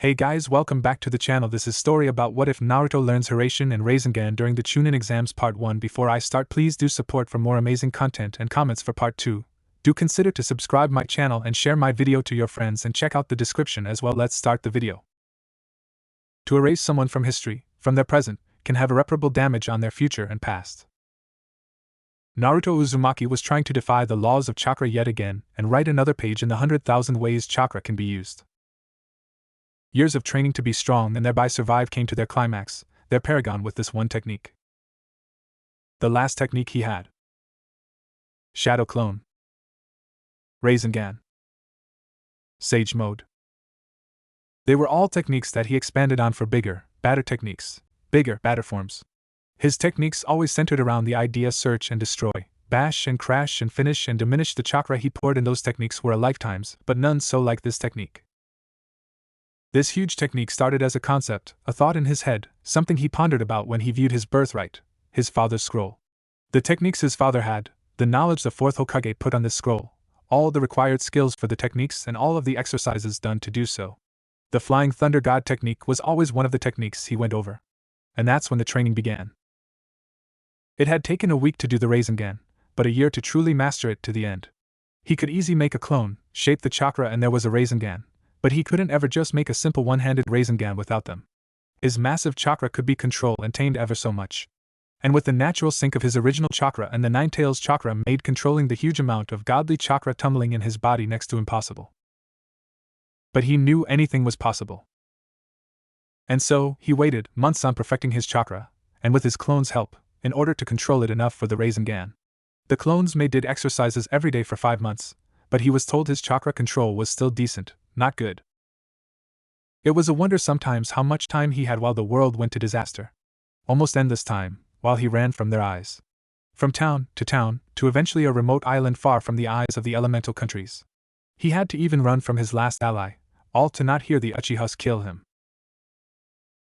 Hey guys, welcome back to the channel. This is story about what if Naruto learns Hiraishin and Rasengan during the Chunin exams part 1. Before I start, please do support for more amazing content and comments for part 2. Do consider to subscribe my channel and share my video to your friends and check out the description as well. Let's start the video. To erase someone from history, from their present, can have irreparable damage on their future and past. Naruto Uzumaki was trying to defy the laws of chakra yet again and write another page in the 100,000 ways chakra can be used. Years of training to be strong and thereby survive came to their climax, their paragon, with this one technique. The last technique he had. Shadow Clone. Rasengan. Sage Mode. They were all techniques that he expanded on for bigger, badder techniques, bigger, badder forms. His techniques always centered around the idea search and destroy, bash and crash and finish and diminish. The chakra he poured in those techniques were a lifetime's, but none so like this technique. This huge technique started as a concept, a thought in his head, something he pondered about when he viewed his birthright, his father's scroll. The techniques his father had, the knowledge the fourth Hokage put on this scroll, all the required skills for the techniques and all of the exercises done to do so. The Flying Thunder God technique was always one of the techniques he went over. And that's when the training began. It had taken a week to do the Rasengan, but a year to truly master it to the end. He could easily make a clone, shape the chakra, and there was a Rasengan, but he couldn't ever just make a simple one-handed Rasengan without them. His massive chakra could be controlled and tamed ever so much. And with the natural sync of his original chakra and the Nine-Tails chakra made controlling the huge amount of godly chakra tumbling in his body next to impossible. But he knew anything was possible. And so, he waited months on perfecting his chakra, and with his clone's help, in order to control it enough for the Rasengan. The clones did exercises every day for 5 months, but he was told his chakra control was still decent, not good. It was a wonder sometimes how much time he had while the world went to disaster. Almost endless time, while he ran from their eyes. From town, to eventually a remote island far from the eyes of the elemental countries. He had to even run from his last ally, all to not hear the Uchihas kill him.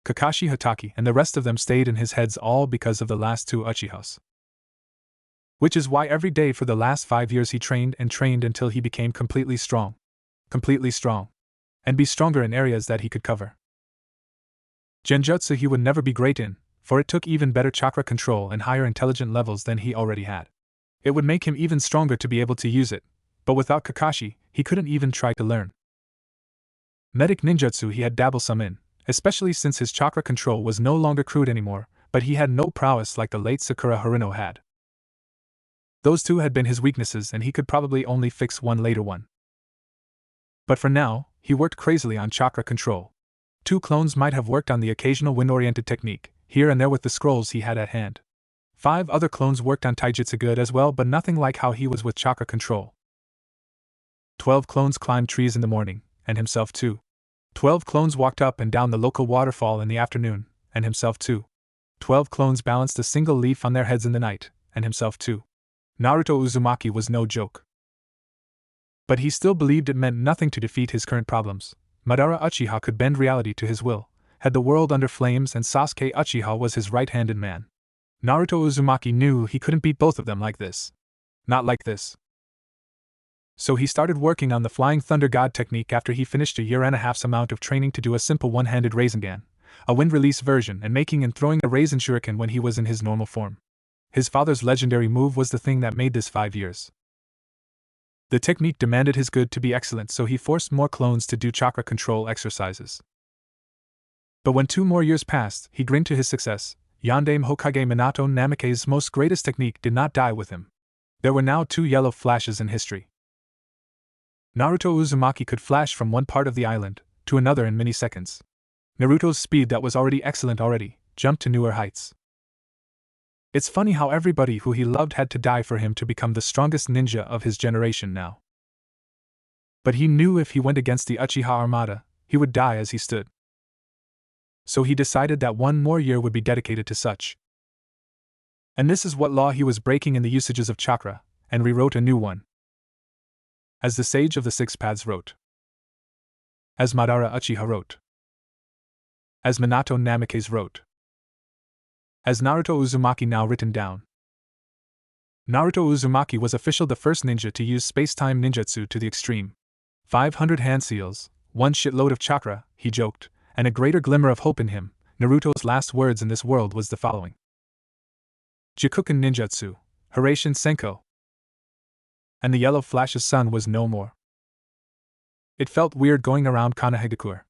Kakashi Hatake and the rest of them stayed in his heads, all because of the last two Uchihas. Which is why every day for the last 5 years he trained and trained until he became completely strong. And be stronger in areas that he could cover. Genjutsu he would never be great in, for it took even better chakra control and higher intelligent levels than he already had. It would make him even stronger to be able to use it, but without Kakashi, he couldn't even try to learn. Medic ninjutsu he had dabbled some in, especially since his chakra control was no longer crude anymore, but he had no prowess like the late Sakura Haruno had. Those two had been his weaknesses and he could probably only fix one later one. But for now, he worked crazily on chakra control. 2 clones might have worked on the occasional wind-oriented technique, here and there with the scrolls he had at hand. 5 other clones worked on taijutsu good as well, but nothing like how he was with chakra control. 12 clones climbed trees in the morning, and himself too. 12 clones walked up and down the local waterfall in the afternoon, and himself too. 12 clones balanced a single leaf on their heads in the night, and himself too. Naruto Uzumaki was no joke. But he still believed it meant nothing to defeat his current problems. Madara Uchiha could bend reality to his will, had the world under flames, and Sasuke Uchiha was his right-handed man. Naruto Uzumaki knew he couldn't beat both of them like this. Not like this. So he started working on the Flying Thunder God technique after he finished a year and a half's amount of training to do a simple one-handed Rasengan, a wind-release version, and making and throwing a Rasen Shuriken when he was in his normal form. His father's legendary move was the thing that made this 5 years. The technique demanded his good to be excellent, so he forced more clones to do chakra control exercises. But when 2 more years passed, he grinned to his success. Yondaime Hokage Minato Namake's most greatest technique did not die with him. There were now 2 yellow flashes in history. Naruto Uzumaki could flash from one part of the island to another in many seconds. Naruto's speed that was already excellent jumped to newer heights. It's funny how everybody who he loved had to die for him to become the strongest ninja of his generation now. But he knew if he went against the Uchiha Armada, he would die as he stood. So he decided that 1 more year would be dedicated to such. And this is what law he was breaking in the usages of chakra, and rewrote a new one. As the Sage of the 6 Paths wrote. As Madara Uchiha wrote. As Minato Namake's wrote. As Naruto Uzumaki now written down. Naruto Uzumaki was official the first ninja to use space-time ninjutsu to the extreme. 500 hand seals, one shitload of chakra, he joked, and a greater glimmer of hope in him. Naruto's last words in this world was the following: Jikuken Ninjutsu, Hiraishin Senko. And the yellow flash of sun was no more. It felt weird going around Konohagakure.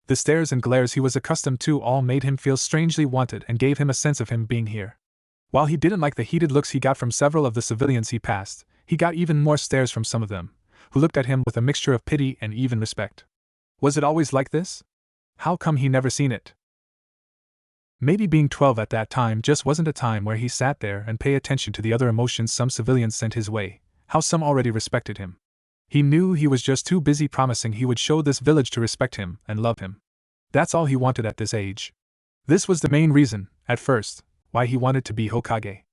The stares and glares he was accustomed to all made him feel strangely wanted and gave him a sense of him being here. While he didn't like the heated looks he got from several of the civilians he passed, he got even more stares from some of them, who looked at him with a mixture of pity and even respect. Was it always like this? How come he never seen it? Maybe being 12 at that time just wasn't a time where he sat there and pay attention to the other emotions some civilians sent his way, how some already respected him. He knew he was just too busy promising he would show this village to respect him and love him. That's all he wanted at this age. This was the main reason, at first, why he wanted to be Hokage.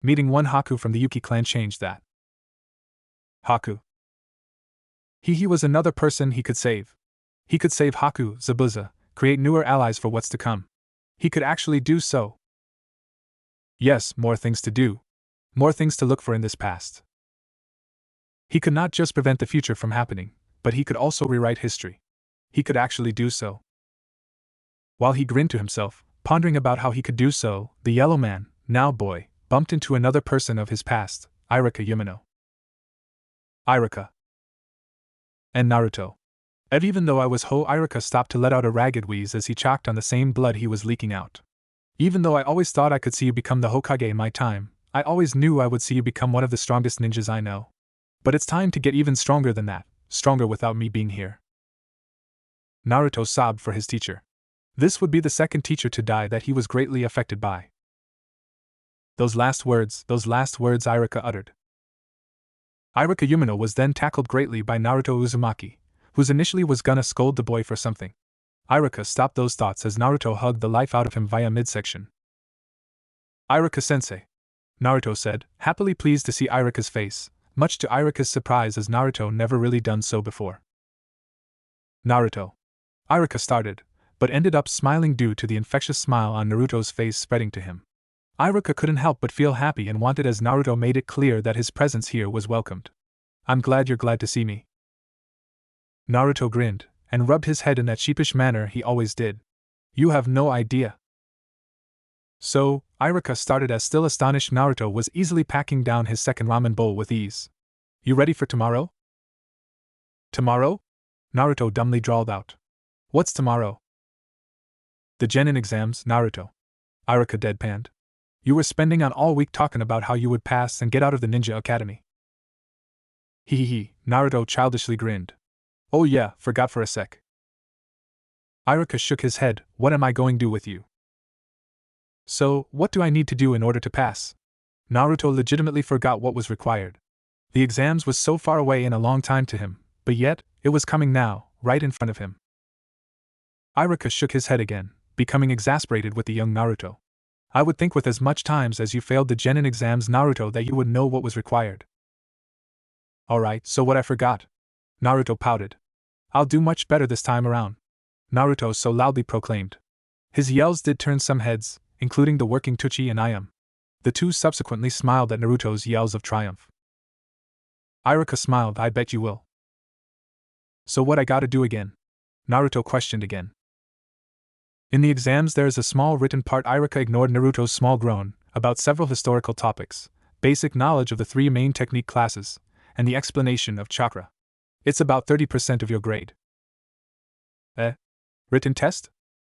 Meeting one Haku from the Yuki clan changed that. Haku. He was another person he could save. He could save Haku, Zabuza, create newer allies for what's to come. He could actually do so. Yes, more things to do. More things to look for in this past. He could not just prevent the future from happening, but he could also rewrite history. He could actually do so. While he grinned to himself, pondering about how he could do so, the yellow man, now boy, bumped into another person of his past, Irika Yumino. Irika. And Naruto. And even though I was Irika stopped to let out a ragged wheeze as he choked on the same blood he was leaking out. Even though I always thought I could see you become the Hokage in my time, I always knew I would see you become one of the strongest ninjas I know. But it's time to get even stronger than that, stronger without me being here. Naruto sobbed for his teacher. This would be the second teacher to die that he was greatly affected by. Those last words Irika uttered. Irika Yumino was then tackled greatly by Naruto Uzumaki, whose initially was gonna scold the boy for something. Irika stopped those thoughts as Naruto hugged the life out of him via midsection. Irika-sensei, Naruto said, happily pleased to see Irika's face, much to Irika's surprise as Naruto never really done so before. Naruto. Irika started, but ended up smiling due to the infectious smile on Naruto's face spreading to him. Irika couldn't help but feel happy and wanted as Naruto made it clear that his presence here was welcomed. I'm glad you're glad to see me. Naruto grinned, and rubbed his head in that sheepish manner he always did. You have no idea. So, Irika started as still astonished Naruto was easily packing down his second ramen bowl with ease. You ready for tomorrow? Tomorrow? Naruto dumbly drawled out. What's tomorrow? The genin exams, Naruto. Irika deadpanned. You were spending on all week talking about how you would pass and get out of the ninja academy. Hee, Naruto childishly grinned. Oh yeah, forgot for a sec. Irika shook his head, what am I going to do with you? So, what do I need to do in order to pass? Naruto legitimately forgot what was required. The exams was so far away and a long time to him, but yet, it was coming now, right in front of him. Irika shook his head again, becoming exasperated with the young Naruto. I would think with as much times as you failed the genin exams, Naruto, that you would know what was required. Alright, so what I forgot? Naruto pouted. I'll do much better this time around. Naruto so loudly proclaimed. His yells did turn some heads, including the working Tuchi and Ayam. The two subsequently smiled at Naruto's yells of triumph. Irika smiled, I bet you will. So what I gotta do again? Naruto questioned again. In the exams there is a small written part. Irika ignored Naruto's small groan, about several historical topics, basic knowledge of the three main technique classes, and the explanation of chakra. It's about 30% of your grade. Written test?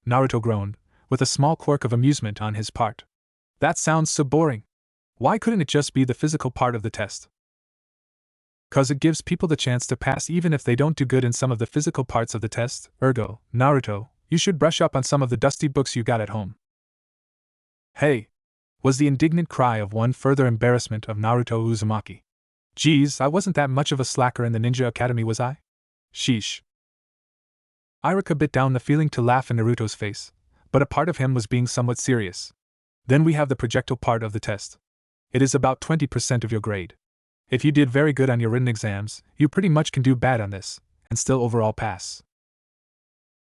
Naruto groaned, with a small quirk of amusement on his part. That sounds so boring. Why couldn't it just be the physical part of the test? 'Cause it gives people the chance to pass even if they don't do good in some of the physical parts of the test. Ergo, Naruto, you should brush up on some of the dusty books you got at home. Hey! Was the indignant cry of one further embarrassment of Naruto Uzumaki. Geez, I wasn't that much of a slacker in the ninja academy, was I? Sheesh. Irika bit down the feeling to laugh in Naruto's face, but a part of him was being somewhat serious. Then we have the projectile part of the test. It is about 20% of your grade. If you did very good on your written exams, you pretty much can do bad on this, and still overall pass.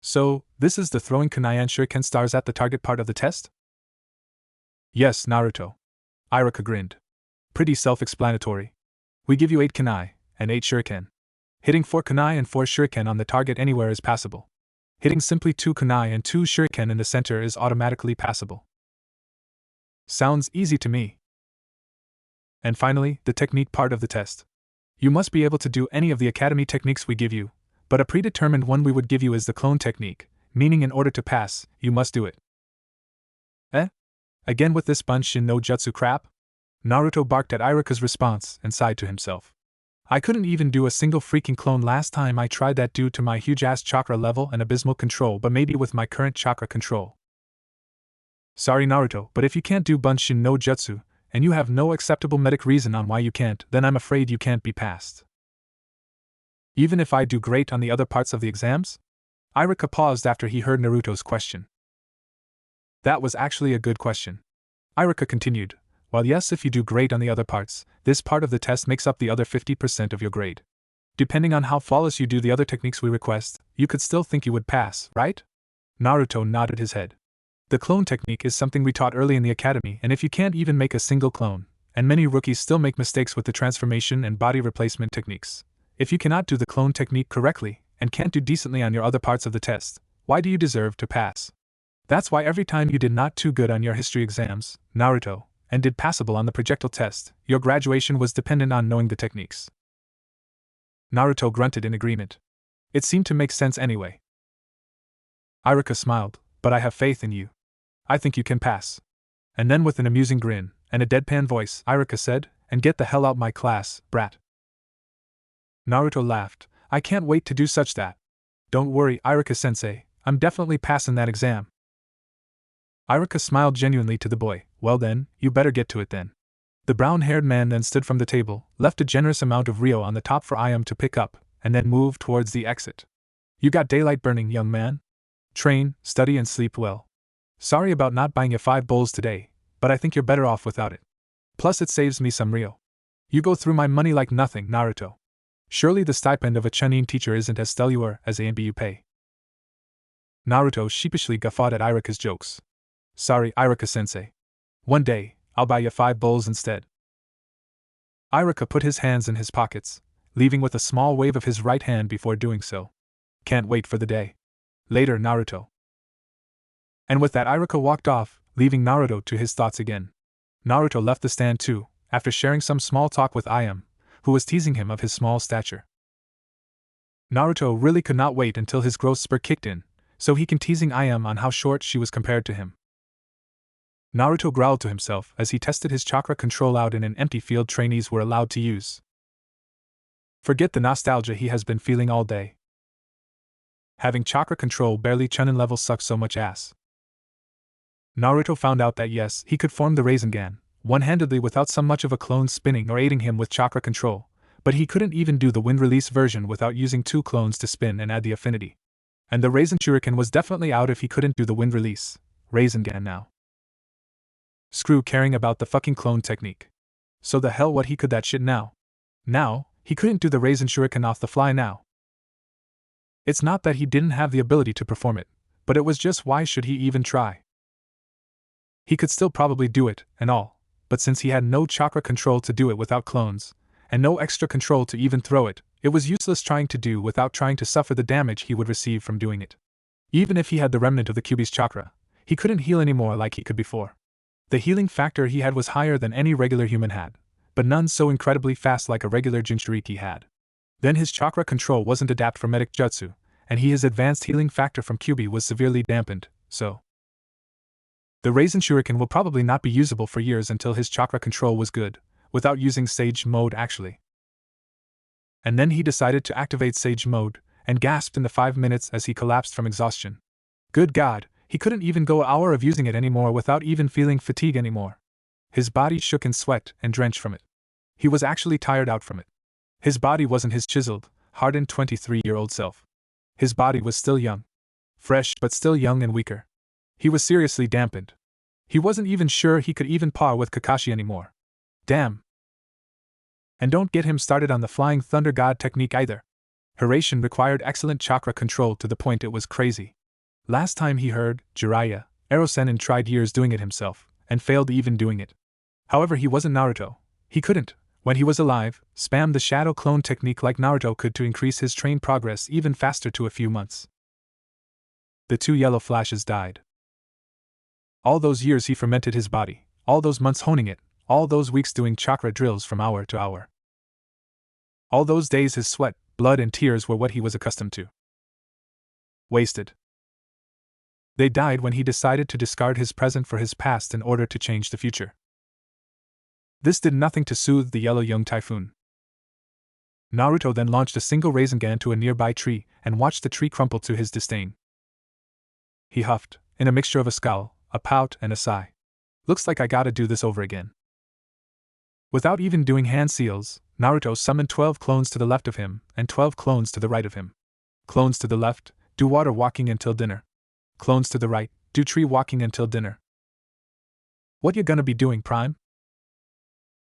So, this is the throwing kunai and shuriken stars at the target part of the test? Yes, Naruto. Irika grinned. Pretty self-explanatory. We give you 8 kunai, and 8 shuriken. Hitting 4 kunai and 4 shuriken on the target anywhere is passable. Hitting simply 2 kunai and 2 shuriken in the center is automatically passable. Sounds easy to me. And finally, the technique part of the test. You must be able to do any of the academy techniques we give you, but a predetermined one we would give you is the clone technique, meaning in order to pass, you must do it. Again with this Bunshin no Jutsu crap? Naruto barked at Iruka's response and sighed to himself. I couldn't even do a single freaking clone last time I tried that due to my huge-ass chakra level and abysmal control, but maybe with my current chakra control. Sorry Naruto, but if you can't do Bunshin no Jutsu, and you have no acceptable medic reason on why you can't, then I'm afraid you can't be passed. Even if I do great on the other parts of the exams? Iruka paused after he heard Naruto's question. That was actually a good question. Iruka continued, while yes, if you do great on the other parts, this part of the test makes up the other 50% of your grade. Depending on how flawless you do the other techniques we request, you could still think you would pass, right? Naruto nodded his head. The clone technique is something we taught early in the academy, and if you can't even make a single clone, and many rookies still make mistakes with the transformation and body replacement techniques, if you cannot do the clone technique correctly, and can't do decently on your other parts of the test, why do you deserve to pass? That's why every time you did not too good on your history exams, Naruto, and did passable on the projectile test, your graduation was dependent on knowing the techniques. Naruto grunted in agreement. It seemed to make sense anyway. Iruka smiled, but I have faith in you. I think you can pass. And then with an amusing grin, and a deadpan voice, Iruka said, and get the hell out my class, brat. Naruto laughed. I can't wait to do such that. Don't worry, Iruka-sensei, I'm definitely passing that exam. Iruka smiled genuinely to the boy. Well then, you better get to it then. The brown-haired man then stood from the table, left a generous amount of Ryo on the top for Ayam to pick up, and then moved towards the exit. You got daylight burning, young man. Train, study and sleep well. Sorry about not buying you 5 bowls today, but I think you're better off without it. Plus it saves me some Ryo. You go through my money like nothing, Naruto. Surely the stipend of a Chunin teacher isn't as stellar as AMB you pay. Naruto sheepishly guffawed at Iruka's jokes. Sorry, Iruka-sensei. One day, I'll buy you 5 bowls instead. Iruka put his hands in his pockets, leaving with a small wave of his right hand before doing so. Can't wait for the day. Later, Naruto. And with that Iruka walked off, leaving Naruto to his thoughts again. Naruto left the stand too, after sharing some small talk with Ayam, who was teasing him of his small stature. Naruto really could not wait until his growth spurt kicked in, so he can teasing Ayam on how short she was compared to him. Naruto growled to himself as he tested his chakra control out in an empty field trainees were allowed to use. Forget the nostalgia he has been feeling all day. Having chakra control barely Chunin level sucks so much ass. Naruto found out that yes, he could form the Rasengan, one-handedly without so much of a clone spinning or aiding him with chakra control, but he couldn't even do the wind release version without using 2 clones to spin and add the affinity. And the Rasen Shuriken was definitely out if he couldn't do the wind release. Rasengan now. Screw caring about the fucking clone technique. So the hell what he could that shit now? Now, he couldn't do the Rasen Shuriken off the fly now. It's not that he didn't have the ability to perform it, but it was just why should he even try? He could still probably do it, and all, but since he had no chakra control to do it without clones, and no extra control to even throw it, it was useless trying to do without trying to suffer the damage he would receive from doing it. Even if he had the remnant of the Kyuubi's chakra, he couldn't heal anymore like he could before. The healing factor he had was higher than any regular human had, but none so incredibly fast like a regular Jinchuriki had. Then his chakra control wasn't adapted for medic jutsu, and his advanced healing factor from Kyuubi was severely dampened, so the Rasen Shuriken will probably not be usable for years until his chakra control was good, without using Sage Mode actually. And then he decided to activate Sage Mode, and gasped in the 5 minutes as he collapsed from exhaustion. Good God, he couldn't even go an hour of using it anymore without even feeling fatigue anymore. His body shook in sweat and drenched from it. He was actually tired out from it. His body wasn't his chiseled, hardened 23-year-old self. His body was still young. Fresh but still young and weaker. He was seriously dampened. He wasn't even sure he could even par with Kakashi anymore. Damn. And don't get him started on the Flying Thunder God technique either. Hiraishin required excellent chakra control to the point it was crazy. Last time he heard, Jiraiya, Erosenin tried years doing it himself, and failed even doing it. However, he wasn't Naruto. He couldn't, when he was alive, spammed the shadow clone technique like Naruto could to increase his train progress even faster to a few months. The 2 yellow flashes died. All those years he fermented his body, all those months honing it, all those weeks doing chakra drills from hour to hour. All those days his sweat, blood and tears were what he was accustomed to. Wasted. They died when he decided to discard his present for his past in order to change the future. This did nothing to soothe the yellow young typhoon. Naruto then launched a single Rasengan to a nearby tree and watched the tree crumple to his disdain. He huffed, in a mixture of a scowl, a pout, and a sigh. Looks like I gotta do this over again. Without even doing hand seals, Naruto summoned 12 clones to the left of him and 12 clones to the right of him. Clones to the left, do water walking until dinner. Clones to the right, do tree walking until dinner. What you gonna be doing, Prime?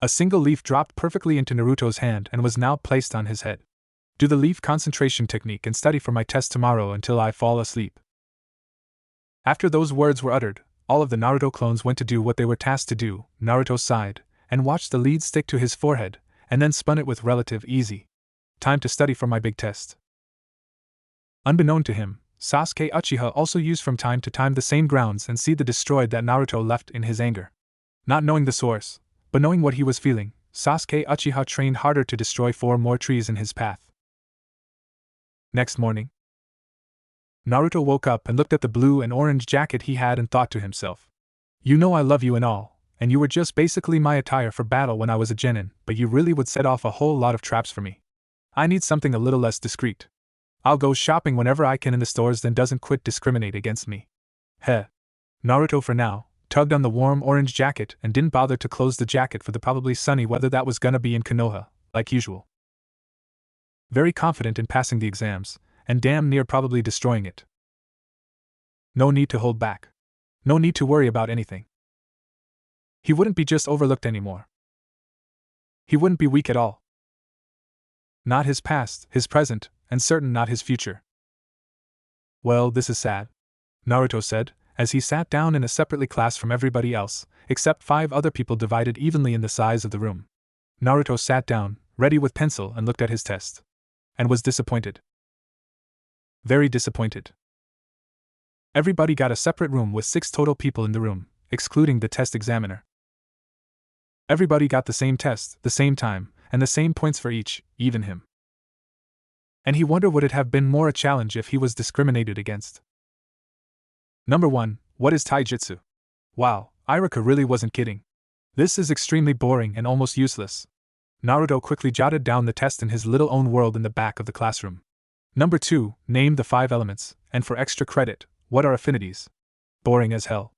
A single leaf dropped perfectly into Naruto's hand and was now placed on his head. Do the leaf concentration technique and study for my test tomorrow until I fall asleep. After those words were uttered, all of the Naruto clones went to do what they were tasked to do. Naruto sighed, and watched the lead stick to his forehead, and then spun it with relative ease. Time to study for my big test. Unbeknown to him, Sasuke Uchiha also used from time to time the same grounds and seed the destroyed that Naruto left in his anger. Not knowing the source, but knowing what he was feeling, Sasuke Uchiha trained harder to destroy 4 more trees in his path. Next morning, Naruto woke up and looked at the blue and orange jacket he had and thought to himself, "You know I love you and all, and you were just basically my attire for battle when I was a genin, but you really would set off a whole lot of traps for me. I need something a little less discreet. I'll go shopping whenever I can in the stores that doesn't quit discriminate against me." Heh. Naruto for now tugged on the warm orange jacket and didn't bother to close the jacket for the probably sunny weather that was gonna be in Konoha, like usual. Very confident in passing the exams, and damn near probably destroying it. No need to hold back. No need to worry about anything. He wouldn't be just overlooked anymore. He wouldn't be weak at all. Not his past, his present, and certain not his future. Well, this is sad, Naruto said, as he sat down in a separately class from everybody else, except 5 other people divided evenly in the size of the room. Naruto sat down, ready with pencil, and looked at his test. And was disappointed. Very disappointed. Everybody got a separate room with 6 total people in the room, excluding the test examiner. Everybody got the same test, the same time, and the same points for each, even him. And he wondered would it have been more a challenge if he was discriminated against. Number 1, what is taijutsu? Wow, Iruka really wasn't kidding. This is extremely boring and almost useless. Naruto quickly jotted down the test in his little own world in the back of the classroom. Number 2, name the 5 elements, and for extra credit, what are affinities? Boring as hell.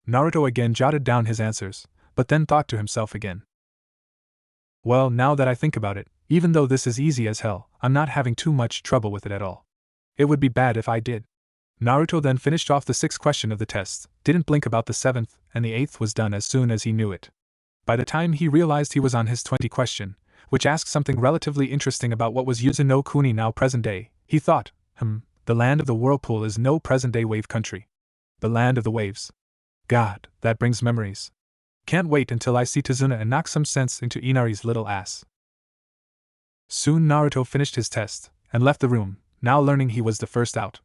Naruto again jotted down his answers, but then thought to himself again. Well, now that I think about it, even though this is easy as hell, I'm not having too much trouble with it at all. It would be bad if I did. Naruto then finished off the 6th question of the test, didn't blink about the 7th, and the 8th was done as soon as he knew it. By the time he realized he was on his 20th question, which asked something relatively interesting about what was Yuzu no Kuni now present day, he thought, the land of the whirlpool is no present-day wave country. The land of the waves. God, that brings memories. Can't wait until I see Tazuna and knock some sense into Inari's little ass. Soon Naruto finished his test, and left the room, now learning he was the first out.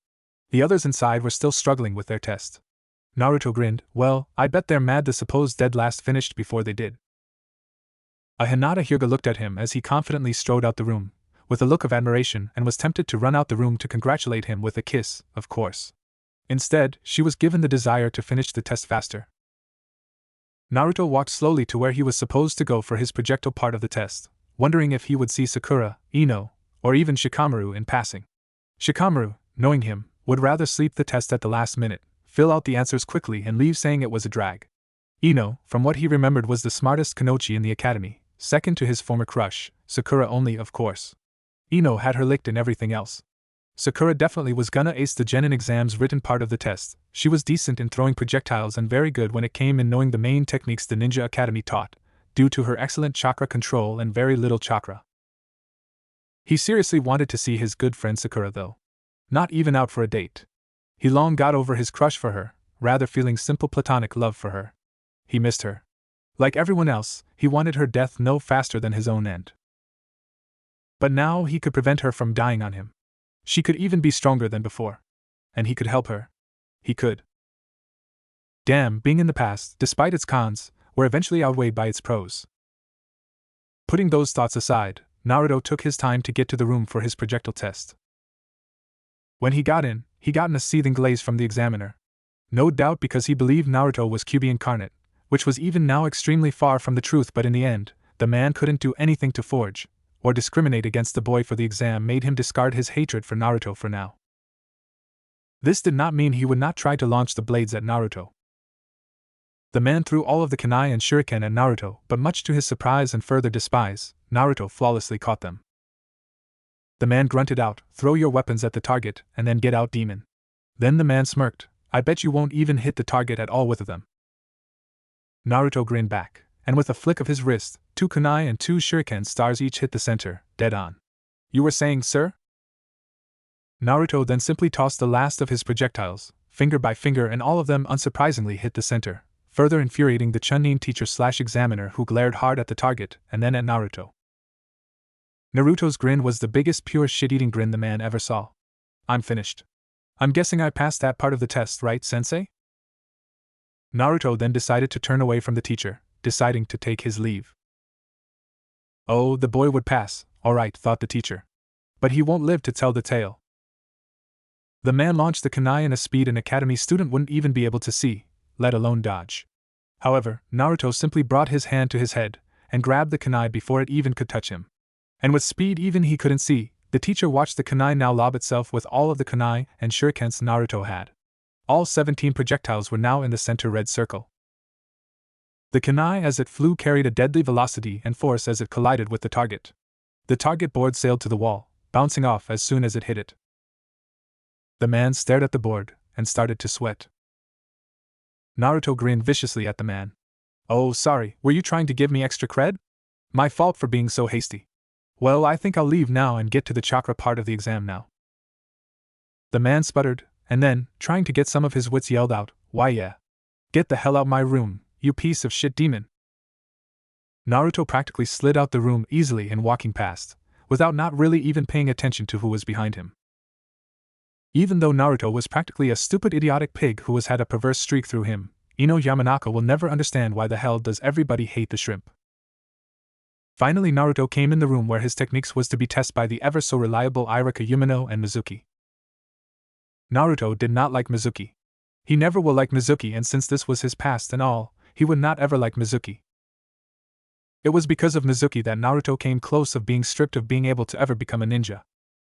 The others inside were still struggling with their test. Naruto grinned, well, I bet they're mad the supposed dead last finished before they did. A Hinata Hyuga looked at him as he confidently strode out the room, with a look of admiration, and was tempted to run out the room to congratulate him with a kiss, of course. Instead, she was given the desire to finish the test faster. Naruto walked slowly to where he was supposed to go for his projectile part of the test, wondering if he would see Sakura, Ino, or even Shikamaru in passing. Shikamaru, knowing him, would rather sleep the test at the last minute, fill out the answers quickly and leave saying it was a drag. Ino, from what he remembered, was the smartest Kunoichi in the academy, second to his former crush, Sakura only, of course. Ino had her licked in everything else. Sakura definitely was gonna ace the Genin exam's written part of the test. She was decent in throwing projectiles and very good when it came in knowing the main techniques the Ninja Academy taught, due to her excellent chakra control and very little chakra. He seriously wanted to see his good friend Sakura though. Not even out for a date. He long got over his crush for her, rather feeling simple platonic love for her. He missed her. Like everyone else, he wanted her death no faster than his own end. But now he could prevent her from dying on him. She could even be stronger than before. And he could help her. He could. Damn, being in the past, despite its cons, were eventually outweighed by its pros. Putting those thoughts aside, Naruto took his time to get to the room for his projectile test. When he got in a seething glaze from the examiner. No doubt because he believed Naruto was Kyuubi incarnate, which was even now extremely far from the truth, but in the end, the man couldn't do anything to forge or discriminate against the boy, for the exam made him discard his hatred for Naruto for now. This did not mean he would not try to launch the blades at Naruto. The man threw all of the kunai and shuriken at Naruto, but much to his surprise and further despise, Naruto flawlessly caught them. The man grunted out, "Throw your weapons at the target, and then get out, demon." Then the man smirked, "I bet you won't even hit the target at all with them." Naruto grinned back, and with a flick of his wrist, 2 kunai and 2 shuriken stars each hit the center, dead on. "You were saying, sir?" Naruto then simply tossed the last of his projectiles, finger by finger, and all of them unsurprisingly hit the center, further infuriating the Chunin teacher/examiner, who glared hard at the target and then at Naruto. Naruto's grin was the biggest pure shit-eating grin the man ever saw. "I'm finished. I'm guessing I passed that part of the test, right, sensei?" Naruto then decided to turn away from the teacher, deciding to take his leave. Oh, the boy would pass, alright, thought the teacher. But he won't live to tell the tale. The man launched the kunai in a speed an academy student wouldn't even be able to see, let alone dodge. However, Naruto simply brought his hand to his head and grabbed the kunai before it even could touch him. And with speed even he couldn't see, the teacher watched the kunai now lob itself with all of the kunai and shurikens Naruto had. All 17 projectiles were now in the center red circle. The kunai as it flew carried a deadly velocity and force as it collided with the target. The target board sailed to the wall, bouncing off as soon as it hit it. The man stared at the board and started to sweat. Naruto grinned viciously at the man. "Oh, sorry, were you trying to give me extra cred? My fault for being so hasty. Well, I think I'll leave now and get to the chakra part of the exam now." The man sputtered, and then, trying to get some of his wits, yelled out, "Why yeah. Get the hell out my room, you piece of shit demon." Naruto practically slid out the room easily and walking past, without not really even paying attention to who was behind him. Even though Naruto was practically a stupid idiotic pig who has had a perverse streak through him, Ino Yamanaka will never understand why the hell does everybody hate the shrimp. Finally Naruto came in the room where his techniques was to be tested by the ever-so-reliable Irika Yumino and Mizuki. Naruto did not like Mizuki. He never will like Mizuki, and since this was his past and all, he would not ever like Mizuki. It was because of Mizuki that Naruto came close of being stripped of being able to ever become a ninja.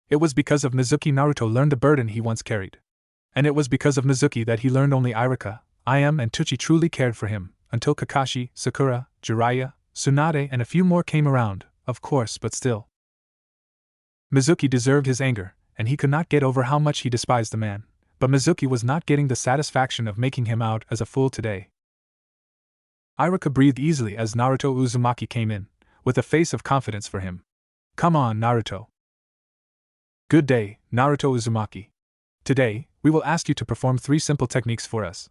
It was because of Mizuki Naruto learned the burden he once carried. And it was because of Mizuki that he learned only Irika, Im and Tuchi truly cared for him, until Kakashi, Sakura, Jiraiya, Tsunade and a few more came around, of course, but still. Mizuki deserved his anger, and he could not get over how much he despised the man, but Mizuki was not getting the satisfaction of making him out as a fool today. Irika breathed easily as Naruto Uzumaki came in, with a face of confidence for him. "Come on, Naruto." "Good day, Naruto Uzumaki. Today, we will ask you to perform 3 simple techniques for us.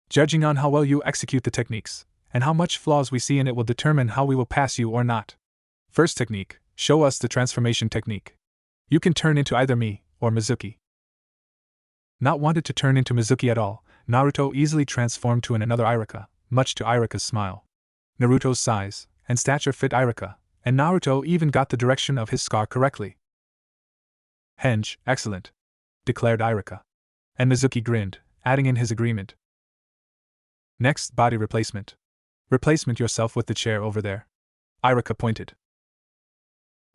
Judging on how well you execute the techniques, and how much flaws we see in it will determine how we will pass you or not. First technique, show us the transformation technique. You can turn into either me, or Mizuki." Not wanted to turn into Mizuki at all, Naruto easily transformed to another Irika, much to Irika's smile. Naruto's size and stature fit Irika, and Naruto even got the direction of his scar correctly. "Henge, excellent," declared Irika. And Mizuki grinned, adding in his agreement. "Next, body replacement. Replacement yourself with the chair over there." Irika pointed.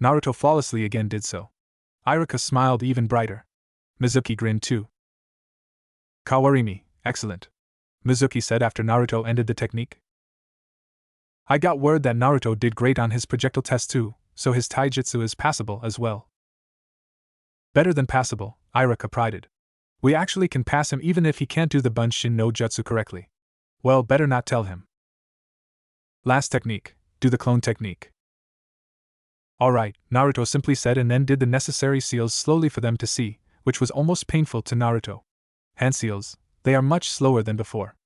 Naruto flawlessly again did so. Irika smiled even brighter. Mizuki grinned too. "Kawarimi, excellent," Mizuki said after Naruto ended the technique. "I got word that Naruto did great on his projectile test too, so his taijutsu is passable as well." "Better than passable," Irika prided. "We actually can pass him even if he can't do the Bunshin no Jutsu correctly." "Well, better not tell him." "Last technique, do the clone technique." "Alright," Naruto simply said, and then did the necessary seals slowly for them to see, which was almost painful to Naruto. "Hand seals, they are much slower than before.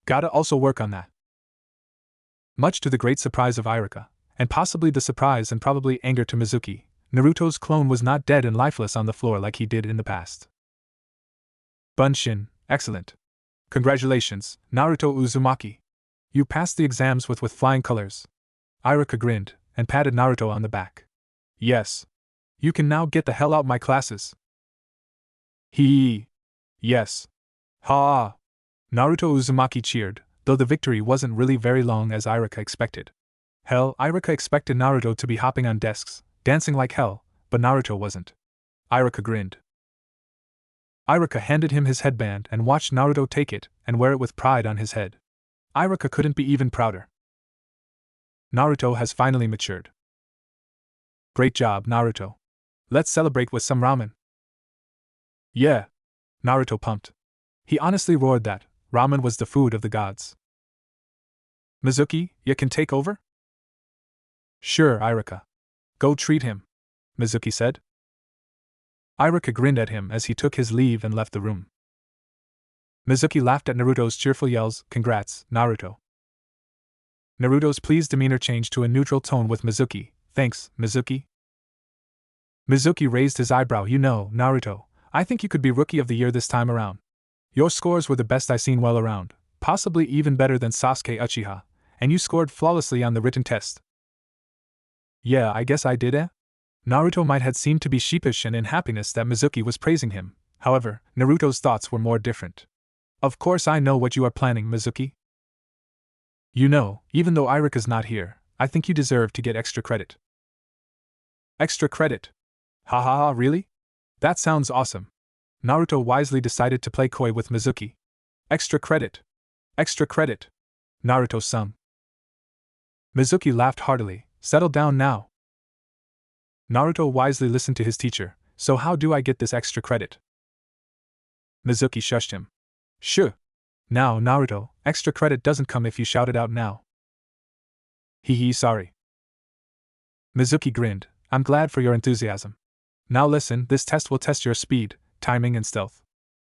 Gotta also work on that." Much to the great surprise of Irika, and possibly the surprise and probably anger to Mizuki, Naruto's clone was not dead and lifeless on the floor like he did in the past. Bunshin, excellent. Congratulations, Naruto Uzumaki. You passed the exams with flying colors. Irika grinned, and patted Naruto on the back. Yes. You can now get the hell out my classes. Hee. Yes. Ha. Naruto Uzumaki cheered, though the victory wasn't really very long as Irika expected. Hell, Irika expected Naruto to be hopping on desks, dancing like hell, but Naruto wasn't. Irika grinned. Irika handed him his headband and watched Naruto take it and wear it with pride on his head. Irika couldn't be even prouder. Naruto has finally matured. Great job, Naruto. Let's celebrate with some ramen. Yeah. Naruto pumped. He honestly roared that ramen was the food of the gods. Mizuki, you can take over? Sure, Irika. Go treat him, Mizuki said. Irika grinned at him as he took his leave and left the room. Mizuki laughed at Naruto's cheerful yells, "Congrats, Naruto." Naruto's pleased demeanor changed to a neutral tone with Mizuki. Thanks, Mizuki. Mizuki raised his eyebrow. You know, Naruto, I think you could be Rookie of the Year this time around. Your scores were the best I've seen well around, possibly even better than Sasuke Uchiha, and you scored flawlessly on the written test. Yeah, I guess I did, eh? Naruto might have seemed to be sheepish and in happiness that Mizuki was praising him. However, Naruto's thoughts were more different. Of course I know what you are planning, Mizuki. You know, even though Irika's not here, I think you deserve to get extra credit. Extra credit? Ha ha ha, really? That sounds awesome. Naruto wisely decided to play coy with Mizuki. Extra credit. Extra credit. Naruto sung. Mizuki laughed heartily. Settle down now. Naruto wisely listened to his teacher. So how do I get this extra credit? Mizuki shushed him. Shoo. Now, Naruto, extra credit doesn't come if you shout it out now. Hee, sorry. Mizuki grinned. I'm glad for your enthusiasm. Now listen, this test will test your speed, timing, and stealth.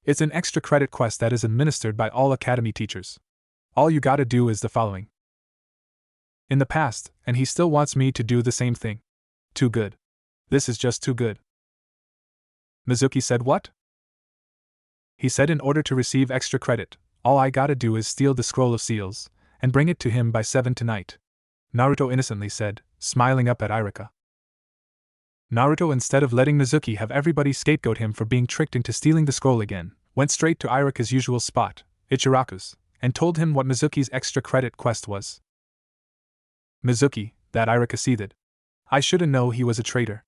It's an extra credit quest that is administered by all academy teachers. All you gotta do is the following. In the past, and he still wants me to do the same thing. Too good. This is just too good. Mizuki said what? He said in order to receive extra credit, all I gotta do is steal the scroll of seals, and bring it to him by 7 tonight. Naruto innocently said, smiling up at Irika. Naruto, instead of letting Mizuki have everybody scapegoat him for being tricked into stealing the scroll again, went straight to Irika's usual spot, Ichiraku's, and told him what Mizuki's extra credit quest was. Mizuki, that Irika seethed. I shoulda known he was a traitor.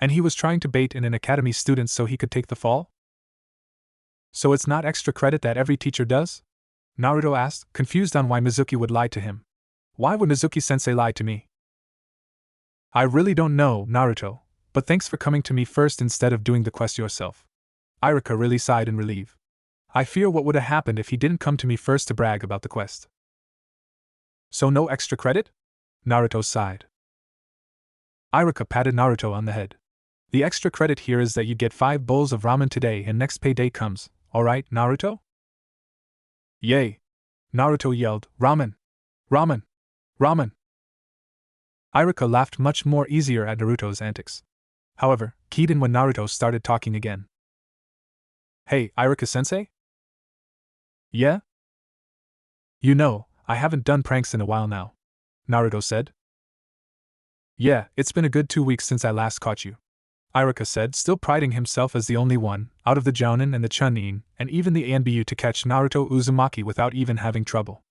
And he was trying to bait in an academy student so he could take the fall? So it's not extra credit that every teacher does? Naruto asked, confused on why Mizuki would lie to him. Why would Mizuki-sensei lie to me? I really don't know, Naruto, but thanks for coming to me first instead of doing the quest yourself. Irika really sighed in relief. I fear what would have happened if he didn't come to me first to brag about the quest. So no extra credit? Naruto sighed. Irika patted Naruto on the head. The extra credit here is that you get 5 bowls of ramen today and next payday comes, alright, Naruto? Yay! Naruto yelled, ramen! Ramen! Ramen! Irika laughed much more easier at Naruto's antics. However, keyed in when Naruto started talking again. Hey, Irika-sensei? Yeah? You know, I haven't done pranks in a while now, Naruto said. Yeah, it's been a good 2 weeks since I last caught you, Irika said, still priding himself as the only one, out of the Jounin and the Chunin, and even the ANBU to catch Naruto Uzumaki without even having trouble.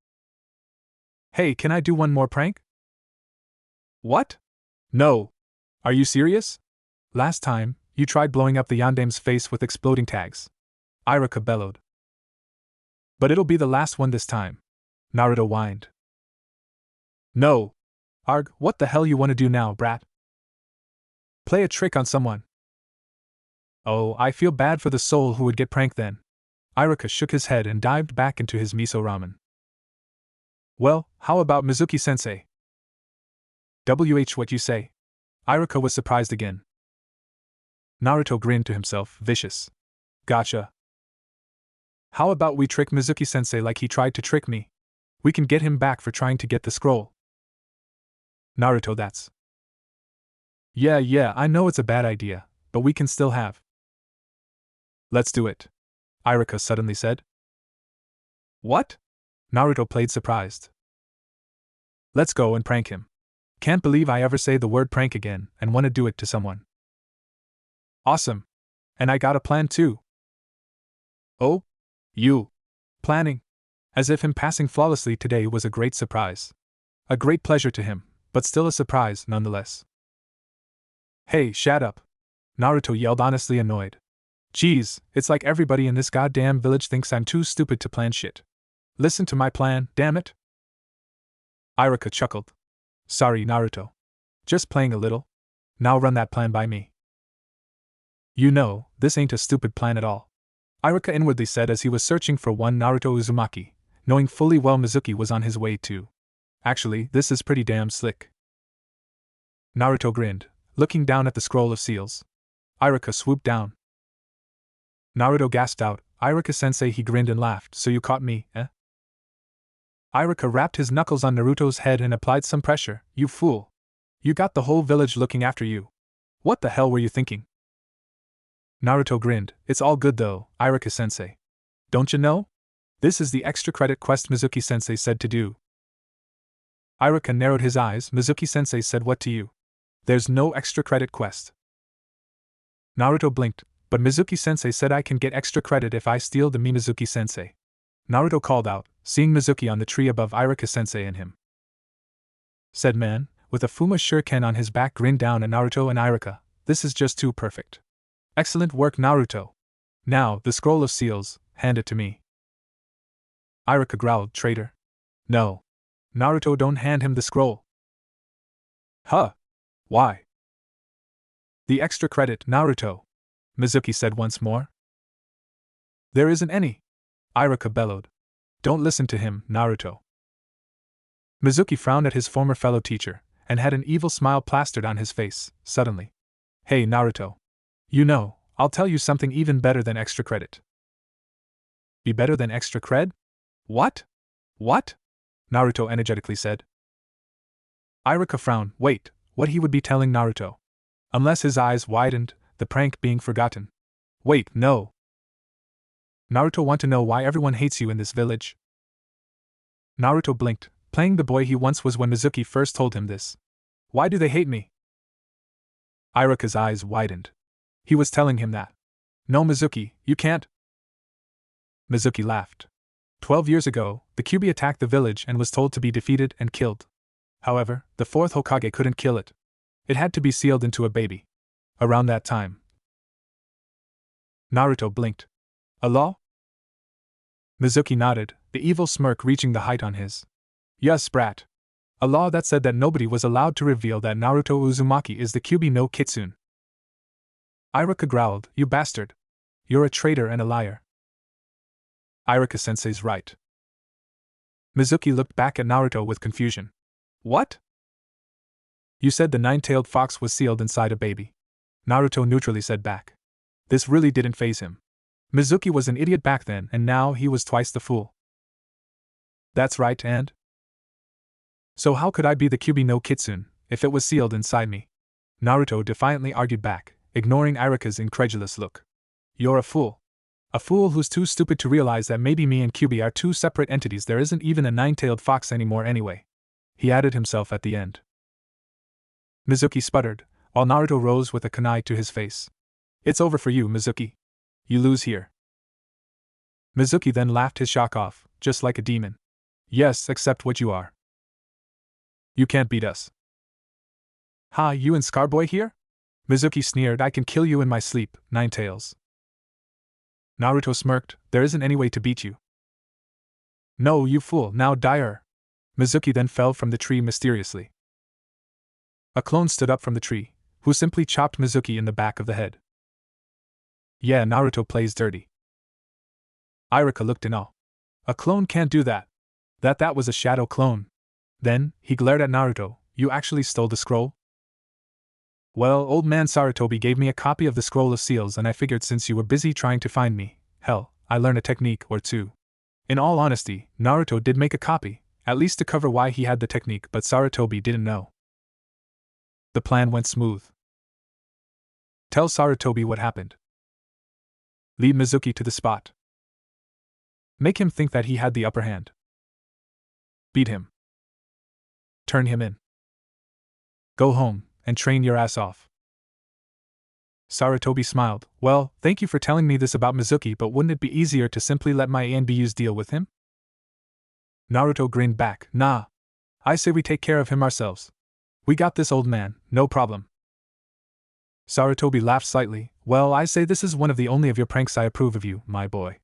Hey, can I do one more prank? What? No. Are you serious? Last time, you tried blowing up the Yandame's face with exploding tags. Irika bellowed. But it'll be the last one this time, Naruto whined. No. Arg, what the hell you want to do now, brat? Play a trick on someone. Oh, I feel bad for the soul who would get pranked then. Irika shook his head and dived back into his miso ramen. Well, how about Mizuki-sensei? What you say? Irika was surprised again. Naruto grinned to himself, vicious. Gotcha. How about we trick Mizuki-sensei like he tried to trick me? We can get him back for trying to get the scroll. Naruto, that's. Yeah, I know it's a bad idea, but we can still have. Let's do it, Irika suddenly said. What? Naruto played surprised. Let's go and prank him. Can't believe I ever say the word prank again and want to do it to someone. Awesome. And I got a plan too. Oh? You. Planning? As if him passing flawlessly today was a great surprise. A great pleasure to him, but still a surprise nonetheless. Hey, shut up. Naruto yelled, honestly annoyed. Geez, it's like everybody in this goddamn village thinks I'm too stupid to plan shit. Listen to my plan, damn it. Irika chuckled. Sorry, Naruto. Just playing a little. Now run that plan by me. You know, this ain't a stupid plan at all, Irika inwardly said as he was searching for one Naruto Uzumaki, knowing fully well Mizuki was on his way too. Actually, this is pretty damn slick. Naruto grinned, looking down at the scroll of seals. Irika swooped down. Naruto gasped out, Irika-sensei, he grinned and laughed, so you caught me, eh? Irika rapped his knuckles on Naruto's head and applied some pressure. You fool. You got the whole village looking after you. What the hell were you thinking? Naruto grinned. It's all good though, Irika-sensei. Don't you know? This is the extra credit quest Mizuki-sensei said to do. Irika narrowed his eyes. Mizuki-sensei said what to you? There's no extra credit quest. Naruto blinked, but Mizuki-sensei said I can get extra credit if I steal the Mizuki-sensei. Naruto called out, seeing Mizuki on the tree above Irika-sensei and him. Said man, with a Fuma shuriken on his back, grinned down at Naruto and Irika. This is just too perfect. Excellent work, Naruto. Now, the scroll of seals, hand it to me. Irika growled, traitor. No. Naruto, don't hand him the scroll. Huh? Why? The extra credit, Naruto, Mizuki said once more. There isn't any. Irika bellowed. Don't listen to him, Naruto. Mizuki frowned at his former fellow teacher, and had an evil smile plastered on his face, suddenly. Hey, Naruto. You know, I'll tell you something even better than extra credit. Be better than extra cred? What? What? Naruto energetically said. Irika frowned. Wait, what he would be telling Naruto? Unless his eyes widened, the prank being forgotten. Wait, no. Naruto, want to know why everyone hates you in this village? Naruto blinked, playing the boy he once was when Mizuki first told him this. Why do they hate me? Irika's eyes widened. He was telling him that. No, Mizuki, you can't. Mizuki laughed. 12 years ago, the Kyuubi attacked the village and was told to be defeated and killed. However, the fourth Hokage couldn't kill it. It had to be sealed into a baby. Around that time. Naruto blinked. A law? Mizuki nodded, the evil smirk reaching the height on his. Yes, brat. A law that said that nobody was allowed to reveal that Naruto Uzumaki is the Kyuubi no Kitsune. Irika growled, you bastard. You're a traitor and a liar. Irika-sensei's right. Mizuki looked back at Naruto with confusion. What? You said the nine-tailed fox was sealed inside a baby. Naruto neutrally said back. This really didn't faze him. Mizuki was an idiot back then and now he was twice the fool. That's right, and? So how could I be the Kyuubi no Kitsune, if it was sealed inside me? Naruto defiantly argued back, ignoring Irika's incredulous look. You're a fool. A fool who's too stupid to realize that maybe me and Kyuubi are two separate entities. There isn't even a nine-tailed fox anymore anyway. He added himself at the end. Mizuki sputtered, while Naruto rose with a kunai to his face. It's over for you, Mizuki. You lose here. Mizuki then laughed his shock off, just like a demon. Yes, accept what you are. You can't beat us. Ha, you and Scarboy here? Mizuki sneered, I can kill you in my sleep, Ninetails. Naruto smirked, there isn't any way to beat you. No, you fool, now die. Mizuki then fell from the tree mysteriously. A clone stood up from the tree, who simply chopped Mizuki in the back of the head. Yeah, Naruto plays dirty. Irika looked in awe. A clone can't do that. That was a shadow clone. Then, he glared at Naruto, you actually stole the scroll? Well, old man Sarutobi gave me a copy of the scroll of seals and I figured since you were busy trying to find me, hell, I learned a technique or two. In all honesty, Naruto did make a copy, at least to cover why he had the technique, but Sarutobi didn't know. The plan went smooth. Tell Sarutobi what happened. Lead Mizuki to the spot. Make him think that he had the upper hand. Beat him. Turn him in. Go home, and train your ass off. Sarutobi smiled. Well, thank you for telling me this about Mizuki, but wouldn't it be easier to simply let my ANBUs deal with him? Naruto grinned back. Nah. I say we take care of him ourselves. We got this, old man, no problem. Sarutobi laughed slightly. Well, I say this is one of the only of your pranks I approve of you, my boy.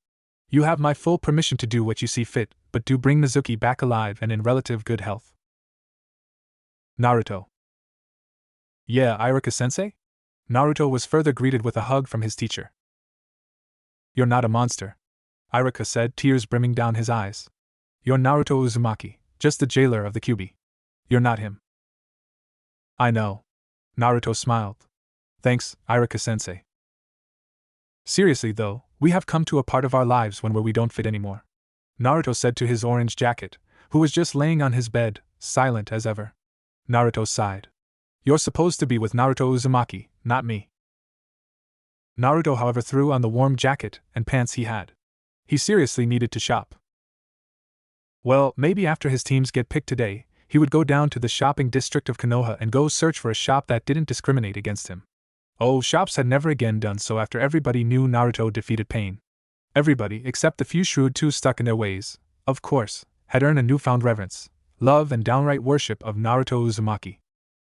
You have my full permission to do what you see fit, but do bring Mizuki back alive and in relative good health. Naruto. Yeah, Iruka-sensei? Naruto was further greeted with a hug from his teacher. You're not a monster, Iruka said, tears brimming down his eyes. You're Naruto Uzumaki, just the jailer of the Kyuubi. You're not him. I know. Naruto smiled. Thanks, Iruka-sensei. Seriously though, we have come to a part of our lives where we don't fit anymore, Naruto said to his orange jacket, who was just laying on his bed, silent as ever. Naruto sighed. You're supposed to be with Naruto Uzumaki, not me. Naruto, however, threw on the warm jacket and pants he had. He seriously needed to shop. Well, maybe after his teams get picked today, he would go down to the shopping district of Konoha and go search for a shop that didn't discriminate against him. Oh, shops had never again done so after everybody knew Naruto defeated pain. Everybody, except the few shrewd too stuck in their ways, of course, had earned a newfound reverence, love and downright worship of Naruto Uzumaki.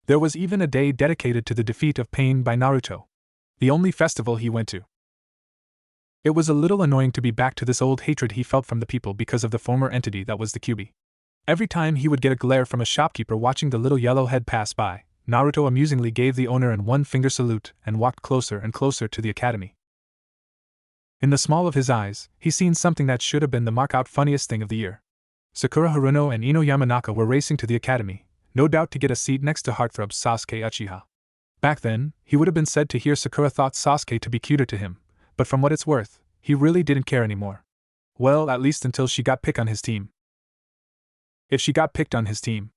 There was even a day dedicated to the defeat of pain by Naruto. The only festival he went to. It was a little annoying to be back to this old hatred he felt from the people because of the former entity that was the Kyuubi. Every time he would get a glare from a shopkeeper watching the little yellow head pass by, Naruto amusingly gave the owner an one-finger salute and walked closer and closer to the academy. In the small of his eyes, he seen something that should have been the mark-out funniest thing of the year. Sakura Haruno and Ino Yamanaka were racing to the academy, no doubt to get a seat next to heartthrob Sasuke Uchiha. Back then, he would have been said to hear Sakura thought Sasuke to be cuter to him, but from what it's worth, he really didn't care anymore. Well, at least until she got picked on his team. If she got picked on his team.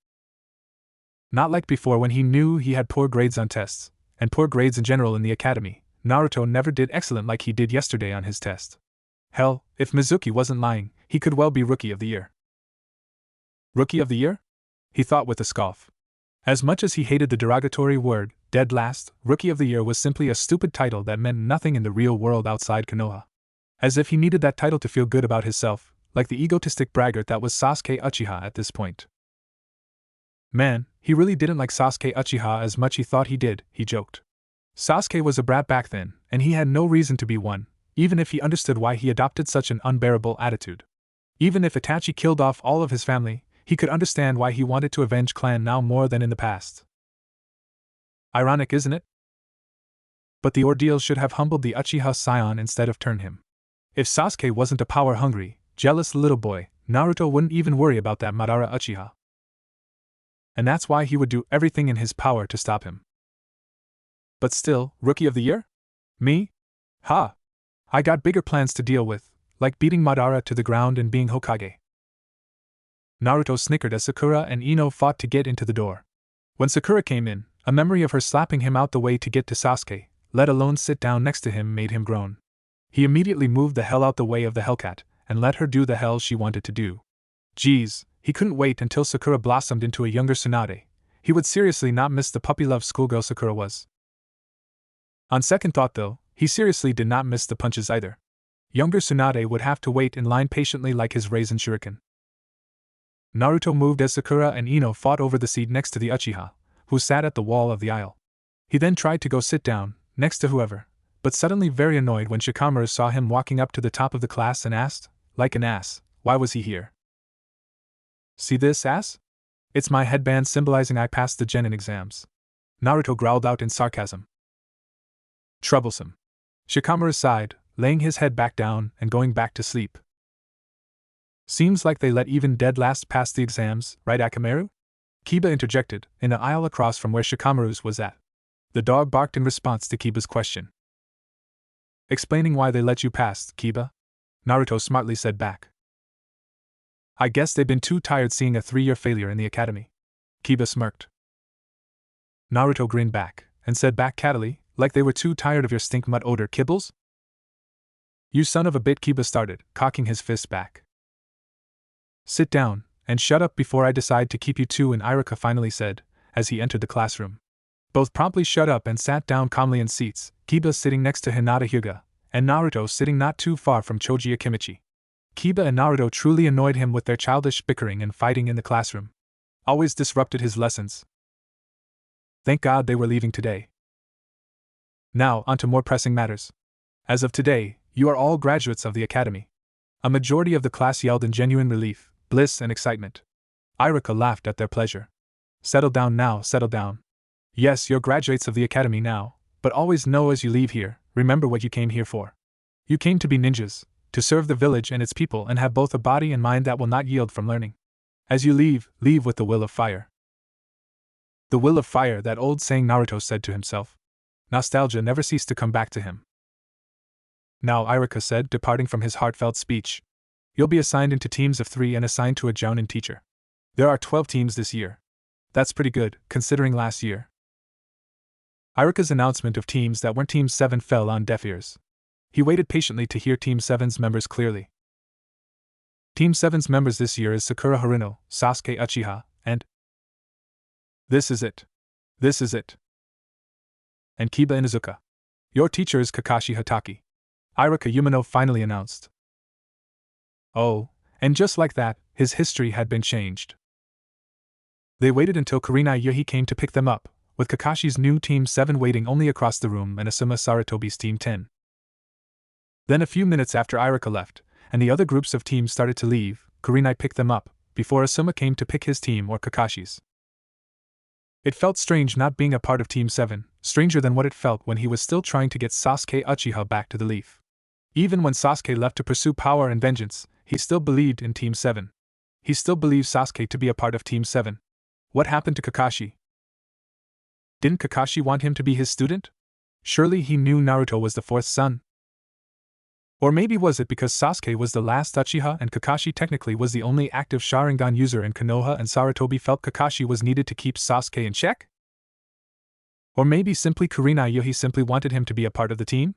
Not like before when he knew he had poor grades on tests, and poor grades in general in the academy. Naruto never did excellent like he did yesterday on his test. Hell, if Mizuki wasn't lying, he could well be Rookie of the Year. Rookie of the Year? He thought with a scoff. As much as he hated the derogatory word, dead last, Rookie of the Year was simply a stupid title that meant nothing in the real world outside Konoha. As if he needed that title to feel good about himself, like the egotistic braggart that was Sasuke Uchiha at this point. Man, he really didn't like Sasuke Uchiha as much he thought he did, he joked. Sasuke was a brat back then, and he had no reason to be one, even if he understood why he adopted such an unbearable attitude. Even if Itachi killed off all of his family, he could understand why he wanted to avenge clan now more than in the past. Ironic, isn't it? But the ordeal should have humbled the Uchiha scion instead of turned him. If Sasuke wasn't a power-hungry, jealous little boy, Naruto wouldn't even worry about that Madara Uchiha. And that's why he would do everything in his power to stop him. But still, Rookie of the Year? Me? Ha! I got bigger plans to deal with, like beating Madara to the ground and being Hokage. Naruto snickered as Sakura and Ino fought to get into the door. When Sakura came in, a memory of her slapping him out the way to get to Sasuke, let alone sit down next to him, made him groan. He immediately moved the hell out the way of the Hellcat, and let her do the hell she wanted to do. Geez, he couldn't wait until Sakura blossomed into a younger Tsunade. He would seriously not miss the puppy-love schoolgirl Sakura was. On second thought though, he seriously did not miss the punches either. Younger Tsunade would have to wait in line patiently like his Raisin Shuriken. Naruto moved as Sakura and Ino fought over the seat next to the Uchiha, who sat at the wall of the aisle. He then tried to go sit down, next to whoever, but suddenly very annoyed when Shikamaru saw him walking up to the top of the class and asked, like an ass, why was he here? See this, ass? It's my headband symbolizing I passed the Genin exams. Naruto growled out in sarcasm. Troublesome. Shikamaru sighed, laying his head back down and going back to sleep. Seems like they let even dead last pass the exams, right, Akamaru? Kiba interjected, in the aisle across from where Shikamaru's was at. The dog barked in response to Kiba's question. Explaining why they let you pass, Kiba? Naruto smartly said back. I guess they've been too tired seeing a 3-year failure in the academy. Kiba smirked. Naruto grinned back, and said back cattily, like they were too tired of your stink mud odor kibbles? You son of a bit, Kiba started, cocking his fist back. Sit down, and shut up before I decide to keep you too, and Iruka finally said, as he entered the classroom. Both promptly shut up and sat down calmly in seats, Kiba sitting next to Hinata Hyuga, and Naruto sitting not too far from Choji Akimichi. Kiba and Naruto truly annoyed him with their childish bickering and fighting in the classroom. Always disrupted his lessons. Thank God they were leaving today. Now, on to more pressing matters. As of today, you are all graduates of the academy. A majority of the class yelled in genuine relief, bliss, and excitement. Iruka laughed at their pleasure. Settle down now, settle down. Yes, you're graduates of the academy now, but always know as you leave here, remember what you came here for. You came to be ninjas, to serve the village and its people and have both a body and mind that will not yield from learning. As you leave, leave with the will of fire. The will of fire, that old saying, Naruto said to himself. Nostalgia never ceased to come back to him. Now, Iruka said, departing from his heartfelt speech. You'll be assigned into teams of 3 and assigned to a Jounin teacher. There are 12 teams this year. That's pretty good, considering last year. Iruka's announcement of teams that weren't Team 7 fell on deaf ears. He waited patiently to hear Team 7's members clearly. Team 7's members this year is Sakura Haruno, Sasuke Uchiha, and... This is it. This is it. And Kiba Inuzuka. Your teacher is Kakashi Hatake. Iruka Umino finally announced. Oh, and just like that, his history had been changed. They waited until Kurenai Yuhi came to pick them up, with Kakashi's new Team 7 waiting only across the room and Asuma Saratobi's Team 10. Then a few minutes after Iruka left, and the other groups of teams started to leave, Kurenai picked them up, before Asuma came to pick his team or Kakashi's. It felt strange not being a part of Team 7, stranger than what it felt when he was still trying to get Sasuke Uchiha back to the Leaf. Even when Sasuke left to pursue power and vengeance, he still believed in Team 7. He still believed Sasuke to be a part of Team 7. What happened to Kakashi? Didn't Kakashi want him to be his student? Surely he knew Naruto was the 4th son. Or maybe was it because Sasuke was the last Uchiha and Kakashi technically was the only active Sharingan user and Konoha and Saratobi felt Kakashi was needed to keep Sasuke in check? Or maybe simply Kurenai Yuhi simply wanted him to be a part of the team?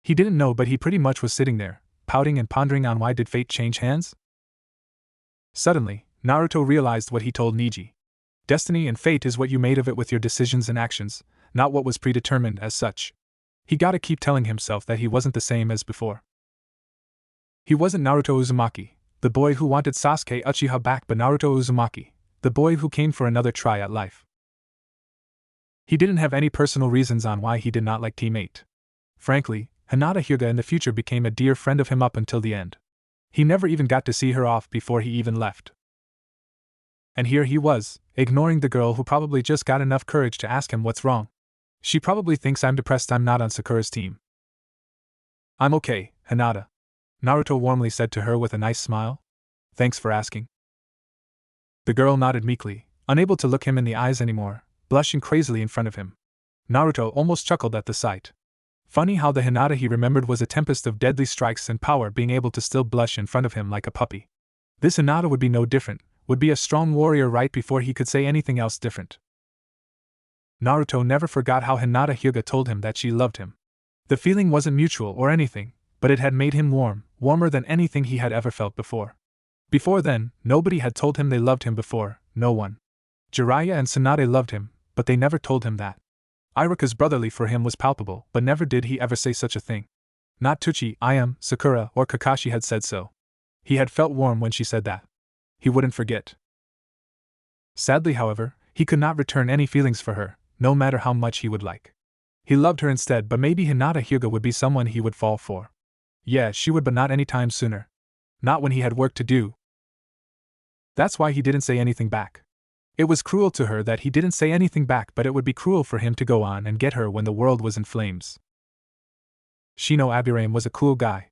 He didn't know, but he pretty much was sitting there, pouting and pondering on why did fate change hands? Suddenly, Naruto realized what he told Neji. Destiny and fate is what you made of it with your decisions and actions, not what was predetermined as such. He gotta keep telling himself that he wasn't the same as before. He wasn't Naruto Uzumaki, the boy who wanted Sasuke Uchiha back, but Naruto Uzumaki, the boy who came for another try at life. He didn't have any personal reasons on why he did not like Team 8. Frankly, Hinata Hyuga in the future became a dear friend of him up until the end. He never even got to see her off before he even left. And here he was, ignoring the girl who probably just got enough courage to ask him what's wrong. She probably thinks I'm depressed I'm not on Sakura's team. I'm okay, Hinata. Naruto warmly said to her with a nice smile. Thanks for asking. The girl nodded meekly, unable to look him in the eyes anymore, blushing crazily in front of him. Naruto almost chuckled at the sight. Funny how the Hinata he remembered was a tempest of deadly strikes and power, being able to still blush in front of him like a puppy. This Hinata would be no different, would be a strong warrior right before he could say anything else different. Naruto never forgot how Hinata Hyuga told him that she loved him. The feeling wasn't mutual or anything, but it had made him warm, warmer than anything he had ever felt before. Before then, nobody had told him they loved him before, no one. Jiraiya and Tsunade loved him, but they never told him that. Iruka's brotherly for him was palpable, but never did he ever say such a thing. Not Tsuchi, Ayame, Sakura, or Kakashi had said so. He had felt warm when she said that. He wouldn't forget. Sadly, however, he could not return any feelings for her, no matter how much he would like. He loved her instead, but maybe Hinata Hyuga would be someone he would fall for. Yeah, she would, but not any time sooner. Not when he had work to do. That's why he didn't say anything back. It was cruel to her that he didn't say anything back, but it would be cruel for him to go on and get her when the world was in flames. Shino Aburame was a cool guy.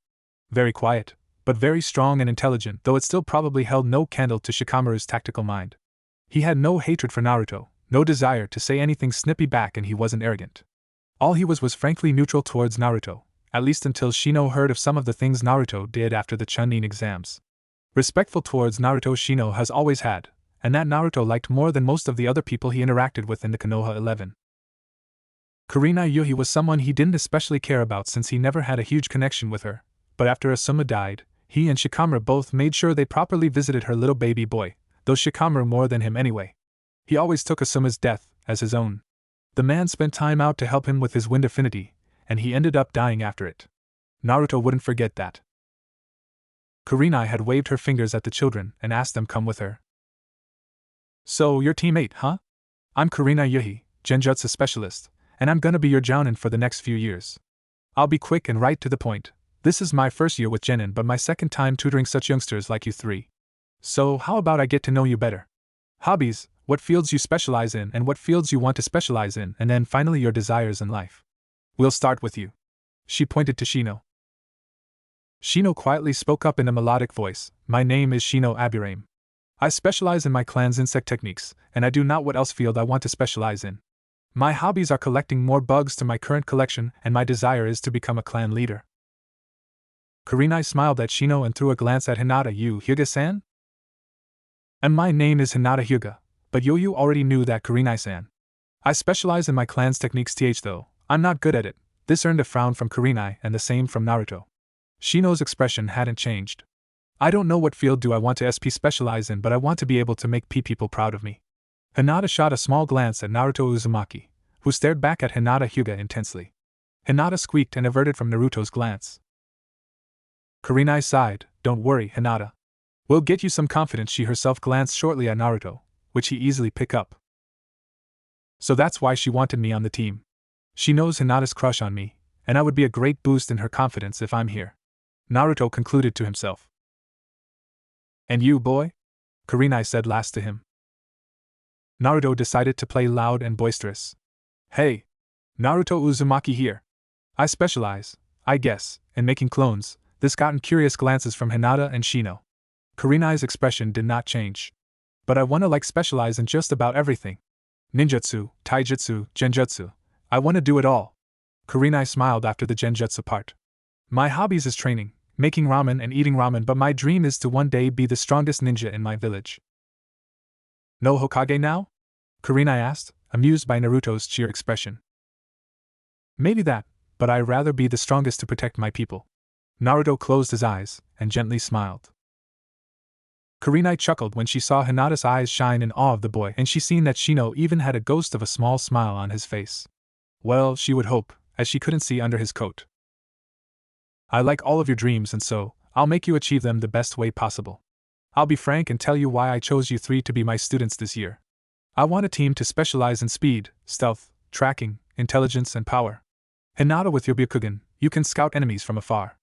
Very quiet, but very strong and intelligent, though it still probably held no candle to Shikamaru's tactical mind. He had no hatred for Naruto, no desire to say anything snippy back, and he wasn't arrogant. All he was frankly neutral towards Naruto, at least until Shino heard of some of the things Naruto did after the Chunin exams. Respectful towards Naruto Shino has always had, and that Naruto liked more than most of the other people he interacted with in the Konoha 11. Kurenai Yuhi was someone he didn't especially care about since he never had a huge connection with her, but after Asuma died, he and Shikamaru both made sure they properly visited her little baby boy, though Shikamaru more than him anyway. He always took Asuma's death as his own. The man spent time out to help him with his wind affinity, and he ended up dying after it. Naruto wouldn't forget that. Kurenai had waved her fingers at the children and asked them come with her. So, you're teammate, huh? I'm Kurenai Yuhi, Genjutsu specialist, and I'm gonna be your jounin for the next few years. I'll be quick and right to the point. This is my first year with Genin but my second time tutoring such youngsters like you three. So how about I get to know you better? Hobbies, what fields you specialize in and what fields you want to specialize in, and then finally your desires in life. We'll start with you. She pointed to Shino. Shino quietly spoke up in a melodic voice. My name is Shino Aburame. I specialize in my clan's insect techniques, and I do not what else field I want to specialize in. My hobbies are collecting more bugs to my current collection, and my desire is to become a clan leader. Kurenai smiled at Shino and threw a glance at Hinata. You Hyuga-san? And my name is Hinata Hyuga, but you already knew that, Kurenai-san. I specialize in my clan's techniques though, I'm not good at it. This earned a frown from Kurenai and the same from Naruto. Shino's expression hadn't changed. I don't know what field do I want to specialize in, but I want to be able to make people proud of me. Hinata shot a small glance at Naruto Uzumaki, who stared back at Hinata Hyuga intensely. Hinata squeaked and averted from Naruto's glance. Kurenai sighed. Don't worry, Hinata. We'll get you some confidence. She herself glanced shortly at Naruto, which he easily picked up. So that's why she wanted me on the team. She knows Hinata's crush on me, and I would be a great boost in her confidence if I'm here. Naruto concluded to himself. And you, boy? Kurenai said last to him. Naruto decided to play loud and boisterous. Hey! Naruto Uzumaki here. I specialize, I guess, in making clones. This gotten curious glances from Hinata and Shino. Kurenai's expression did not change. But I wanna specialize in just about everything. Ninjutsu, taijutsu, genjutsu. I wanna do it all. Kurenai smiled after the genjutsu part. My hobbies is training, making ramen and eating ramen, but my dream is to one day be the strongest ninja in my village. No Hokage now? Kurenai asked, amused by Naruto's cheer expression. Maybe that, but I'd rather be the strongest to protect my people. Naruto closed his eyes and gently smiled. Kurenai chuckled when she saw Hinata's eyes shine in awe of the boy, and she seen that Shino even had a ghost of a small smile on his face. Well, she would hope, as she couldn't see under his coat. I like all of your dreams, and so, I'll make you achieve them the best way possible. I'll be frank and tell you why I chose you three to be my students this year. I want a team to specialize in speed, stealth, tracking, intelligence, and power. Hinata, with your Byakugan, you can scout enemies from afar.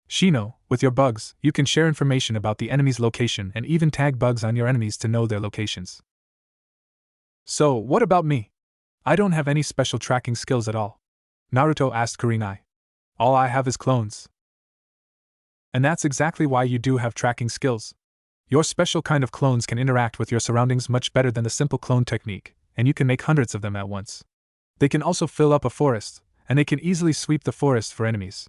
Shino, with your bugs, you can share information about the enemy's location and even tag bugs on your enemies to know their locations. So, what about me? I don't have any special tracking skills at all. Naruto asked Kurenai. All I have is clones. And that's exactly why you do have tracking skills. Your special kind of clones can interact with your surroundings much better than the simple clone technique, and you can make hundreds of them at once. They can also fill up a forest, and they can easily sweep the forest for enemies.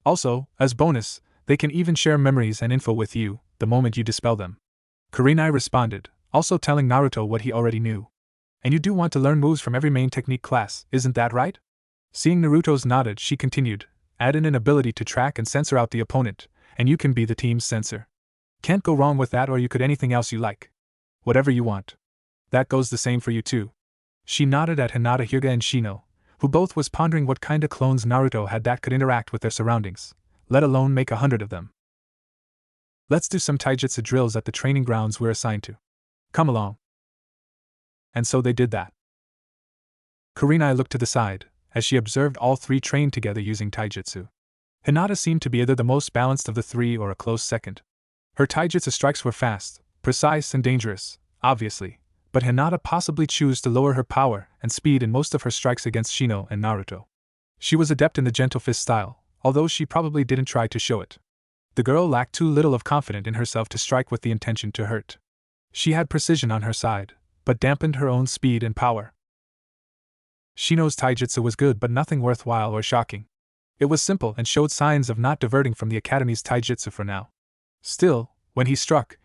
Also, as bonus, they can even share memories and info with you, the moment you dispel them. Kurenai responded, also telling Naruto what he already knew. And you do want to learn moves from every main technique class, isn't that right? Seeing Naruto's nodded, she continued, add in an ability to track and censor out the opponent, and you can be the team's censor. Can't go wrong with that, or you could anything else you like. Whatever you want. That goes the same for you too. She nodded at Hinata Hyuga and Shino, who both was pondering what kind of clones Naruto had that could interact with their surroundings, let alone make 100 of them. Let's do some taijutsu drills at the training grounds we're assigned to. Come along. And so they did that. Kurenai looked to the side, as she observed all three train together using taijutsu. Hinata seemed to be either the most balanced of the three or a close second. Her taijutsu strikes were fast, precise, and dangerous, obviously, but Hinata possibly chose to lower her power and speed in most of her strikes against Shino and Naruto. She was adept in the gentle fist style, although she probably didn't try to show it. The girl lacked too little of confidence in herself to strike with the intention to hurt. She had precision on her side, but dampened her own speed and power. Shino's taijutsu was good but nothing worthwhile or shocking. It was simple and showed signs of not diverting from the academy's taijutsu for now. Still, When he struck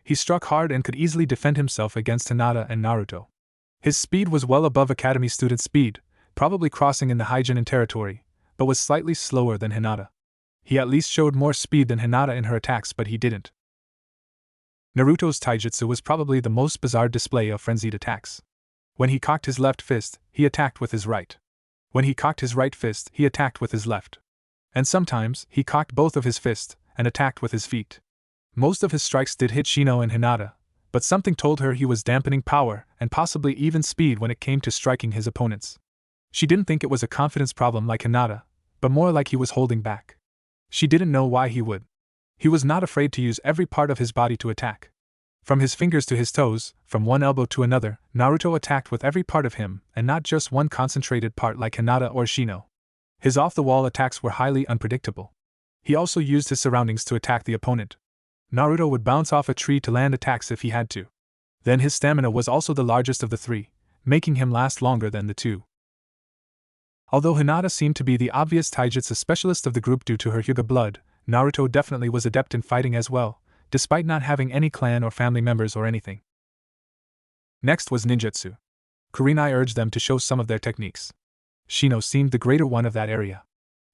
hard and could easily defend himself against Hinata and Naruto. His speed was well above Academy student speed, probably crossing in the Hiraishin territory, but was slightly slower than Hinata. He at least showed more speed than Hinata in her attacks, but he didn't. Naruto's taijutsu was probably the most bizarre display of frenzied attacks. When he cocked his left fist, he attacked with his right. When he cocked his right fist, he attacked with his left. And sometimes, he cocked both of his fists and attacked with his feet. Most of his strikes did hit Shino and Hinata, but something told her he was dampening power and possibly even speed when it came to striking his opponents. She didn't think it was a confidence problem like Hinata, but more like he was holding back. She didn't know why he would. He was not afraid to use every part of his body to attack. From his fingers to his toes, from one elbow to another, Naruto attacked with every part of him, and not just one concentrated part like Hinata or Shino. His off-the-wall attacks were highly unpredictable. He also used his surroundings to attack the opponent. Naruto would bounce off a tree to land attacks if he had to. Then his stamina was also the largest of the three, making him last longer than the two. Although Hinata seemed to be the obvious taijutsu specialist of the group due to her Hyuga blood, Naruto definitely was adept in fighting as well, despite not having any clan or family members or anything. Next was ninjutsu. Kurenai urged them to show some of their techniques. Shino seemed the greater one of that area.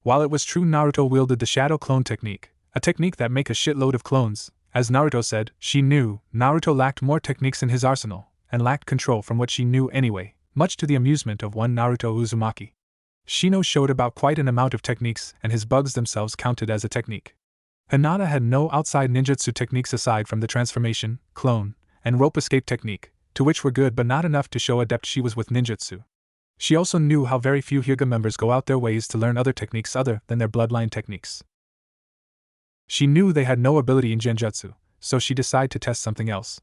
While it was true Naruto wielded the shadow clone technique, a technique that make a shitload of clones, as Naruto said, she knew Naruto lacked more techniques in his arsenal, and lacked control from what she knew anyway, much to the amusement of one Naruto Uzumaki. Shino showed about quite an amount of techniques, and his bugs themselves counted as a technique. Hinata had no outside ninjutsu techniques aside from the transformation, clone, and rope escape technique, to which were good but not enough to show adept she was with ninjutsu. She also knew how very few Hyuga members go out their ways to learn other techniques other than their bloodline techniques. She knew they had no ability in genjutsu, so she decided to test something else.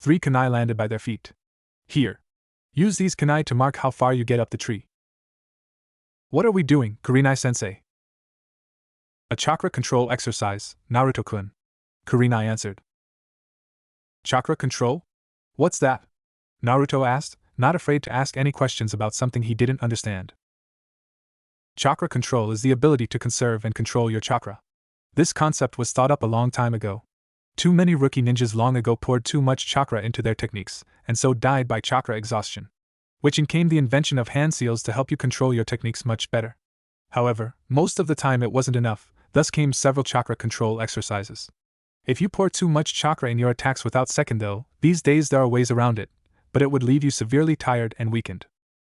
3 kunai landed by their feet. Here. Use these kunai to mark how far you get up the tree. What are we doing, Kurenai-sensei? A chakra control exercise, Naruto-kun. Kurenai answered. Chakra control? What's that? Naruto asked, not afraid to ask any questions about something he didn't understand. Chakra control is the ability to conserve and control your chakra. This concept was thought up a long time ago. Too many rookie ninjas long ago poured too much chakra into their techniques, and so died by chakra exhaustion. Which came the invention of hand seals to help you control your techniques much better. However, most of the time it wasn't enough, thus came several chakra control exercises. If you pour too much chakra in your attacks without second though, these days there are ways around it, but it would leave you severely tired and weakened.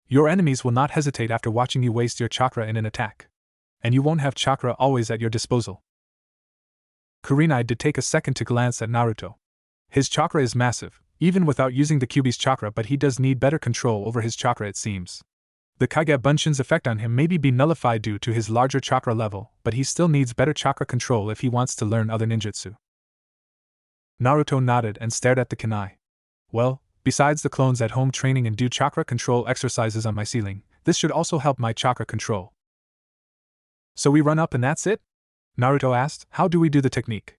Your enemies will not hesitate after watching you waste your chakra in an attack. And you won't have chakra always at your disposal. Kurenai did take a second to glance at Naruto. His chakra is massive, even without using the Kyuubi's chakra, but he does need better control over his chakra it seems. The Kage Bunshin's effect on him may be nullified due to his larger chakra level, but he still needs better chakra control if he wants to learn other ninjutsu. Naruto nodded and stared at the kunai. Well, besides the clones at home training and do chakra control exercises on my ceiling, this should also help my chakra control. So we run up and that's it? Naruto asked, how do we do the technique?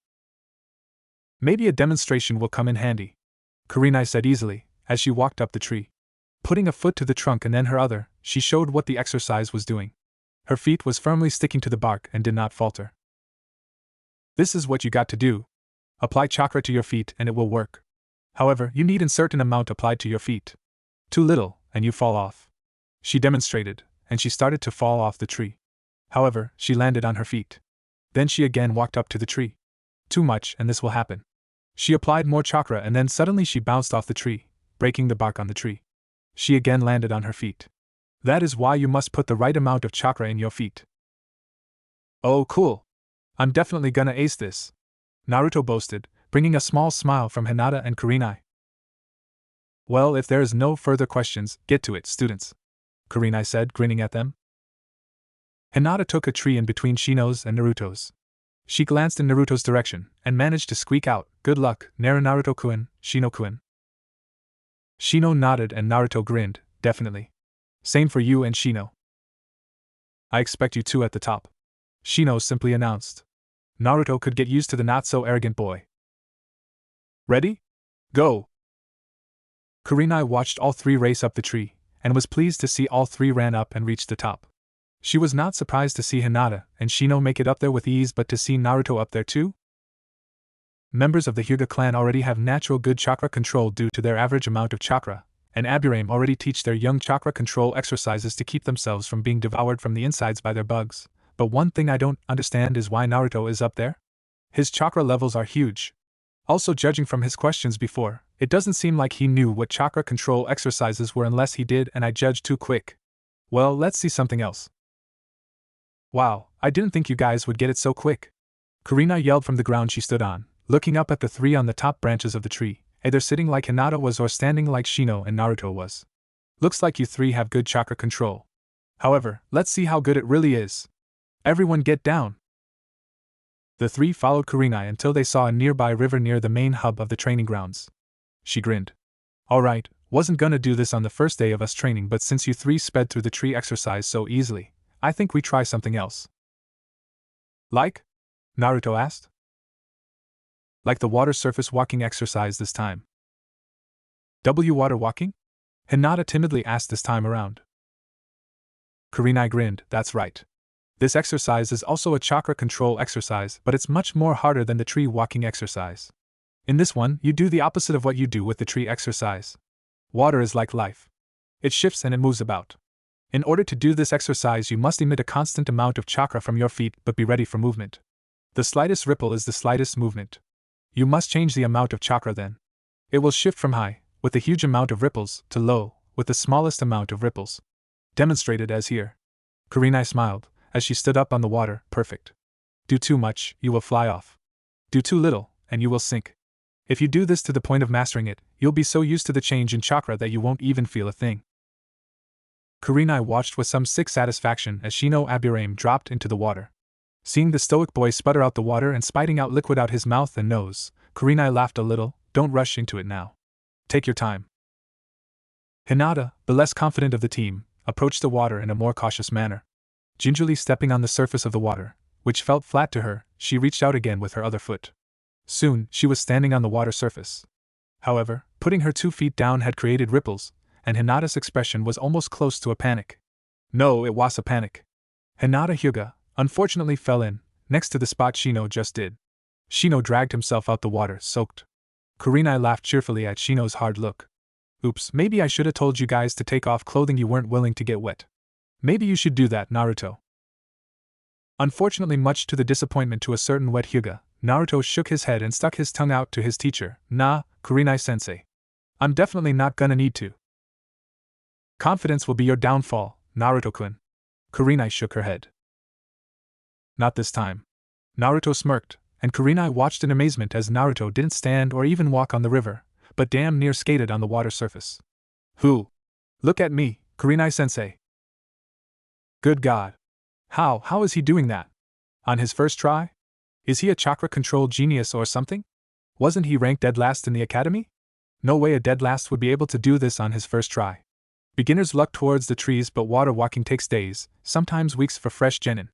Maybe a demonstration will come in handy. Kurenai said easily, as she walked up the tree. Putting a foot to the trunk and then her other, she showed what the exercise was doing. Her feet was firmly sticking to the bark and did not falter. This is what you got to do. Apply chakra to your feet and it will work. However, you need a certain amount applied to your feet. Too little, and you fall off. She demonstrated, and she started to fall off the tree. However, she landed on her feet. Then she again walked up to the tree. Too much, and this will happen. She applied more chakra and then suddenly she bounced off the tree, breaking the bark on the tree. She again landed on her feet. That is why you must put the right amount of chakra in your feet. Oh, cool. I'm definitely gonna ace this. Naruto boasted, bringing a small smile from Hinata and Kurenai. Well, if there is no further questions, get to it, students. Kurenai said, grinning at them. Hinata took a tree in between Shino's and Naruto's. She glanced in Naruto's direction, and managed to squeak out, good luck, Naruto-kun, Shino-kun. Shino nodded and Naruto grinned, definitely. Same for you and Shino. I expect you two at the top. Shino simply announced. Naruto could get used to the not-so-arrogant boy. Ready? Go! Kurenai watched all three race up the tree, and was pleased to see all three ran up and reached the top. She was not surprised to see Hinata and Shino make it up there with ease, but to see Naruto up there too? Members of the Hyuga clan already have natural good chakra control due to their average amount of chakra, and Aburame already teach their young chakra control exercises to keep themselves from being devoured from the insides by their bugs. But one thing I don't understand is why Naruto is up there? His chakra levels are huge. Also, judging from his questions before, it doesn't seem like he knew what chakra control exercises were unless he did, and I judged too quick. Well, let's see something else. Wow, I didn't think you guys would get it so quick. Kurina yelled from the ground she stood on, looking up at the three on the top branches of the tree, either sitting like Hinata was or standing like Shino and Naruto was. Looks like you three have good chakra control. However, let's see how good it really is. Everyone get down. The three followed Kurina until they saw a nearby river near the main hub of the training grounds. She grinned. Alright, wasn't gonna do this on the first day of us training, but since you three sped through the tree exercise so easily, I think we try something else. Like? Naruto asked. Like the water surface walking exercise this time. Water walking? Hinata timidly asked this time around. Kurina grinned, that's right. This exercise is also a chakra control exercise, but it's much more harder than the tree walking exercise. In this one, you do the opposite of what you do with the tree exercise. Water is like life. It shifts and it moves about. In order to do this exercise, you must emit a constant amount of chakra from your feet but be ready for movement. The slightest ripple is the slightest movement. You must change the amount of chakra then. It will shift from high, with a huge amount of ripples, to low, with the smallest amount of ripples. Demonstrated as here. Kurina smiled, as she stood up on the water, perfect. Do too much, you will fly off. Do too little, and you will sink. If you do this to the point of mastering it, you'll be so used to the change in chakra that you won't even feel a thing. Kurina watched with some sick satisfaction as Shino Aburame dropped into the water. Seeing the stoic boy sputter out the water and spiting out liquid out his mouth and nose, Kurina laughed a little. Don't rush into it now. Take your time. Hinata, the less confident of the team, approached the water in a more cautious manner. Gingerly stepping on the surface of the water, which felt flat to her, she reached out again with her other foot. Soon, she was standing on the water surface. However, putting her 2 feet down had created ripples, and Hinata's expression was almost close to a panic. No, it was a panic. Hinata Hyuga, unfortunately, fell in, next to the spot Shino just did. Shino dragged himself out the water, soaked. Kurina laughed cheerfully at Shino's hard look. Oops, maybe I should have told you guys to take off clothing you weren't willing to get wet. Maybe you should do that, Naruto. Unfortunately, much to the disappointment to a certain wet Hyuga, Naruto shook his head and stuck his tongue out to his teacher. Nah, Kurinai-sensei. I'm definitely not gonna need to. Confidence will be your downfall, Naruto-kun. Kurinai shook her head. Not this time. Naruto smirked, and Kurinai watched in amazement as Naruto didn't stand or even walk on the river, but damn near skated on the water surface. Who? Look at me, Kurinai-sensei. Good God. How is he doing that? On his first try? Is he a chakra control genius or something? Wasn't he ranked dead last in the academy? No way a dead last would be able to do this on his first try. Beginner's luck towards the trees, but water walking takes days, sometimes weeks for fresh genin.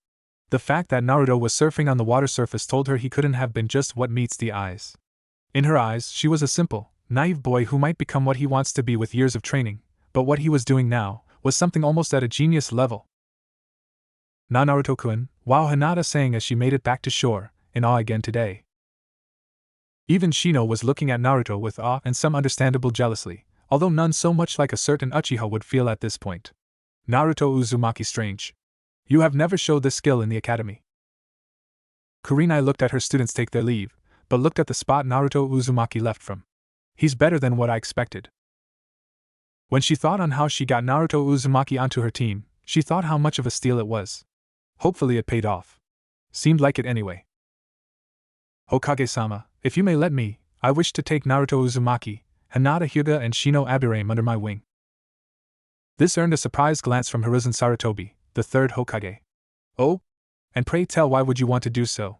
The fact that Naruto was surfing on the water surface told her he couldn't have been just what meets the eyes. In her eyes, she was a simple, naive boy who might become what he wants to be with years of training, but what he was doing now was something almost at a genius level. Na Naruto-kun, wow, Hinata sang as she made it back to shore, in awe again today. Even Shino was looking at Naruto with awe and some understandable jealousy, although none so much like a certain Uchiha would feel at this point. Naruto Uzumaki, strange. You have never showed this skill in the academy. Kurinai looked at her students take their leave, but looked at the spot Naruto Uzumaki left from. He's better than what I expected. When she thought on how she got Naruto Uzumaki onto her team, she thought how much of a steal it was. Hopefully it paid off. Seemed like it anyway. Hokage-sama, if you may let me, I wish to take Naruto Uzumaki, Hinata Hyuga and Shino Aburame under my wing. This earned a surprised glance from Hiruzen Sarutobi, the third Hokage. Oh? And pray tell, why would you want to do so?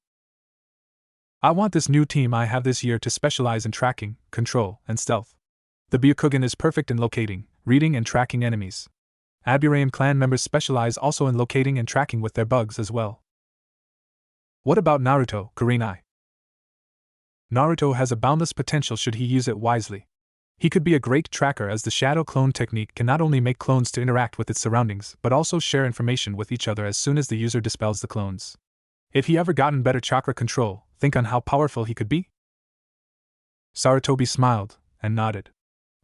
I want this new team I have this year to specialize in tracking, control, and stealth. The Byakugan is perfect in locating, reading, and tracking enemies. Aburame clan members specialize also in locating and tracking with their bugs as well. What about Naruto, Kurinai? Naruto has a boundless potential should he use it wisely. He could be a great tracker, as the shadow clone technique can not only make clones to interact with its surroundings but also share information with each other as soon as the user dispels the clones. If he ever gotten better chakra control, think on how powerful he could be? Sarutobi smiled, and nodded.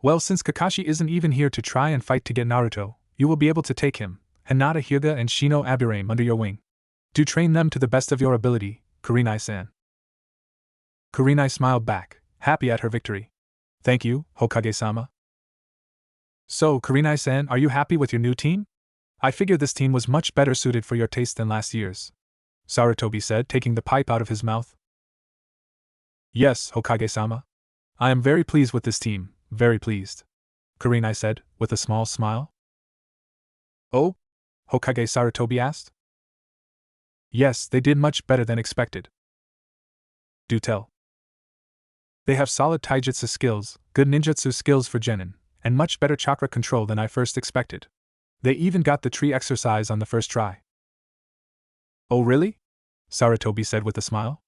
Well, since Kakashi isn't even here to try and fight to get Naruto, you will be able to take him, Hinata Hyuga and Shino Aburame under your wing. Do train them to the best of your ability, Kurenai-san. Kurenai smiled back, happy at her victory. Thank you, Hokage-sama. So, Kurenai-san, are you happy with your new team? I figure this team was much better suited for your taste than last year's, Sarutobi said, taking the pipe out of his mouth. Yes, Hokage-sama. I am very pleased with this team, very pleased, Kurenai said, with a small smile. Oh? Hokage Sarutobi asked. Yes, they did much better than expected. Do tell. They have solid taijutsu skills, good ninjutsu skills for genin, and much better chakra control than I first expected. They even got the tree exercise on the first try. Oh really? Sarutobi said with a smile.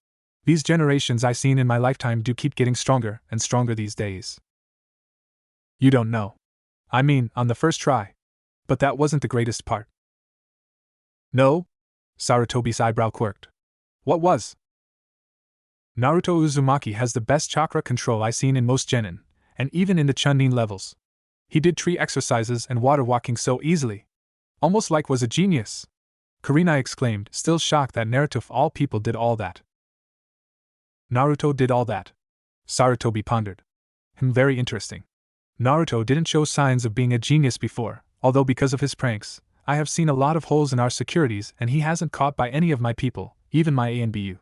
These generations I seen in my lifetime do keep getting stronger and stronger these days. You don't know. I mean, on the first try. But that wasn't the greatest part. No? Sarutobi's eyebrow quirked. What was? Naruto Uzumaki has the best chakra control I seen in most genin, and even in the Chunin levels. He did tree exercises and water walking so easily. Almost like was a genius. Kurenai exclaimed, still shocked that Naruto of all people did all that. Naruto did all that. Sarutobi pondered. Very interesting. Naruto didn't show signs of being a genius before, although because of his pranks, I have seen a lot of holes in our securities and he hasn't caught by any of my people, even my ANBU.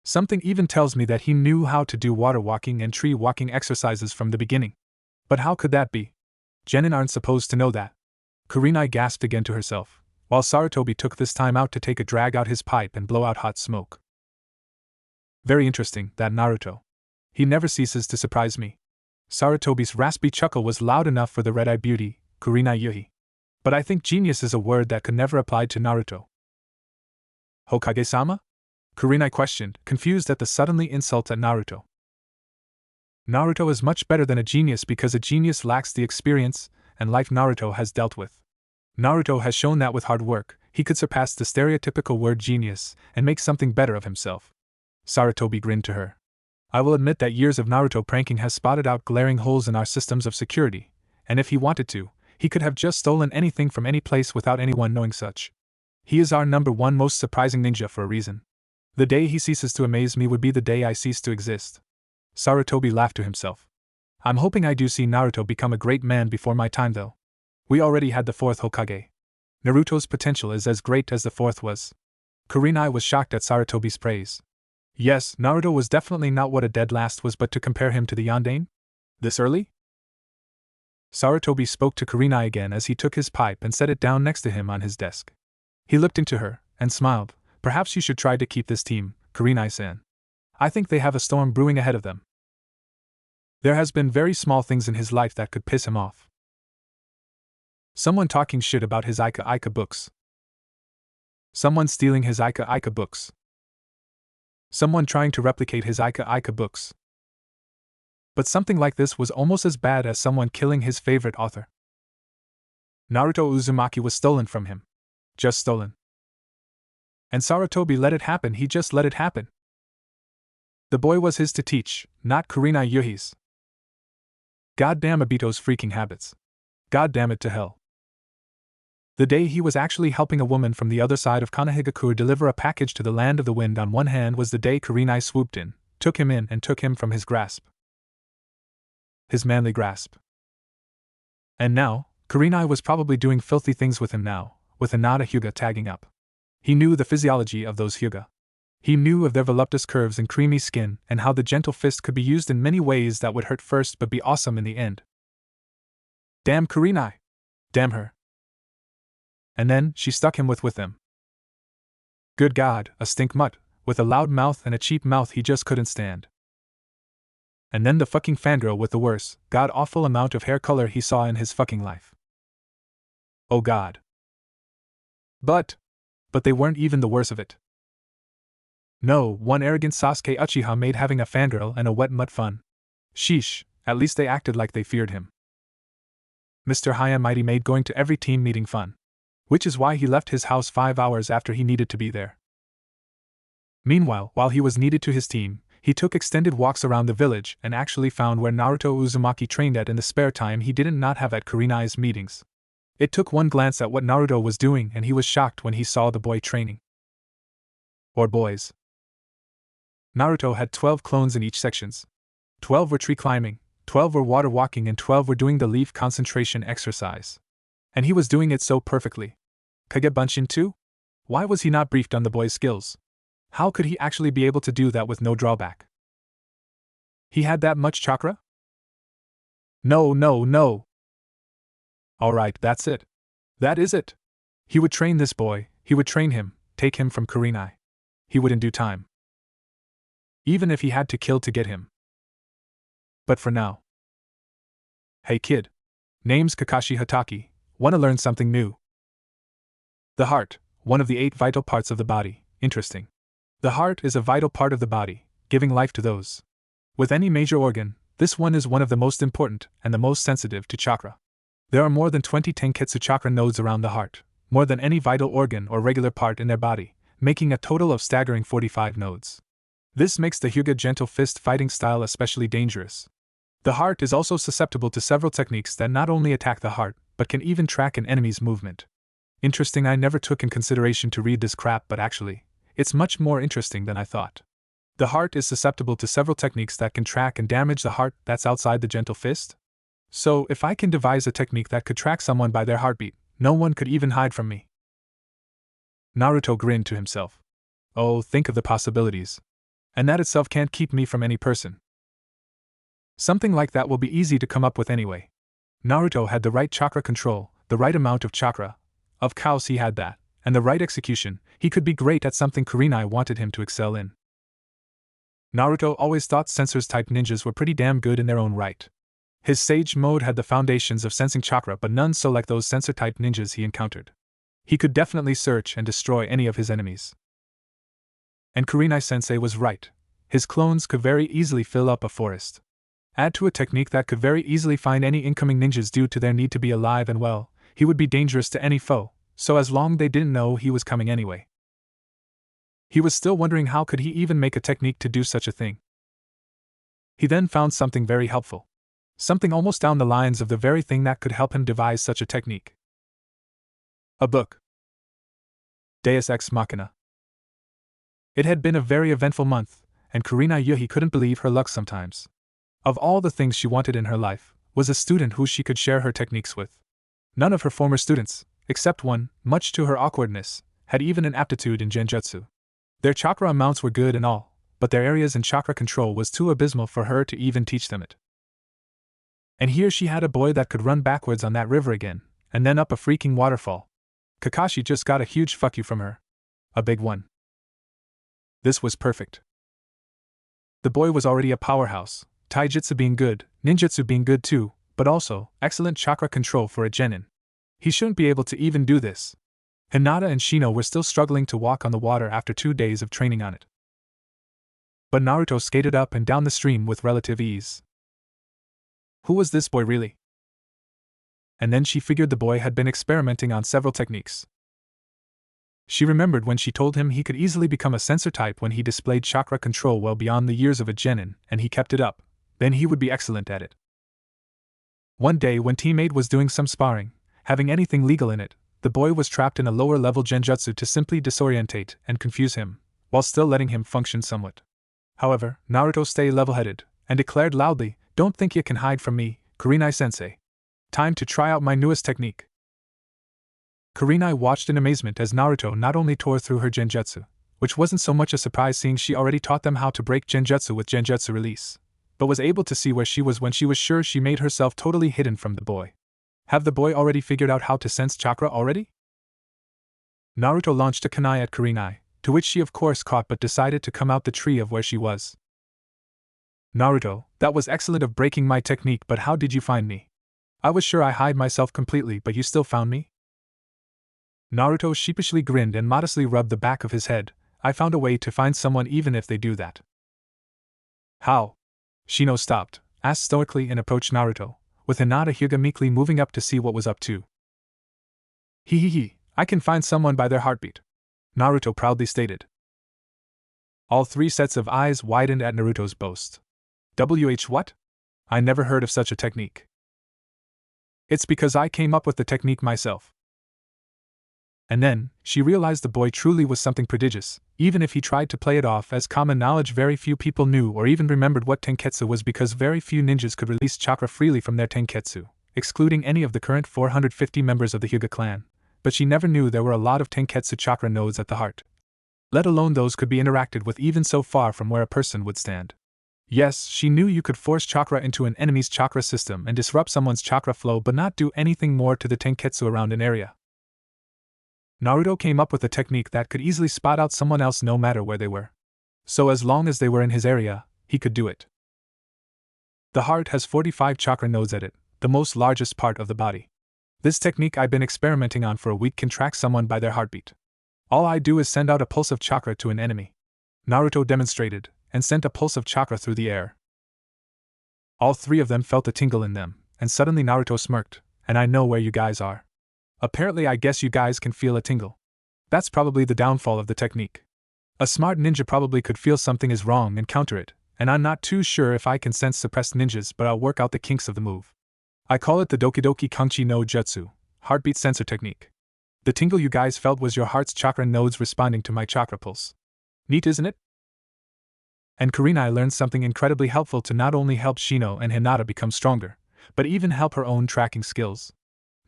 Something even tells me that he knew how to do water walking and tree walking exercises from the beginning. But how could that be? Genin aren't supposed to know that. Kurenai gasped again to herself, while Sarutobi took this time out to take a drag out his pipe and blow out hot smoke. Very interesting, that Naruto. He never ceases to surprise me. Sarutobi's raspy chuckle was loud enough for the red-eyed beauty, Kurenai Yuhi. But I think genius is a word that could never apply to Naruto. Hokage-sama? Kurenai questioned, confused at the suddenly insult at Naruto. Naruto is much better than a genius because a genius lacks the experience and life Naruto has dealt with. Naruto has shown that with hard work, he could surpass the stereotypical word genius and make something better of himself. Sarutobi grinned to her. I will admit that years of Naruto pranking has spotted out glaring holes in our systems of security, and if he wanted to, he could have just stolen anything from any place without anyone knowing such. He is our #1 most surprising ninja for a reason. The day he ceases to amaze me would be the day I cease to exist. Sarutobi laughed to himself. I'm hoping I do see Naruto become a great man before my time though. We already had the 4th Hokage. Naruto's potential is as great as the 4th was. Kurenai was shocked at Sarutobi's praise. Yes, Naruto was definitely not what a dead last was, but to compare him to the Yondaime? This early? Sarutobi spoke to Kurenai again as he took his pipe and set it down next to him on his desk. He looked into her, and smiled. Perhaps you should try to keep this team, Kurenai-san. I think they have a storm brewing ahead of them. There has been very small things in his life that could piss him off. Someone talking shit about his Ika books. Someone stealing his Ika books. Someone trying to replicate his Ika books. But something like this was almost as bad as someone killing his favorite author. Naruto Uzumaki was stolen from him. Just stolen. And Sarutobi let it happen, he just let it happen. The boy was his to teach, not Kurenai Yuhi's. Goddamn Obito's freaking habits. Goddamn it to hell. The day he was actually helping a woman from the other side of Kanehigakure deliver a package to the land of the wind on one hand was the day Kurenai swooped in, took him in and took him from his grasp. His manly grasp. And now, Kurenai was probably doing filthy things with him now, with Hinata Hyuga tagging up. He knew the physiology of those Hyuga. He knew of their voluptuous curves and creamy skin and how the gentle fist could be used in many ways that would hurt first but be awesome in the end. Damn Kurenai! Damn her! And then, she stuck him with them. Good God, a stink mutt, with a loud mouth and a cheap mouth he just couldn't stand. And then the fucking fangirl with the worst, god-awful amount of hair color he saw in his fucking life. Oh God. But they weren't even the worst of it. No, one arrogant Sasuke Uchiha made having a fangirl and a wet mutt fun. Sheesh, at least they acted like they feared him. Mr. High Mighty made going to every team meeting fun. Which is why he left his house 5 hours after he needed to be there. Meanwhile, while he was needed to his team, He took extended walks around the village and actually found where Naruto Uzumaki trained at in the spare time he didn't not have at Kurenai's meetings. It took one glance at what Naruto was doing and he was shocked when he saw the boy training. Or boys. Naruto had 12 clones in each sections. 12 were tree climbing, 12 were water walking, and 12 were doing the leaf concentration exercise. And he was doing it so perfectly. Kage Bunshin too? Why was he not briefed on the boy's skills? How could he actually be able to do that with no drawback? He had that much chakra? No. Alright, that's it. That is it. He would train this boy, he would train him, take him from Kurenai. He would in due time. Even if he had to kill to get him. But for now. Hey kid. Name's Kakashi Hatake, wanna learn something new? The heart, one of the 8 vital parts of the body, interesting. The heart is a vital part of the body, giving life to those. With any major organ, this one is one of the most important and the most sensitive to chakra. There are more than 20 Tenketsu chakra nodes around the heart, more than any vital organ or regular part in their body, making a total of staggering 45 nodes. This makes the Hyuga gentle fist fighting style especially dangerous. The heart is also susceptible to several techniques that not only attack the heart, but can even track an enemy's movement. Interesting, I never took in consideration to read this crap, but actually, it's much more interesting than I thought. The heart is susceptible to several techniques that can track and damage the heart that's outside the gentle fist? So, if I can devise a technique that could track someone by their heartbeat, no one could even hide from me. Naruto grinned to himself. Oh, think of the possibilities. And that itself can't keep me from any person. Something like that will be easy to come up with anyway. Naruto had the right chakra control, the right amount of chakra. Of course he had that, and the right execution. He could be great at something Kurenai wanted him to excel in. Naruto always thought sensors-type ninjas were pretty damn good in their own right. His Sage mode had the foundations of sensing chakra, but none so like those sensor-type ninjas he encountered. He could definitely search and destroy any of his enemies. And Kurenai-sensei was right. His clones could very easily fill up a forest. Add to a technique that could very easily find any incoming ninjas due to their need to be alive and well, he would be dangerous to any foe, so as long they didn't know he was coming anyway. He was still wondering how could he even make a technique to do such a thing. He then found something very helpful. Something almost down the lines of the very thing that could help him devise such a technique. A book. Deus Ex Machina. It had been a very eventful month, and Kurenai Yuhi couldn't believe her luck sometimes. Of all the things she wanted in her life, was a student who she could share her techniques with. None of her former students, except one, much to her awkwardness, had even an aptitude in genjutsu. Their chakra amounts were good and all, but their areas in chakra control was too abysmal for her to even teach them it. And here she had a boy that could run backwards on that river again, and then up a freaking waterfall. Kakashi just got a huge fuck you from her. A big one. This was perfect. The boy was already a powerhouse, taijutsu being good, ninjutsu being good too, but also excellent chakra control for a genin. He shouldn't be able to even do this. Hinata and Shino were still struggling to walk on the water after 2 days of training on it. But Naruto skated up and down the stream with relative ease. Who was this boy really? And then she figured the boy had been experimenting on several techniques. She remembered when she told him he could easily become a sensor type when he displayed chakra control well beyond the years of a genin, and he kept it up, then he would be excellent at it. One day when teammate was doing some sparring, having anything legal in it, the boy was trapped in a lower-level genjutsu to simply disorientate and confuse him, while still letting him function somewhat. However, Naruto stayed level-headed, and declared loudly, "Don't think you can hide from me, Kurenai-sensei. Time to try out my newest technique." Kurenai watched in amazement as Naruto not only tore through her genjutsu, which wasn't so much a surprise seeing she already taught them how to break genjutsu with genjutsu release, but was able to see where she was when she was sure she made herself totally hidden from the boy. Have the boy already figured out how to sense chakra already? Naruto launched a kunai at Kurenai, to which she of course caught but decided to come out the tree of where she was. "Naruto, that was excellent of breaking my technique, but how did you find me? I was sure I hide myself completely, but you still found me?" Naruto sheepishly grinned and modestly rubbed the back of his head. "I found a way to find someone even if they do that." "How?" Shino stopped, asked stoically and approached Naruto, with Hinata Hyuga meekly moving up to see what was up too. "He, I can find someone by their heartbeat," Naruto proudly stated. All three sets of eyes widened at Naruto's boast. What? I never heard of such a technique. It's because I came up with the technique myself. And then, she realized the boy truly was something prodigious. Even if he tried to play it off as common knowledge, very few people knew or even remembered what tenketsu was, because very few ninjas could release chakra freely from their tenketsu, excluding any of the current 450 members of the Hyuga clan. But she never knew there were a lot of tenketsu chakra nodes at the heart. Let alone those could be interacted with even so far from where a person would stand. Yes, she knew you could force chakra into an enemy's chakra system and disrupt someone's chakra flow, but not do anything more to the tenketsu around an area. Naruto came up with a technique that could easily spot out someone else no matter where they were. So as long as they were in his area, he could do it. The heart has 45 chakra nodes at it, the most largest part of the body. This technique I've been experimenting on for a week can track someone by their heartbeat. All I do is send out a pulse of chakra to an enemy. Naruto demonstrated, and sent a pulse of chakra through the air. All three of them felt a tingle in them, and suddenly Naruto smirked, and I know where you guys are. Apparently I guess you guys can feel a tingle. That's probably the downfall of the technique. A smart ninja probably could feel something is wrong and counter it, and I'm not too sure if I can sense suppressed ninjas, but I'll work out the kinks of the move. I call it the Dokidoki Kangchi no Jutsu, heartbeat sensor technique. The tingle you guys felt was your heart's chakra nodes responding to my chakra pulse. Neat, isn't it? And Kurenai learned something incredibly helpful to not only help Shino and Hinata become stronger, but even help her own tracking skills.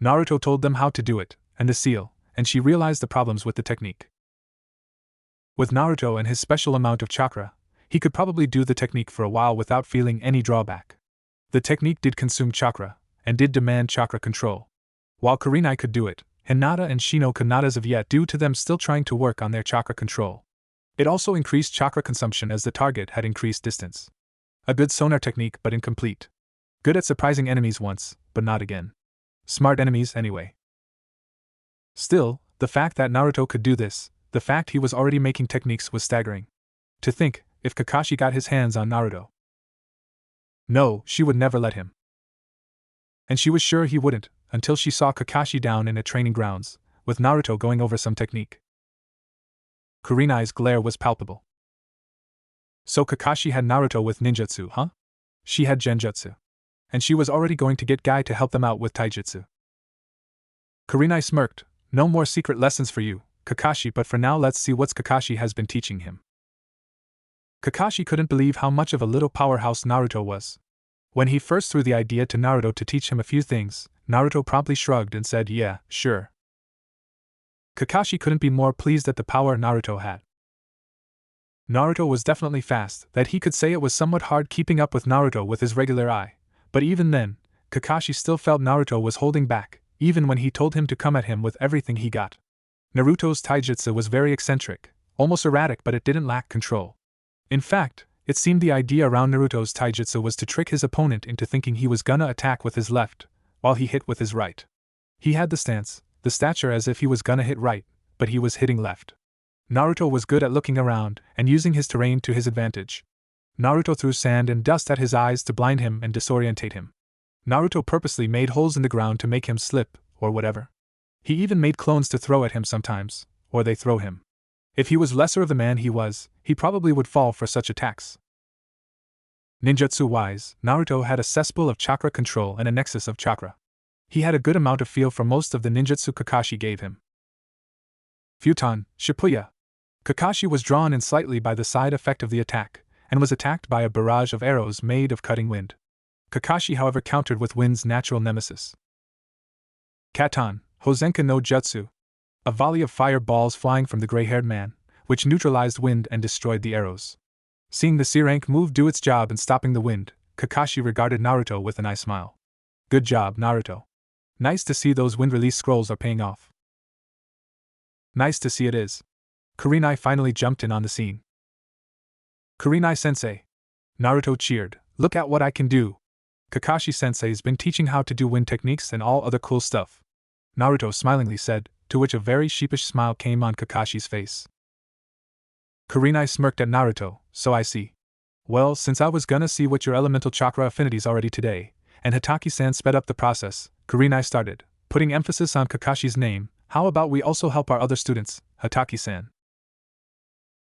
Naruto told them how to do it, and the seal, and she realized the problems with the technique. With Naruto and his special amount of chakra, he could probably do the technique for a while without feeling any drawback. The technique did consume chakra, and did demand chakra control. While Kurenai could do it, Hinata and Shino could not as of yet, due to them still trying to work on their chakra control. It also increased chakra consumption as the target had increased distance. A good sonar technique, but incomplete. Good at surprising enemies once, but not again. Smart enemies anyway. Still, the fact that Naruto could do this, the fact he was already making techniques, was staggering. To think, if Kakashi got his hands on Naruto. No, she would never let him. And she was sure he wouldn't, until she saw Kakashi down in a training grounds, with Naruto going over some technique. Kurenai's glare was palpable. So Kakashi had Naruto with ninjutsu, huh? She had genjutsu. And she was already going to get Guy to help them out with taijutsu. Kurenai smirked. No more secret lessons for you, Kakashi, but for now let's see what Kakashi has been teaching him. Kakashi couldn't believe how much of a little powerhouse Naruto was. When he first threw the idea to Naruto to teach him a few things, Naruto promptly shrugged and said, yeah, sure. Kakashi couldn't be more pleased at the power Naruto had. Naruto was definitely fast, that he could say it was somewhat hard keeping up with Naruto with his regular eye. But even then, Kakashi still felt Naruto was holding back, even when he told him to come at him with everything he got. Naruto's taijutsu was very eccentric, almost erratic, but it didn't lack control. In fact, it seemed the idea around Naruto's taijutsu was to trick his opponent into thinking he was gonna attack with his left, while he hit with his right. He had the stance, the stature as if he was gonna hit right, but he was hitting left. Naruto was good at looking around and using his terrain to his advantage. Naruto threw sand and dust at his eyes to blind him and disorientate him. Naruto purposely made holes in the ground to make him slip, or whatever. He even made clones to throw at him sometimes, or they throw him. If he was lesser of the man he was, he probably would fall for such attacks. Ninjutsu-wise, Naruto had a cesspool of chakra control and a nexus of chakra. He had a good amount of feel for most of the ninjutsu Kakashi gave him. Futon, Shibuya. Kakashi was drawn in slightly by the side effect of the attack, and was attacked by a barrage of arrows made of cutting wind. Kakashi, however, countered with wind's natural nemesis. Katon, Hosenka no Jutsu. A volley of fireballs flying from the gray-haired man, which neutralized wind and destroyed the arrows. Seeing the C-rank move do its job in stopping the wind, Kakashi regarded Naruto with an eye smile. Good job, Naruto. Nice to see those wind release scrolls are paying off. Nice to see it is. Kurenai finally jumped in on the scene. Kurenai-sensei. Naruto cheered. Look at what I can do. Kakashi-sensei's been teaching how to do wind techniques and all other cool stuff. Naruto smilingly said, to which a very sheepish smile came on Kakashi's face. Kurenai smirked at Naruto, so I see. Well, since I was gonna see what your elemental chakra affinities already today, and Hataki-san sped up the process, Kurenai started, putting emphasis on Kakashi's name. How about we also help our other students, Hataki-san?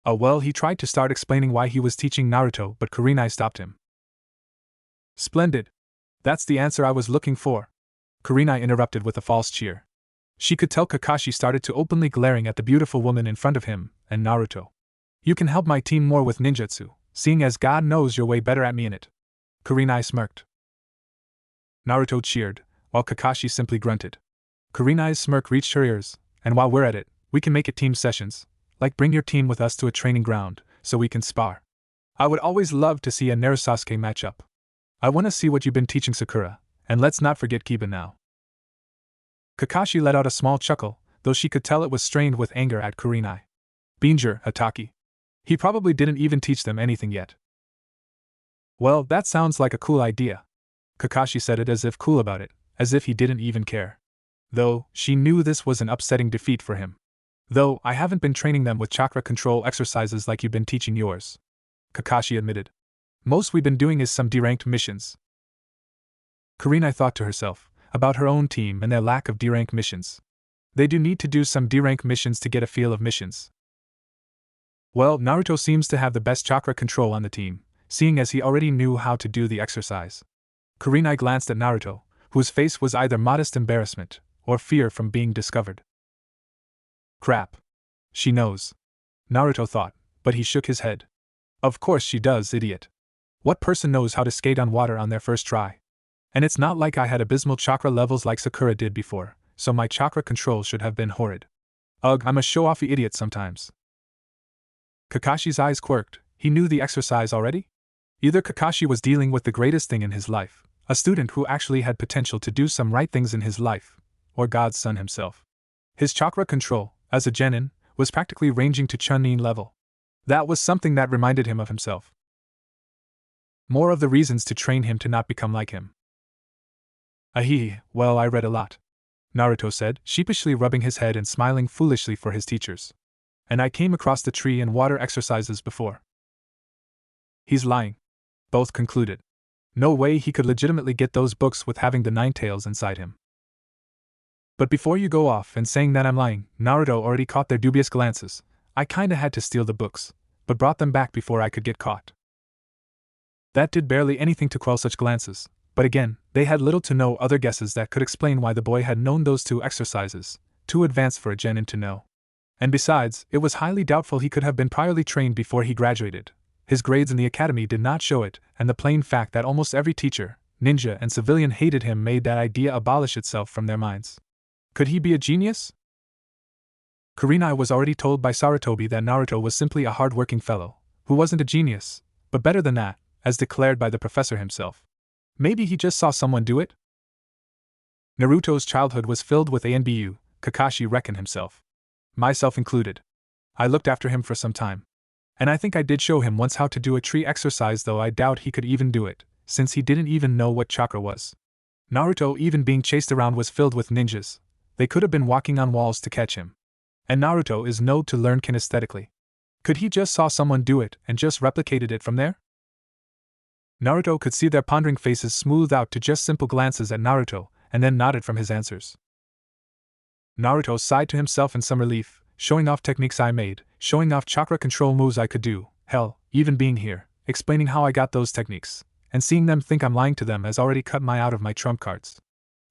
Oh well, he tried to start explaining why he was teaching Naruto, but Kurenai stopped him. Splendid. That's the answer I was looking for. Kurenai interrupted with a false cheer. She could tell Kakashi started to openly glaring at the beautiful woman in front of him, and Naruto. You can help my team more with ninjutsu, seeing as God knows you're way better at me in it. Kurenai smirked. Naruto cheered, while Kakashi simply grunted. Kurenai's smirk reached her ears, and while we're at it, we can make it team sessions, like bring your team with us to a training ground, so we can spar. I would always love to see a Naruto-Sasuke matchup. I want to see what you've been teaching Sakura, and let's not forget Kiba now. Kakashi let out a small chuckle, though she could tell it was strained with anger at Kurenai. Binger, Hataki. He probably didn't even teach them anything yet. Well, that sounds like a cool idea. Kakashi said it as if cool about it, as if he didn't even care. Though, she knew this was an upsetting defeat for him. Though, I haven't been training them with chakra control exercises like you've been teaching yours. Kakashi admitted. Most we've been doing is some D-ranked missions. Kurenai thought to herself about her own team and their lack of D-rank missions. They do need to do some D-rank missions to get a feel of missions. Well, Naruto seems to have the best chakra control on the team, seeing as he already knew how to do the exercise. Kurenai glanced at Naruto, whose face was either modest embarrassment or fear from being discovered. Crap. She knows. Naruto thought, but he shook his head. Of course she does, idiot. What person knows how to skate on water on their first try? And it's not like I had abysmal chakra levels like Sakura did before, so my chakra control should have been horrid. Ugh, I'm a show-offy idiot sometimes. Kakashi's eyes quirked. He knew the exercise already? Either Kakashi was dealing with the greatest thing in his life, a student who actually had potential to do some right things in his life, or God's son himself. His chakra control, as a genin, was practically ranging to Chunin level. That was something that reminded him of himself. More of the reasons to train him to not become like him. Ahihi, well, I read a lot. Naruto said, sheepishly rubbing his head and smiling foolishly for his teachers. And I came across the tree and water exercises before. He's lying. Both concluded. No way he could legitimately get those books with having the 9 tails inside him. But before you go off and saying that I'm lying, Naruto already caught their dubious glances. I kinda had to steal the books, but brought them back before I could get caught. That did barely anything to quell such glances, but again, they had little to no other guesses that could explain why the boy had known those 2 exercises, too advanced for a genin to know. And besides, it was highly doubtful he could have been priorly trained before he graduated. His grades in the academy did not show it, and the plain fact that almost every teacher, ninja and civilian hated him made that idea abolish itself from their minds. Could he be a genius? Kurenai was already told by Sarutobi that Naruto was simply a hard-working fellow, who wasn't a genius, but better than that, as declared by the professor himself. Maybe he just saw someone do it? Naruto's childhood was filled with ANBU, Kakashi reckoned himself. Myself included. I looked after him for some time. And I think I did show him once how to do a tree exercise, though I doubt he could even do it, since he didn't even know what chakra was. Naruto even being chased around was filled with ninjas. They could have been walking on walls to catch him. And Naruto is known to learn kinesthetically. Could he just saw someone do it and just replicated it from there? Naruto could see their pondering faces smooth out to just simple glances at Naruto, and then nodded from his answers. Naruto sighed to himself in some relief, showing off techniques I made, showing off chakra control moves I could do, hell, even being here, explaining how I got those techniques, and seeing them think I'm lying to them has already cut my out of my trump cards.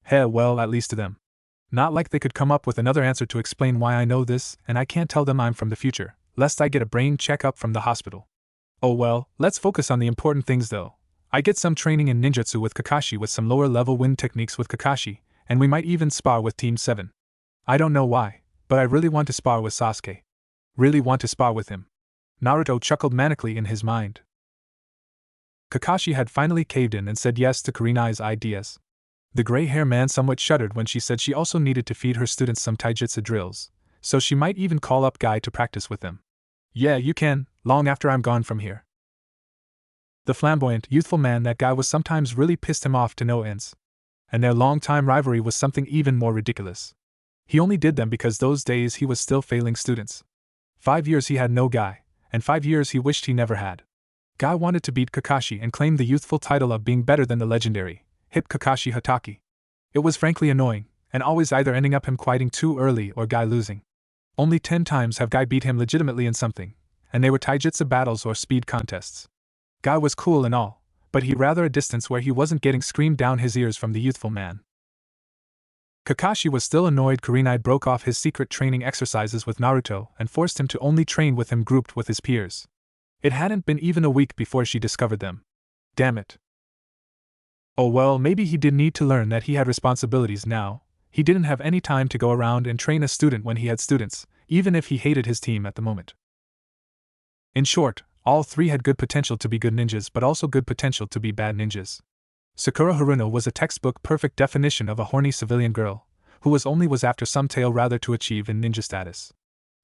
Hell, well, at least to them. Not like they could come up with another answer to explain why I know this, and I can't tell them I'm from the future, lest I get a brain checkup from the hospital. Oh well, let's focus on the important things though. I get some training in ninjutsu with Kakashi with some lower level wind techniques with Kakashi, and we might even spar with Team 7. I don't know why, but I really want to spar with Sasuke. Really want to spar with him. Naruto chuckled manically in his mind. Kakashi had finally caved in and said yes to Kurenai's ideas. The gray-haired man somewhat shuddered when she said she also needed to feed her students some taijutsu drills, so she might even call up Guy to practice with them. Yeah, you can, long after I'm gone from here. The flamboyant, youthful man that Guy was sometimes really pissed him off to no ends. And their long-time rivalry was something even more ridiculous. He only did them because those days he was still failing students. 5 years he had no Guy, and 5 years he wished he never had. Guy wanted to beat Kakashi and claimed the youthful title of being better than the legendary, hip Kakashi Hatake. It was frankly annoying, and always either ending up him quieting too early or Guy losing. Only 10 times have Guy beat him legitimately in something, and they were taijutsu battles or speed contests. Guy was cool and all, but he rather a distance where he wasn't getting screamed down his ears from the youthful man. Kakashi was still annoyed Kurenai broke off his secret training exercises with Naruto and forced him to only train with him grouped with his peers. It hadn't been even a week before she discovered them. Damn it. Oh well, maybe he did need to learn that he had responsibilities now. He didn't have any time to go around and train a student when he had students, even if he hated his team at the moment. In short, all three had good potential to be good ninjas but also good potential to be bad ninjas. Sakura Haruno was a textbook perfect definition of a horny civilian girl, who was after some tale rather to achieve in ninja status.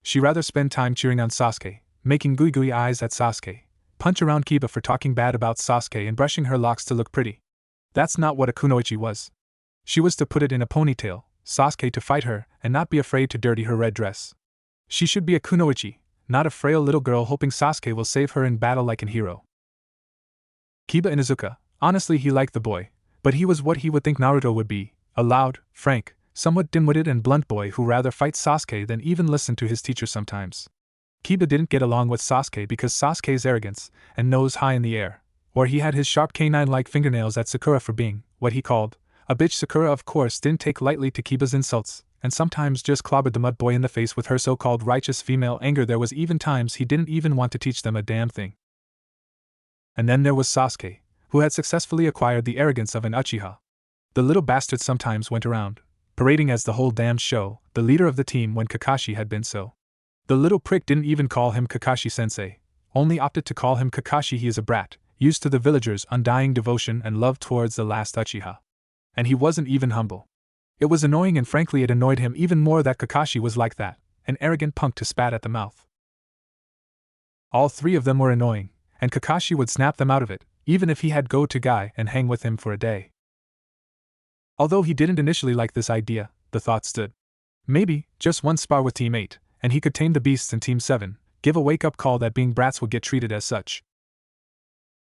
She rather spend time cheering on Sasuke, making gooey eyes at Sasuke, punch around Kiba for talking bad about Sasuke and brushing her locks to look pretty. That's not what a kunoichi was. She was to put it in a ponytail, Sasuke to fight her, and not be afraid to dirty her red dress. She should be a kunoichi, not a frail little girl hoping Sasuke will save her in battle like an hero. Kiba Inuzuka, honestly he liked the boy, but he was what he would think Naruto would be, a loud, frank, somewhat dim-witted and blunt boy who rather fight Sasuke than even listen to his teacher sometimes. Kiba didn't get along with Sasuke because Sasuke's arrogance and nose high in the air, or he had his sharp canine-like fingernails at Sakura for being, what he called, a bitch. Sakura of course didn't take lightly to Kiba's insults, and sometimes just clobbered the mud boy in the face with her so-called righteous female anger. There was even times he didn't even want to teach them a damn thing. And then there was Sasuke, who had successfully acquired the arrogance of an Uchiha. The little bastard sometimes went around, parading as the whole damned show, the leader of the team when Kakashi had been so. The little prick didn't even call him Kakashi-sensei, only opted to call him Kakashi. He is a brat, used to the villagers' undying devotion and love towards the last Uchiha. And he wasn't even humble. It was annoying, and frankly it annoyed him even more that Kakashi was like that, an arrogant punk to spat at the mouth. All three of them were annoying, and Kakashi would snap them out of it, even if he had go to Guy and hang with him for a day. Although he didn't initially like this idea, the thought stood. Maybe, just one spar with Team 8, and he could tame the beasts in Team 7, give a wake-up call that being brats would get treated as such.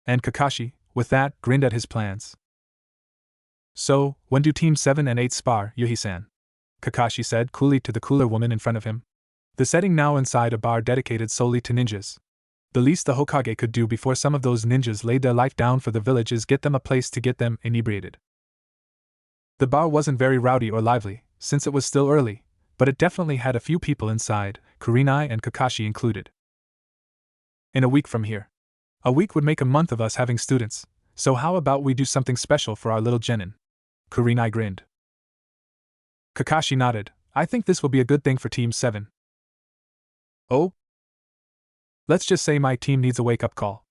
And Kakashi, with that, grinned at his plans. So, when do Team 7 and 8 spar, Yuhi-san? Kakashi said coolly to the cooler woman in front of him. The setting now inside a bar dedicated solely to ninjas. The least the Hokage could do before some of those ninjas laid their life down for the village is get them a place to get them inebriated. The bar wasn't very rowdy or lively, since it was still early, but it definitely had a few people inside, Kurenai and Kakashi included. In a week from here. A week would make a month of us having students, so how about we do something special for our little genin? Kurenai grinned. Kakashi nodded. I think this will be a good thing for Team 7. Oh? Let's just say my team needs a wake-up call.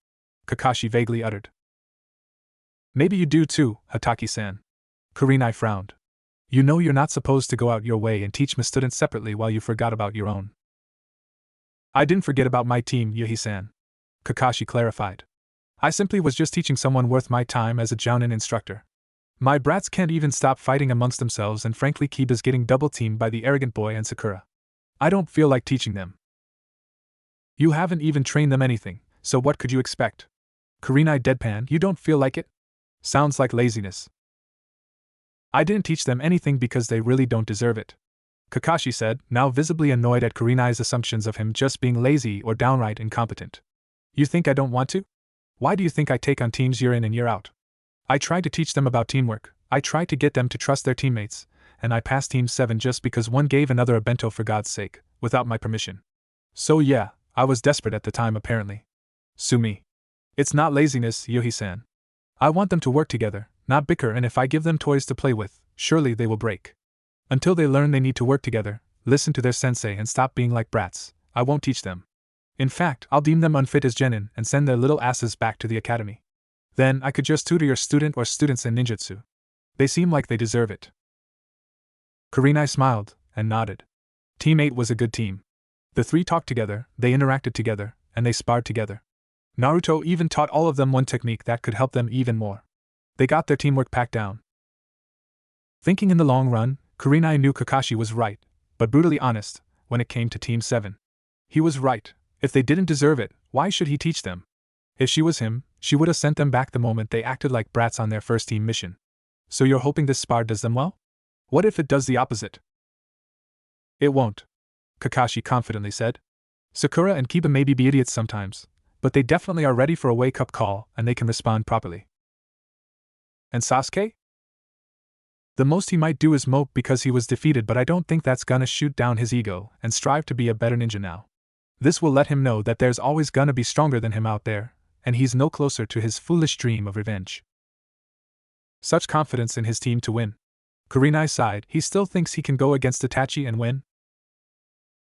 Kakashi vaguely uttered. Maybe you do too, Hataki-san. Kurenai frowned. You know you're not supposed to go out your way and teach my students separately while you forgot about your own. I didn't forget about my team, Yuhi-san. Kakashi clarified. I simply was just teaching someone worth my time as a jounin instructor. My brats can't even stop fighting amongst themselves, and frankly Kiba's getting double-teamed by the arrogant boy and Sakura. I don't feel like teaching them. You haven't even trained them anything, so what could you expect? Kurenai deadpan. You don't feel like it? Sounds like laziness. I didn't teach them anything because they really don't deserve it. Kakashi said, now visibly annoyed at Kurenai's assumptions of him just being lazy or downright incompetent. You think I don't want to? Why do you think I take on teams year in and year out? I tried to teach them about teamwork, I tried to get them to trust their teammates, and I passed Team 7 just because one gave another a bento for God's sake, without my permission. So yeah, I was desperate at the time apparently. Sue me. It's not laziness, Yuhi-san. I want them to work together, not bicker, and if I give them toys to play with, surely they will break. Until they learn they need to work together, listen to their sensei and stop being like brats, I won't teach them. In fact, I'll deem them unfit as genin and send their little asses back to the academy. Then I could just tutor your student or students in ninjutsu. They seem like they deserve it. Kurenai smiled and nodded. Team 8 was a good team. The three talked together, they interacted together, and they sparred together. Naruto even taught all of them one technique that could help them even more. They got their teamwork packed down. Thinking in the long run, Kurenai knew Kakashi was right, but brutally honest, when it came to Team 7. He was right. If they didn't deserve it, why should he teach them? If she was him, she would have sent them back the moment they acted like brats on their first team mission. So you're hoping this spar does them well? What if it does the opposite? It won't, Kakashi confidently said. Sakura and Kiba may be idiots sometimes, but they definitely are ready for a wake-up call and they can respond properly. And Sasuke? The most he might do is mope because he was defeated, but I don't think that's gonna shoot down his ego and strive to be a better ninja now. This will let him know that there's always gonna be stronger than him out there, and he's no closer to his foolish dream of revenge. Such confidence in his team to win. Kurenai sighed. He still thinks he can go against Itachi and win?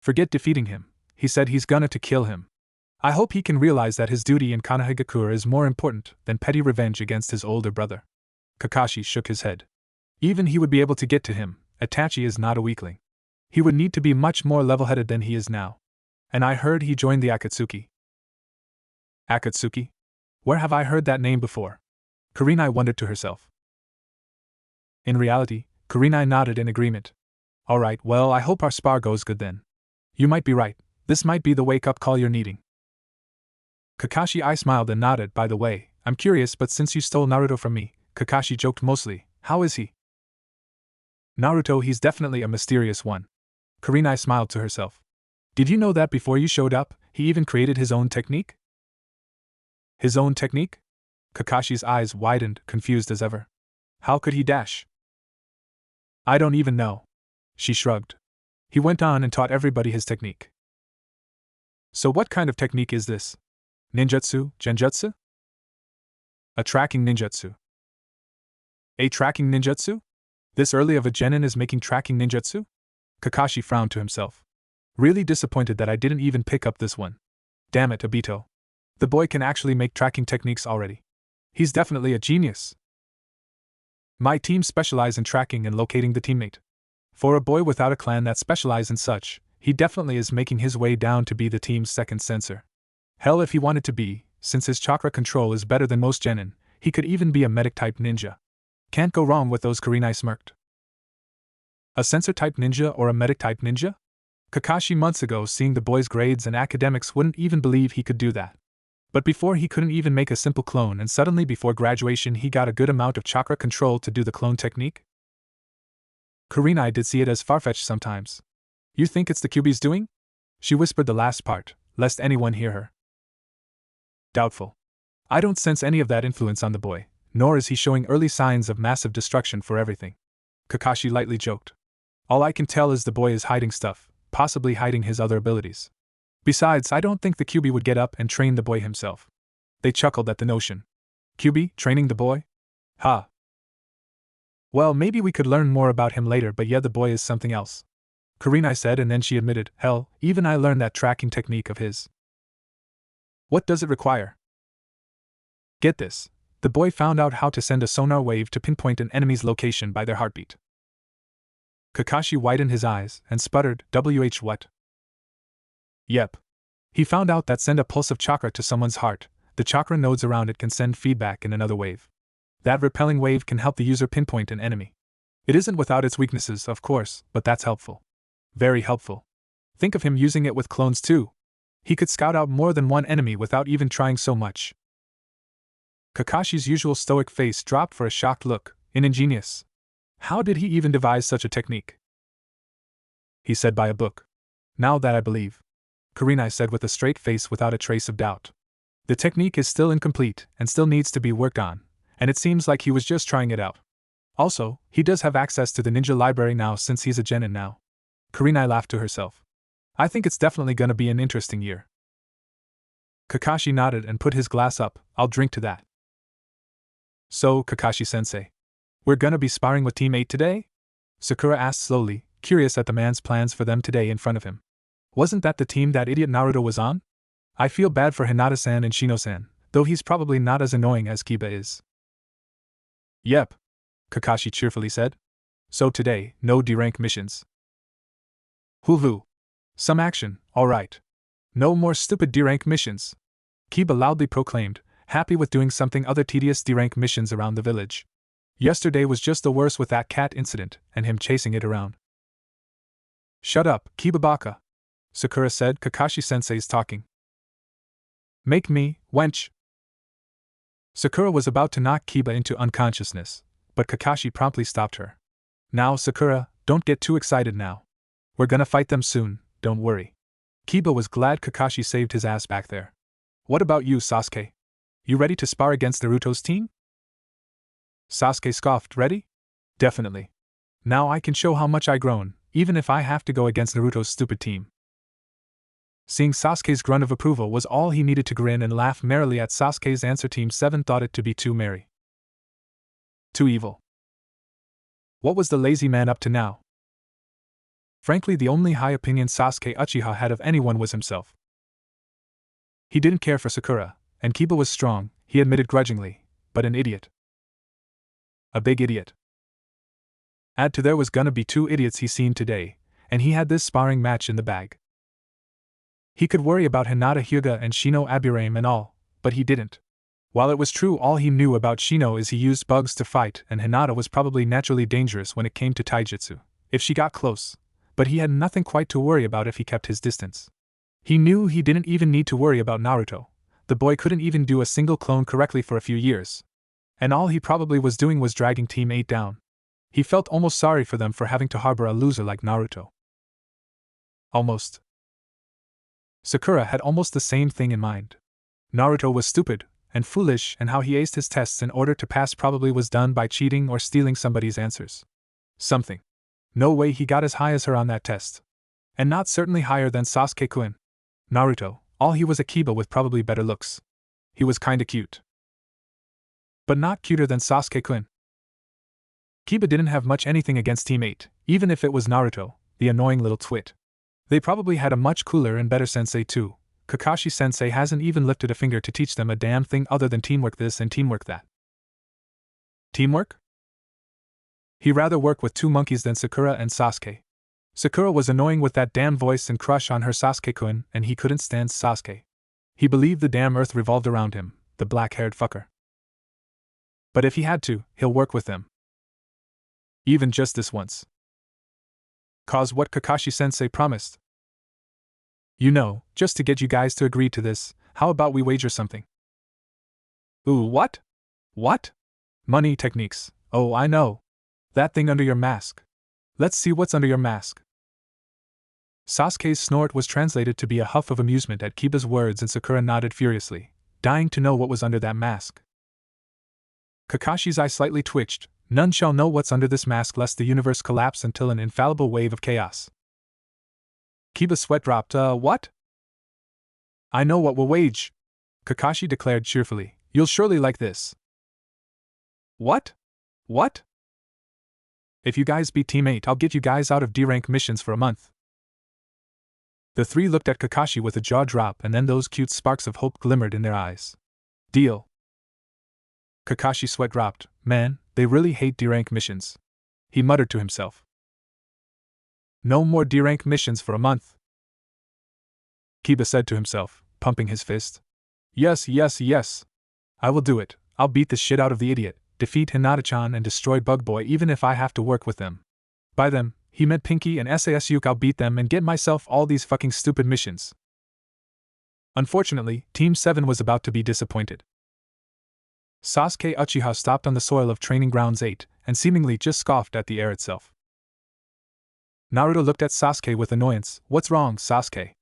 Forget defeating him. He said he's gonna to kill him. I hope he can realize that his duty in Konohagakure is more important than petty revenge against his older brother. Kakashi shook his head. Even he would be able to get to him. Itachi is not a weakling. He would need to be much more level-headed than he is now. And I heard he joined the Akatsuki. Akatsuki? Where have I heard that name before? Kurenai wondered to herself. In reality, Kurenai nodded in agreement. Alright, well, I hope our spar goes good then. You might be right. This might be the wake-up call you're needing. Kakashi I smiled and nodded. By the way, I'm curious, but since you stole Naruto from me, Kakashi joked mostly, how is he? Naruto, he's definitely a mysterious one. Kurenai smiled to herself. Did you know that before you showed up, he even created his own technique? His own technique? Kakashi's eyes widened, confused as ever. How could he dash? I don't even know. She shrugged. He went on and taught everybody his technique. So what kind of technique is this? Ninjutsu, genjutsu? A tracking ninjutsu. A tracking ninjutsu? This early of a genin is making tracking ninjutsu? Kakashi frowned to himself. Really disappointed that I didn't even pick up this one. Damn it, Obito. The boy can actually make tracking techniques already. He's definitely a genius. My team specialize in tracking and locating the teammate. For a boy without a clan that specialize in such, he definitely is making his way down to be the team's second sensor. Hell, if he wanted to be, since his chakra control is better than most genin, he could even be a medic-type ninja. Can't go wrong with those. Kurenai smirked. A sensor-type ninja or a medic-type ninja? Kakashi months ago, seeing the boy's grades and academics, wouldn't even believe he could do that. But before he couldn't even make a simple clone, and suddenly before graduation he got a good amount of chakra control to do the clone technique? Kurenai did see it as far-fetched sometimes. You think it's the Kyuubi's doing? She whispered the last part, lest anyone hear her. Doubtful. I don't sense any of that influence on the boy, nor is he showing early signs of massive destruction for everything. Kakashi lightly joked. All I can tell is the boy is hiding stuff, possibly hiding his other abilities. Besides, I don't think the Kyuubi would get up and train the boy himself. They chuckled at the notion. Kyuubi, training the boy? Ha. Well, maybe we could learn more about him later, but yeah, the boy is something else. Kurenai said, and then she admitted, hell, even I learned that tracking technique of his. What does it require? Get this. The boy found out how to send a sonar wave to pinpoint an enemy's location by their heartbeat. Kakashi widened his eyes and sputtered, what? Yep. He found out that send a pulse of chakra to someone's heart, the chakra nodes around it can send feedback in another wave. That repelling wave can help the user pinpoint an enemy. It isn't without its weaknesses, of course, but that's helpful. Very helpful. Think of him using it with clones too. He could scout out more than one enemy without even trying so much. Kakashi's usual stoic face dropped for a shocked look. Ingenious. How did he even devise such a technique? He said by a book. Now that I believe. Kurenai said with a straight face without a trace of doubt. The technique is still incomplete and still needs to be worked on, and it seems like he was just trying it out. Also, he does have access to the ninja library now since he's a genin now. Kurenai laughed to herself. I think it's definitely gonna be an interesting year. Kakashi nodded and put his glass up. I'll drink to that. So, Kakashi-sensei, we're gonna be sparring with Team 8 today? Sakura asked slowly, curious at the man's plans for them today in front of him. Wasn't that the team that idiot Naruto was on? I feel bad for Hinata-san and Shino-san, though he's probably not as annoying as Kiba is. Yep, Kakashi cheerfully said. So today, no D-rank missions. Hoo-hoo. Some action, alright. No more stupid D-rank missions. Kiba loudly proclaimed, happy with doing something other tedious D-rank missions around the village. Yesterday was just the worst with that cat incident, and him chasing it around. Shut up, Kiba Baka. Sakura said, Kakashi-sensei's talking. Make me, wench. Sakura was about to knock Kiba into unconsciousness, but Kakashi promptly stopped her. Now, Sakura, don't get too excited now. We're gonna fight them soon, don't worry. Kiba was glad Kakashi saved his ass back there. What about you, Sasuke? You ready to spar against Naruto's team? Sasuke scoffed. Ready? Definitely. Now I can show how much I grown, even if I have to go against Naruto's stupid team. Seeing Sasuke's grunt of approval was all he needed to grin and laugh merrily at Sasuke's answer. Team 7 thought it to be too merry. Too evil. What was the lazy man up to now? Frankly, the only high opinion Sasuke Uchiha had of anyone was himself. He didn't care for Sakura, and Kiba was strong, he admitted grudgingly, but an idiot. A big idiot. Add to there was gonna be 2 idiots he seen today, and he had this sparring match in the bag. He could worry about Hinata Hyuga and Shino Abirame and all, but he didn't. While it was true all he knew about Shino is he used bugs to fight and Hinata was probably naturally dangerous when it came to taijutsu, if she got close, but he had nothing quite to worry about if he kept his distance. He knew he didn't even need to worry about Naruto. The boy couldn't even do a single clone correctly for a few years. And all he probably was doing was dragging Team 8 down. He felt almost sorry for them for having to harbor a loser like Naruto. Almost. Sakura had almost the same thing in mind. Naruto was stupid and foolish, and how he aced his tests in order to pass probably was done by cheating or stealing somebody's answers. Something. No way he got as high as her on that test. And not certainly higher than Sasuke-kun. Naruto, all he was a Kiba with probably better looks. He was kinda cute. But not cuter than Sasuke-kun. Kiba didn't have much anything against Team 8, even if it was Naruto, the annoying little twit. They probably had a much cooler and better sensei too. Kakashi sensei hasn't even lifted a finger to teach them a damn thing other than teamwork this and teamwork that. Teamwork? He'd rather work with 2 monkeys than Sakura and Sasuke. Sakura was annoying with that damn voice and crush on her Sasuke-kun, and he couldn't stand Sasuke. He believed the damn earth revolved around him, the black-haired fucker. But if he had to, he'll work with them. Even just this once. 'Cause what Kakashi-sensei promised. You know, just to get you guys to agree to this, how about we wager something? Ooh, what? What? Money techniques. Oh, I know. That thing under your mask. Let's see what's under your mask. Sasuke's snort was translated to be a huff of amusement at Kiba's words, and Sakura nodded furiously, dying to know what was under that mask. Kakashi's eye slightly twitched. None shall know what's under this mask lest the universe collapse until an infallible wave of chaos. Kiba's sweat dropped. What? I know what we'll wage, Kakashi declared cheerfully. You'll surely like this. What? What? If you guys beat Team 8, I'll get you guys out of D-rank missions for a month. The 3 looked at Kakashi with a jaw drop, and then those cute sparks of hope glimmered in their eyes. Deal. Kakashi's sweat dropped. Man, they really hate D-rank missions. He muttered to himself. No more D-rank missions for a month. Kiba said to himself, pumping his fist. Yes, yes, yes. I will do it. I'll beat the shit out of the idiot, defeat Hinata-chan and destroy Bug Boy even if I have to work with them. By them, he meant Pinky and Sasuke. I'll beat them and get myself all these fucking stupid missions. Unfortunately, Team 7 was about to be disappointed. Sasuke Uchiha stopped on the soil of Training Grounds 8, and seemingly just scoffed at the air itself. Naruto looked at Sasuke with annoyance. What's wrong, Sasuke?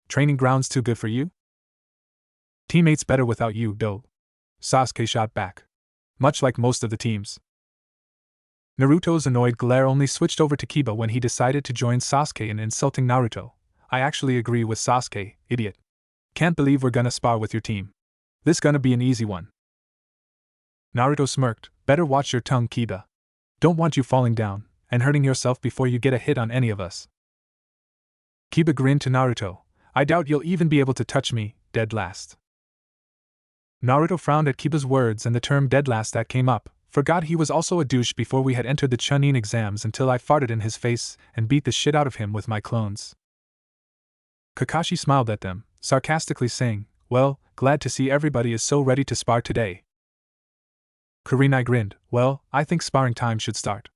Training Grounds too good for you? Teammates better without you, doe. Sasuke shot back. Much like most of the teams. Naruto's annoyed glare only switched over to Kiba when he decided to join Sasuke in insulting Naruto. I actually agree with Sasuke, idiot. Can't believe we're gonna spar with your team. This gonna be an easy one. Naruto smirked. Better watch your tongue, Kiba. Don't want you falling down and hurting yourself before you get a hit on any of us. Kiba grinned to Naruto. I doubt you'll even be able to touch me, dead last. Naruto frowned at Kiba's words and the term dead last that came up, forgot he was also a douche before we had entered the Chunin exams until I farted in his face and beat the shit out of him with my clones. Kakashi smiled at them, sarcastically saying, well, glad to see everybody is so ready to spar today. Kurenai grinned. Well, I think sparring time should start.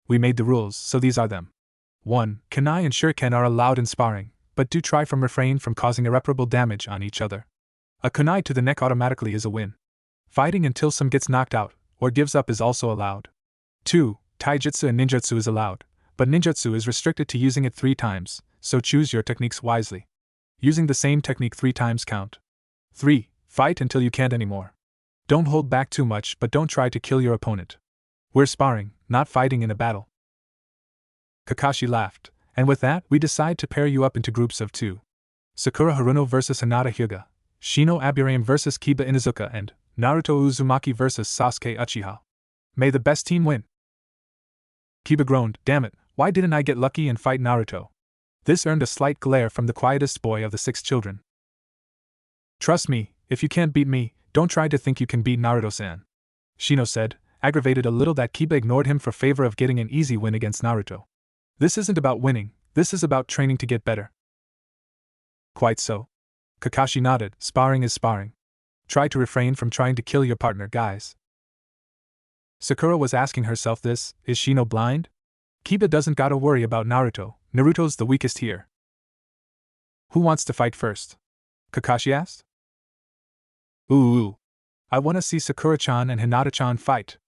We made the rules, so these are them. 1. Kunai and Shuriken are allowed in sparring, but do try from refrain from causing irreparable damage on each other. A kunai to the neck automatically is a win. Fighting until some gets knocked out, or gives up is also allowed. 2. Taijutsu and ninjutsu is allowed, but ninjutsu is restricted to using it 3 times, so choose your techniques wisely. using the same technique 3 times count. 3. Fight until you can't anymore. Don't hold back too much, but don't try to kill your opponent. We're sparring, not fighting in a battle. Kakashi laughed, and with that, we decide to pair you up into groups of 2. Sakura Haruno vs Hinata Hyuga, Shino Aburame vs Kiba Inuzuka, and Naruto Uzumaki vs Sasuke Uchiha. May the best team win. Kiba groaned, damn it, why didn't I get lucky and fight Naruto? This earned a slight glare from the quietest boy of the 6 children. Trust me, if you can't beat me, don't try to think you can beat Naruto-san. Shino said, aggravated a little that Kiba ignored him for favor of getting an easy win against Naruto. This isn't about winning, this is about training to get better. Quite so. Kakashi nodded, sparring is sparring. Try to refrain from trying to kill your partner, guys. Sakura was asking herself this, is Shino blind? Kiba doesn't gotta worry about Naruto, Naruto's the weakest here. Who wants to fight first? Kakashi asked. Ooh. I wanna see Sakura-chan and Hinata-chan fight.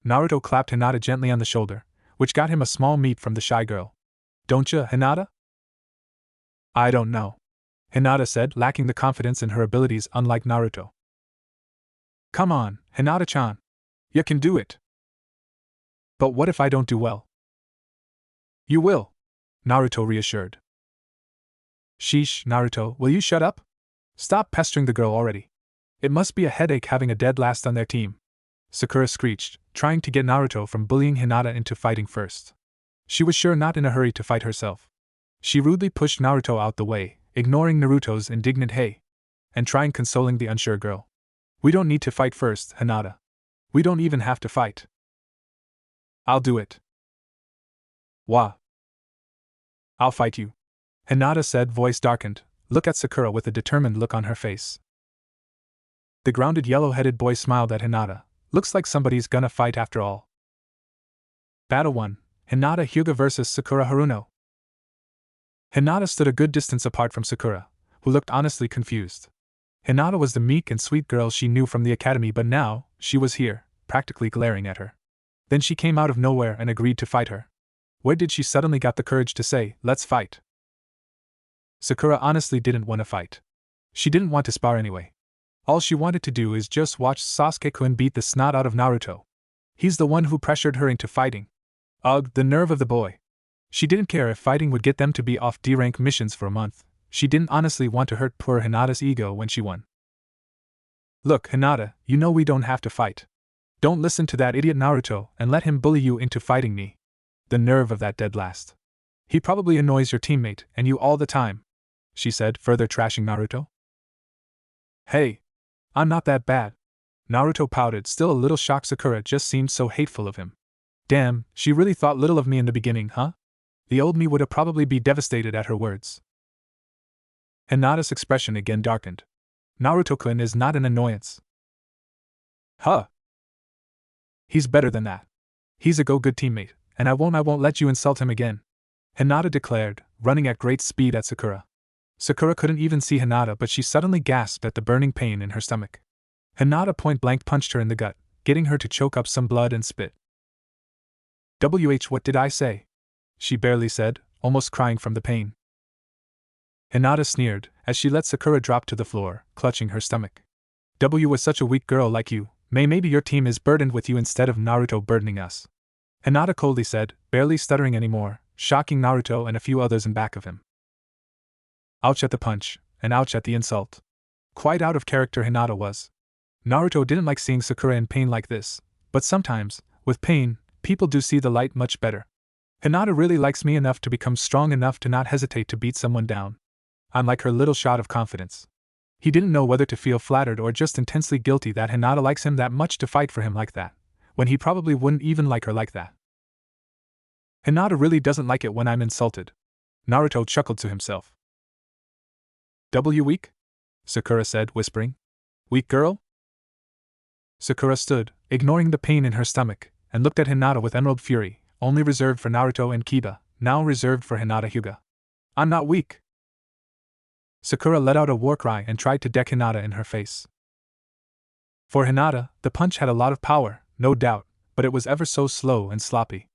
Naruto clapped Hinata gently on the shoulder, which got him a small meet from the shy girl. Don't ya, Hinata? I don't know. Hinata said, lacking the confidence in her abilities unlike Naruto. Come on, Hinata-chan. You can do it. But what if I don't do well? You will, Naruto reassured. Sheesh, Naruto, will you shut up? Stop pestering the girl already. It must be a headache having a dead last on their team. Sakura screeched, trying to get Naruto from bullying Hinata into fighting first. She was sure not in a hurry to fight herself. She rudely pushed Naruto out the way, ignoring Naruto's indignant hey, and trying consoling the unsure girl. We don't need to fight first, Hinata. We don't even have to fight. I'll do it. Wah. I'll fight you. Hinata said, voice darkened, look at Sakura with a determined look on her face. The grounded yellow-headed boy smiled at Hinata. Looks like somebody's gonna fight after all. Battle 1. Hinata Hyuga vs Sakura Haruno. Hinata stood a good distance apart from Sakura, who looked honestly confused. Hinata was the meek and sweet girl she knew from the academy, but now, she was here, practically glaring at her. Then she came out of nowhere and agreed to fight her. Where did she suddenly got the courage to say, let's fight? Sakura honestly didn't want to fight. She didn't want to spar anyway. All she wanted to do is just watch Sasuke-kun beat the snot out of Naruto. He's the one who pressured her into fighting. Ugh, the nerve of the boy. She didn't care if fighting would get them to be off D-rank missions for a month. She didn't honestly want to hurt poor Hinata's ego when she won. Look, Hinata, you know we don't have to fight. Don't listen to that idiot Naruto and let him bully you into fighting me. The nerve of that dead last. He probably annoys your teammate and you all the time, she said, further trashing Naruto. Hey, I'm not that bad. Naruto pouted, still a little shocked. Sakura just seemed so hateful of him. Damn, she really thought little of me in the beginning, huh? The old me would have probably be devastated at her words. Hinata's expression again darkened. Naruto-kun is not an annoyance. Huh? He's better than that. He's a good teammate, and I won't let you insult him again, Hinata declared, running at great speed at Sakura. Sakura couldn't even see Hinata, but she suddenly gasped at the burning pain in her stomach. Hinata point-blank punched her in the gut, getting her to choke up some blood and spit. What did I say? She barely said, almost crying from the pain. Hinata sneered, as she let Sakura drop to the floor, clutching her stomach. Was such a weak girl like you, maybe your team is burdened with you instead of Naruto burdening us. Hinata coldly said, barely stuttering anymore, shocking Naruto and a few others in back of him. Ouch at the punch, and ouch at the insult. Quite out of character Hinata was. Naruto didn't like seeing Sakura in pain like this, but sometimes, with pain, people do see the light much better. Hinata really likes me enough to become strong enough to not hesitate to beat someone down. I'm like her little shot of confidence. He didn't know whether to feel flattered or just intensely guilty that Hinata likes him that much to fight for him like that, when he probably wouldn't even like her like that. Hinata really doesn't like it when I'm insulted. Naruto chuckled to himself. Weak? Sakura said, whispering. Weak girl? Sakura stood, ignoring the pain in her stomach, and looked at Hinata with emerald fury, only reserved for Naruto and Kiba, now reserved for Hinata Hyuga. I'm not weak. Sakura let out a war cry and tried to deck Hinata in her face. For Hinata, the punch had a lot of power, no doubt, but it was ever so slow and sloppy.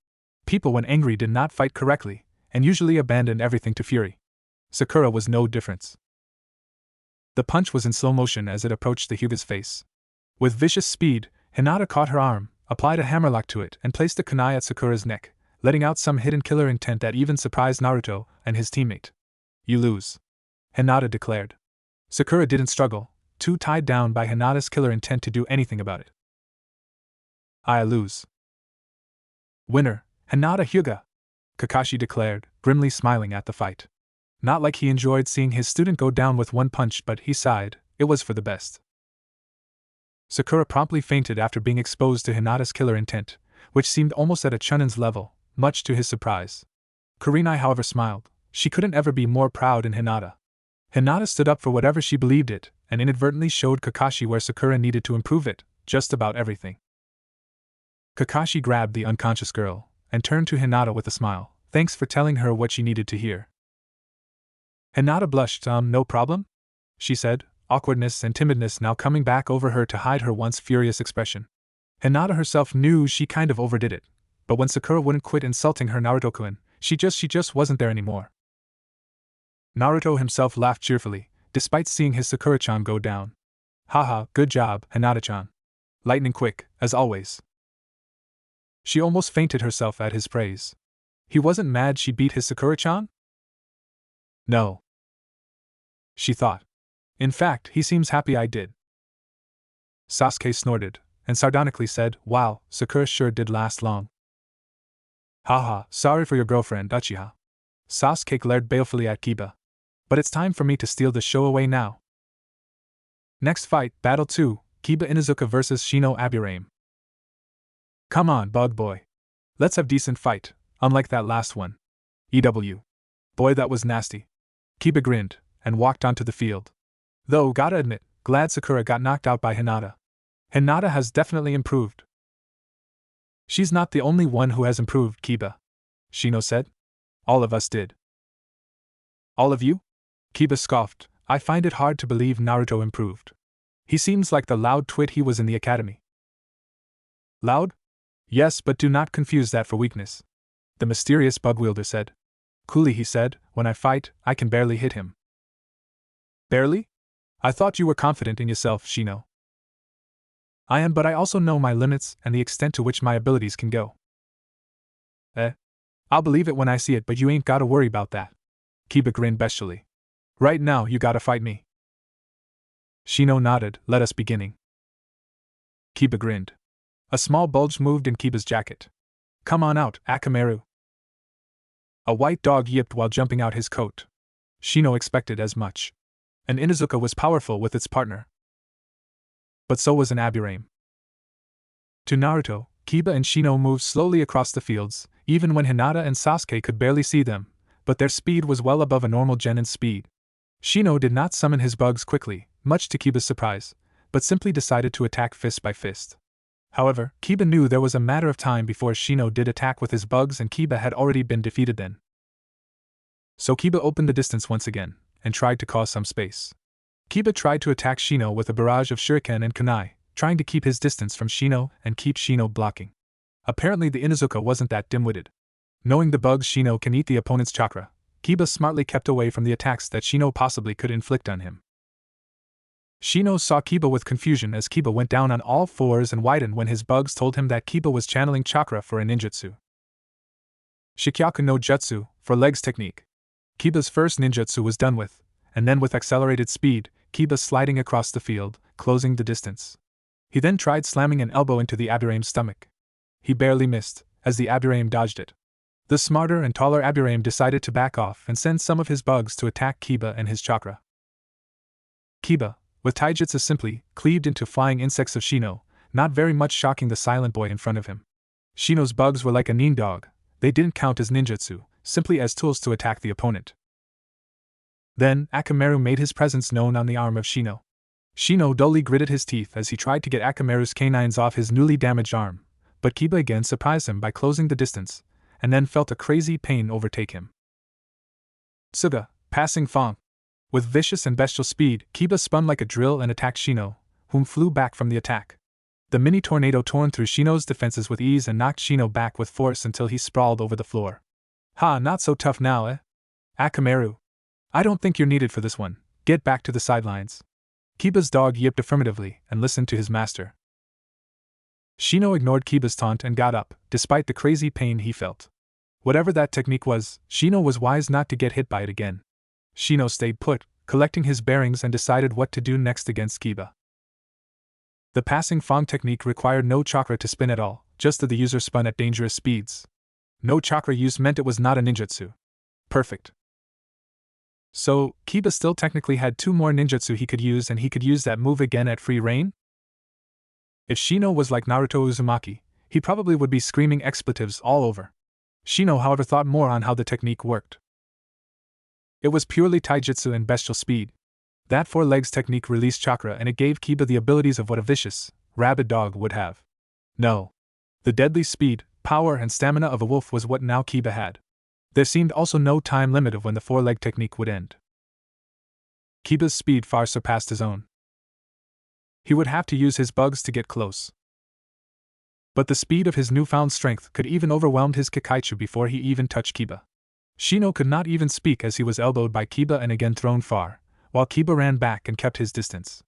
People when angry did not fight correctly, and usually abandoned everything to fury. Sakura was no difference. The punch was in slow motion as it approached the Hyuga's face. With vicious speed, Hinata caught her arm, applied a hammerlock to it, and placed a kunai at Sakura's neck, letting out some hidden killer intent that even surprised Naruto and his teammate. You lose, Hinata declared. Sakura didn't struggle, too tied down by Hinata's killer intent to do anything about it. I lose. Winner, Hinata Hyuga, Kakashi declared, grimly smiling at the fight. Not like he enjoyed seeing his student go down with one punch, but he sighed, it was for the best. Sakura promptly fainted after being exposed to Hinata's killer intent, which seemed almost at a Chunin's level, much to his surprise. Kurenai, however, smiled. She couldn't ever be more proud in Hinata. Hinata stood up for whatever she believed it, and inadvertently showed Kakashi where Sakura needed to improve it, just about everything. Kakashi grabbed the unconscious girl, and turned to Hinata with a smile. Thanks for telling her what she needed to hear. Hinata blushed. No problem? She said, awkwardness and timidness now coming back over her to hide her once furious expression. Hinata herself knew she kind of overdid it, but when Sakura wouldn't quit insulting her Naruto-kun, she just wasn't there anymore. Naruto himself laughed cheerfully, despite seeing his Sakura-chan go down. Haha, good job, Hinata-chan. Lightning quick, as always. She almost fainted herself at his praise. He wasn't mad she beat his Sakura-chan? No. She thought. In fact, he seems happy I did. Sasuke snorted, and sardonically said, wow, Sakura sure did last long. Haha, sorry for your girlfriend, Uchiha. Sasuke glared balefully at Kiba. But it's time for me to steal the show away now. Next fight, Battle 2, Kiba Inuzuka vs Shino Aburame. Come on, bug boy. Let's have decent fight, unlike that last one. EW. Boy, that was nasty. Kiba grinned, and walked onto the field. Though, gotta admit, glad Sakura got knocked out by Hinata. Hinata has definitely improved. She's not the only one who has improved, Kiba, Shino said. All of us did. All of you? Kiba scoffed. I find it hard to believe Naruto improved. He seems like the loud twit he was in the academy. Loud? Yes, but do not confuse that for weakness, the mysterious bug wielder said. Coolly, he said, when I fight, I can barely hit him. Barely? I thought you were confident in yourself, Shino. I am, but I also know my limits and the extent to which my abilities can go. I'll believe it when I see it, but you ain't gotta worry about that. Kiba grinned bestially. Right now, you gotta fight me. Shino nodded. Let us beginning. Kiba grinned. A small bulge moved in Kiba's jacket. Come on out, Akamaru. A white dog yipped while jumping out his coat. Shino expected as much. An Inuzuka was powerful with its partner. But so was an Aburame. To Naruto, Kiba and Shino moved slowly across the fields, even when Hinata and Sasuke could barely see them, but their speed was well above a normal genin speed. Shino did not summon his bugs quickly, much to Kiba's surprise, but simply decided to attack fist by fist. However, Kiba knew there was a matter of time before Shino did attack with his bugs, and Kiba had already been defeated then. So Kiba opened the distance once again, and tried to cause some space. Kiba tried to attack Shino with a barrage of shuriken and kunai, trying to keep his distance from Shino and keep Shino blocking. Apparently the Inuzuka wasn't that dim-witted. Knowing the bugs Shino can eat the opponent's chakra, Kiba smartly kept away from the attacks that Shino possibly could inflict on him. Shino saw Kiba with confusion as Kiba went down on all fours and widened when his bugs told him that Kiba was channeling chakra for a ninjutsu. Shikyaku no Jutsu, for legs technique. Kiba's first ninjutsu was done with, and then with accelerated speed, Kiba sliding across the field, closing the distance. He then tried slamming an elbow into the Aburame's stomach. He barely missed, as the Aburame dodged it. The smarter and taller Aburame decided to back off and send some of his bugs to attack Kiba and his chakra. Kiba, with taijutsu, simply cleaved into flying insects of Shino, not very much shocking the silent boy in front of him. Shino's bugs were like a nin dog. They didn't count as ninjutsu, simply as tools to attack the opponent. Then, Akamaru made his presence known on the arm of Shino. Shino dully gritted his teeth as he tried to get Akamaru's canines off his newly damaged arm, but Kiba again surprised him by closing the distance, and then felt a crazy pain overtake him. Tsuga, passing Fong. With vicious and bestial speed, Kiba spun like a drill and attacked Shino, whom flew back from the attack. The mini tornado torn through Shino's defenses with ease and knocked Shino back with force until he sprawled over the floor. Ha, not so tough now, eh? Akamaru. I don't think you're needed for this one, Get back to the sidelines. Kiba's dog yipped affirmatively and listened to his master. Shino ignored Kiba's taunt and got up, despite the crazy pain he felt. Whatever that technique was, Shino was wise not to get hit by it again. Shino stayed put, collecting his bearings, and decided what to do next against Kiba. The passing Fong technique required no chakra to spin at all, just that the user spun at dangerous speeds. No chakra use meant it was not a ninjutsu. Perfect. So, Kiba still technically had 2 more ninjutsu he could use, and he could use that move again at free reign? If Shino was like Naruto Uzumaki, he probably would be screaming expletives all over. Shino, however, thought more on how the technique worked. It was purely taijutsu and bestial speed. That 4 legs technique released chakra, and it gave Kiba the abilities of what a vicious, rabid dog would have. No. The deadly speed, power, and stamina of a wolf was what now Kiba had. There seemed also no time limit of when the 4-leg technique would end. Kiba's speed far surpassed his own. He would have to use his bugs to get close. But the speed of his newfound strength could even overwhelm his Kikaichu before he even touched Kiba. Shino could not even speak as he was elbowed by Kiba and again thrown far, while Kiba ran back and kept his distance.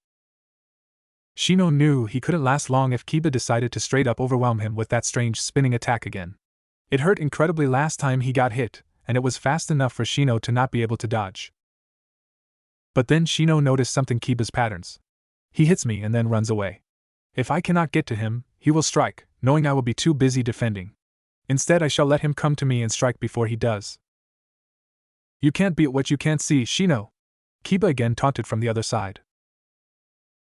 Shino knew he couldn't last long if Kiba decided to straight up overwhelm him with that strange spinning attack again. It hurt incredibly last time he got hit, and it was fast enough for Shino to not be able to dodge. But then Shino noticed something: Kiba's patterns. He hits me and then runs away. If I cannot get to him, he will strike, knowing I will be too busy defending. Instead, I shall let him come to me and strike before he does. You can't beat what you can't see, Shino. Kiba again taunted from the other side.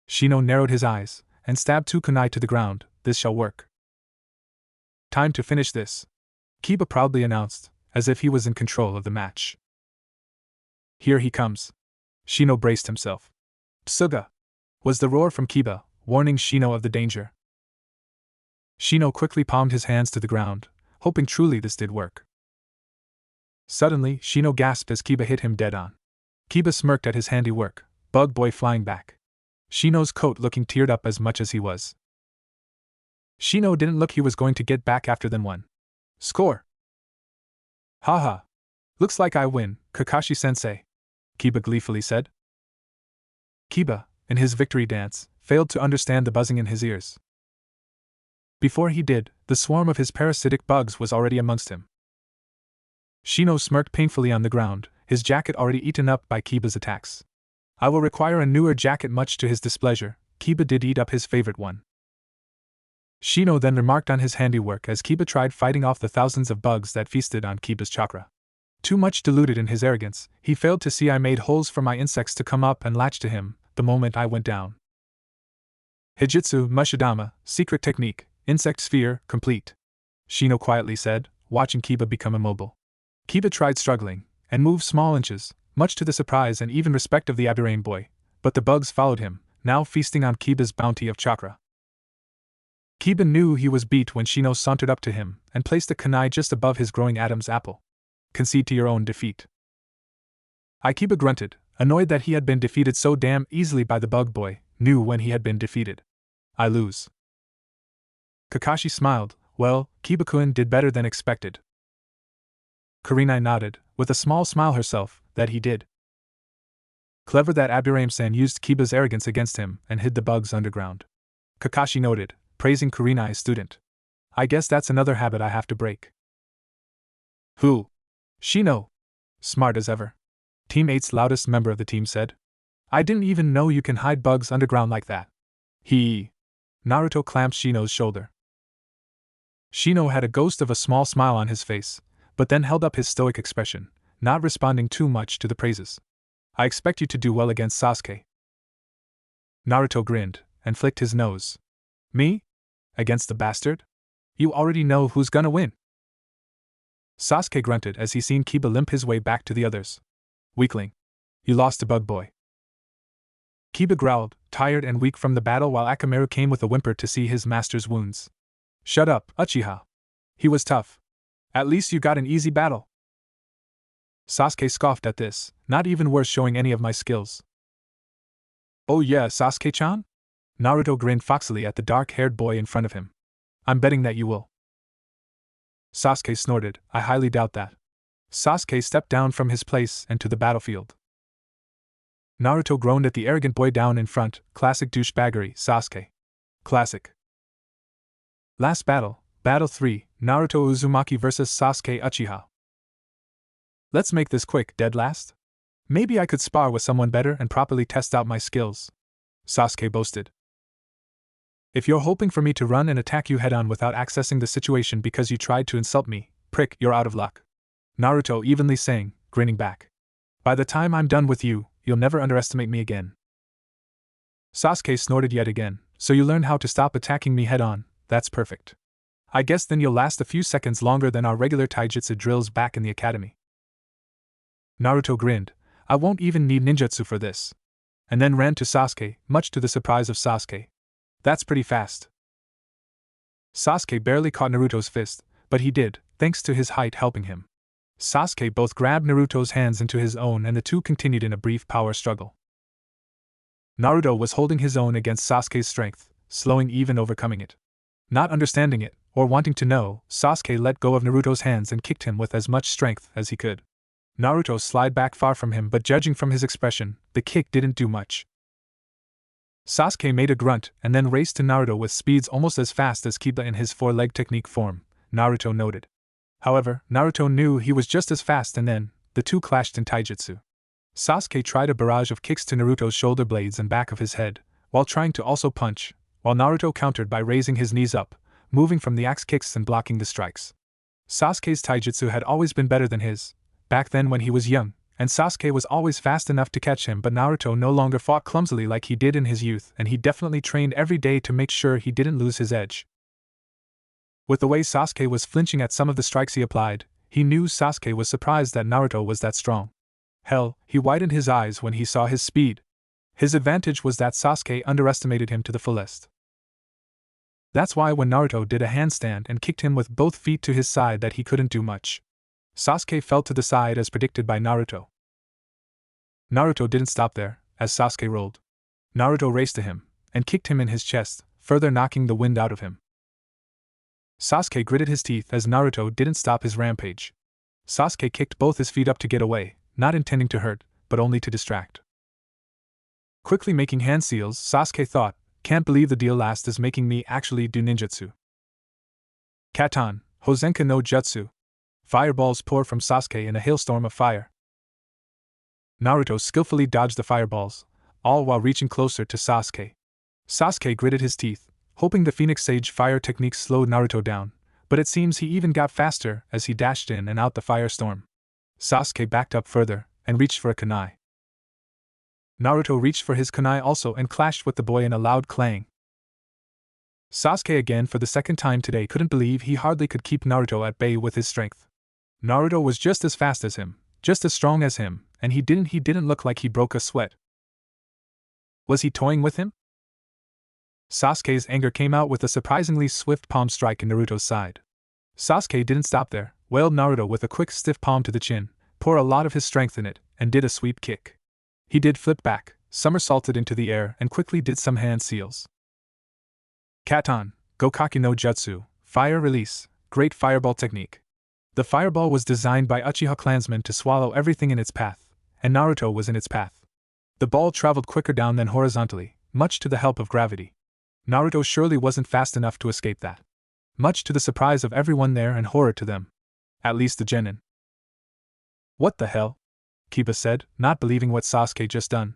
Shino narrowed his eyes and stabbed 2 kunai to the ground. This shall work. Time to finish this, Kiba proudly announced, as if he was in control of the match. Here he comes. Shino braced himself. Tsuga! Was the roar from Kiba, warning Shino of the danger. Shino quickly palmed his hands to the ground, hoping truly this did work. Suddenly, Shino gasped as Kiba hit him dead on. Kiba smirked at his handiwork, Bug Boy flying back. Shino's coat looking teared up as much as he was. Shino didn't look he was going to get back after than 1. Score! Haha! Looks like I win, Kakashi-sensei, Kiba gleefully said. Kiba, in his victory dance, failed to understand the buzzing in his ears. Before he did, the swarm of his parasitic bugs was already amongst him. Shino smirked painfully on the ground, his jacket already eaten up by Kiba's attacks. I will require a newer jacket. Much to his displeasure, Kiba did eat up his favorite one. Shino then remarked on his handiwork as Kiba tried fighting off the thousands of bugs that feasted on Kiba's chakra. Too much deluded in his arrogance, he failed to see I made holes for my insects to come up and latch to him the moment I went down. Hijitsu Mushidama, secret technique, insect sphere, complete, Shino quietly said, watching Kiba become immobile. Kiba tried struggling, and moved small inches, much to the surprise and even respect of the Aburain boy, but the bugs followed him, now feasting on Kiba's bounty of chakra. Kiba knew he was beat when Shino sauntered up to him and placed a kunai just above his growing Adam's apple. Concede to your own defeat. Kiba grunted, annoyed that he had been defeated so damn easily by the bug boy, knew when he had been defeated. I lose. Kakashi smiled. Well, Kiba-kun did better than expected. Kurenai nodded, with a small smile herself, that he did. Clever that Aburaim-san used Kiba's arrogance against him and hid the bugs underground. Kakashi noted, praising Kurenai's student. I guess that's another habit I have to break. Who? Shino. Smart as ever. Team 8's loudest member of the team said. I didn't even know you can hide bugs underground like that. Naruto clamped Shino's shoulder. Shino had a ghost of a small smile on his face, but then held up his stoic expression, not responding too much to the praises. I expect you to do well against Sasuke. Naruto grinned, and flicked his nose. Me? Against the bastard? You already know who's gonna win. Sasuke grunted as he seen Kiba limp his way back to the others. Weakling. You lost to Bug Boy. Kiba growled, tired and weak from the battle, while Akamaru came with a whimper to see his master's wounds. Shut up, Uchiha. He was tough. At least you got an easy battle. Sasuke scoffed at this, not even worth showing any of my skills. Oh yeah, Sasuke-chan? Naruto grinned foxily at the dark-haired boy in front of him. I'm betting that you will. Sasuke snorted, I highly doubt that. Sasuke stepped down from his place and to the battlefield. Naruto groaned at the arrogant boy down in front. Classic douchebaggery, Sasuke. Classic. Last battle, Battle 3, Naruto Uzumaki vs Sasuke Uchiha. Let's make this quick, dead last? Maybe I could spar with someone better and properly test out my skills, Sasuke boasted. If you're hoping for me to run and attack you head-on without accessing the situation because you tried to insult me, prick, you're out of luck, Naruto evenly saying, grinning back. By the time I'm done with you, you'll never underestimate me again. Sasuke snorted yet again. So you learned how to stop attacking me head-on, that's perfect. I guess then you'll last a few seconds longer than our regular taijutsu drills back in the academy. Naruto grinned. I won't even need ninjutsu for this. And then ran to Sasuke, much to the surprise of Sasuke. That's pretty fast. Sasuke barely caught Naruto's fist, but he did, thanks to his height helping him. Sasuke both grabbed Naruto's hands into his own and the two continued in a brief power struggle. Naruto was holding his own against Sasuke's strength, slowing even overcoming it. Not understanding it, or wanting to know, Sasuke let go of Naruto's hands and kicked him with as much strength as he could. Naruto slid back far from him, but judging from his expression, the kick didn't do much. Sasuke made a grunt and then raced to Naruto with speeds almost as fast as Kiba in his four-leg technique form, Naruto noted. However, Naruto knew he was just as fast and then, the two clashed in taijutsu. Sasuke tried a barrage of kicks to Naruto's shoulder blades and back of his head, while trying to also punch, while Naruto countered by raising his knees up, moving from the axe kicks and blocking the strikes. Sasuke's taijutsu had always been better than his, back then when he was young, and Sasuke was always fast enough to catch him, but Naruto no longer fought clumsily like he did in his youth, and he definitely trained every day to make sure he didn't lose his edge. With the way Sasuke was flinching at some of the strikes he applied, he knew Sasuke was surprised that Naruto was that strong. Hell, he widened his eyes when he saw his speed. His advantage was that Sasuke underestimated him to the fullest. That's why when Naruto did a handstand and kicked him with both feet to his side that he couldn't do much. Sasuke fell to the side as predicted by Naruto. Naruto didn't stop there, as Sasuke rolled. Naruto raced to him, and kicked him in his chest, further knocking the wind out of him. Sasuke gritted his teeth as Naruto didn't stop his rampage. Sasuke kicked both his feet up to get away, not intending to hurt, but only to distract. Quickly making hand seals, Sasuke thought, can't believe the deal last is making me actually do ninjutsu. Katan, Hozenka no Jutsu. Fireballs pour from Sasuke in a hailstorm of fire. Naruto skillfully dodged the fireballs, all while reaching closer to Sasuke. Sasuke gritted his teeth, hoping the Phoenix Sage fire technique slowed Naruto down, but it seems he even got faster as he dashed in and out the firestorm. Sasuke backed up further and reached for a kunai. Naruto reached for his kunai also and clashed with the boy in a loud clang. Sasuke again for the second time today couldn't believe he hardly could keep Naruto at bay with his strength. Naruto was just as fast as him, just as strong as him, and he didn't look like he broke a sweat. Was he toying with him? Sasuke's anger came out with a surprisingly swift palm strike in Naruto's side. Sasuke didn't stop there, wailed Naruto with a quick stiff palm to the chin, pour a lot of his strength in it, and did a sweep kick. He did flip back, somersaulted into the air and quickly did some hand seals. Katan, Gokaki no Jutsu, Fire Release, Great Fireball Technique. The fireball was designed by Uchiha clansmen to swallow everything in its path, and Naruto was in its path. The ball traveled quicker down than horizontally, much to the help of gravity. Naruto surely wasn't fast enough to escape that. Much to the surprise of everyone there and horror to them. At least the genin. What the hell? Kiba said, not believing what Sasuke just done.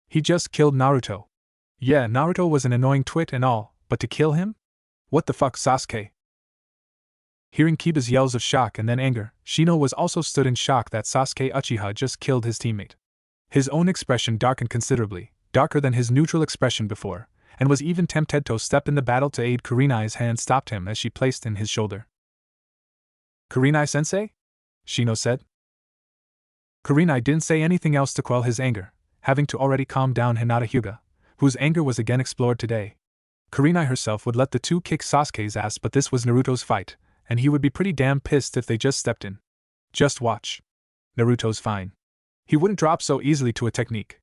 He just killed Naruto. Yeah, Naruto was an annoying twit and all, but to kill him? What the fuck, Sasuke? Hearing Kiba's yells of shock and then anger, Shino was also stood in shock that Sasuke Uchiha just killed his teammate. His own expression darkened considerably, darker than his neutral expression before, and was even tempted to step in the battle to aid Kurenai's hand stopped him as she placed in his shoulder. Kurenai-sensei? Shino said. Kurenai didn't say anything else to quell his anger, having to already calm down Hinata Hyuga, whose anger was again explored today. Kurenai herself would let the two kick Sasuke's ass, but this was Naruto's fight, and he would be pretty damn pissed if they just stepped in. Just watch. Naruto's fine. He wouldn't drop so easily to a technique.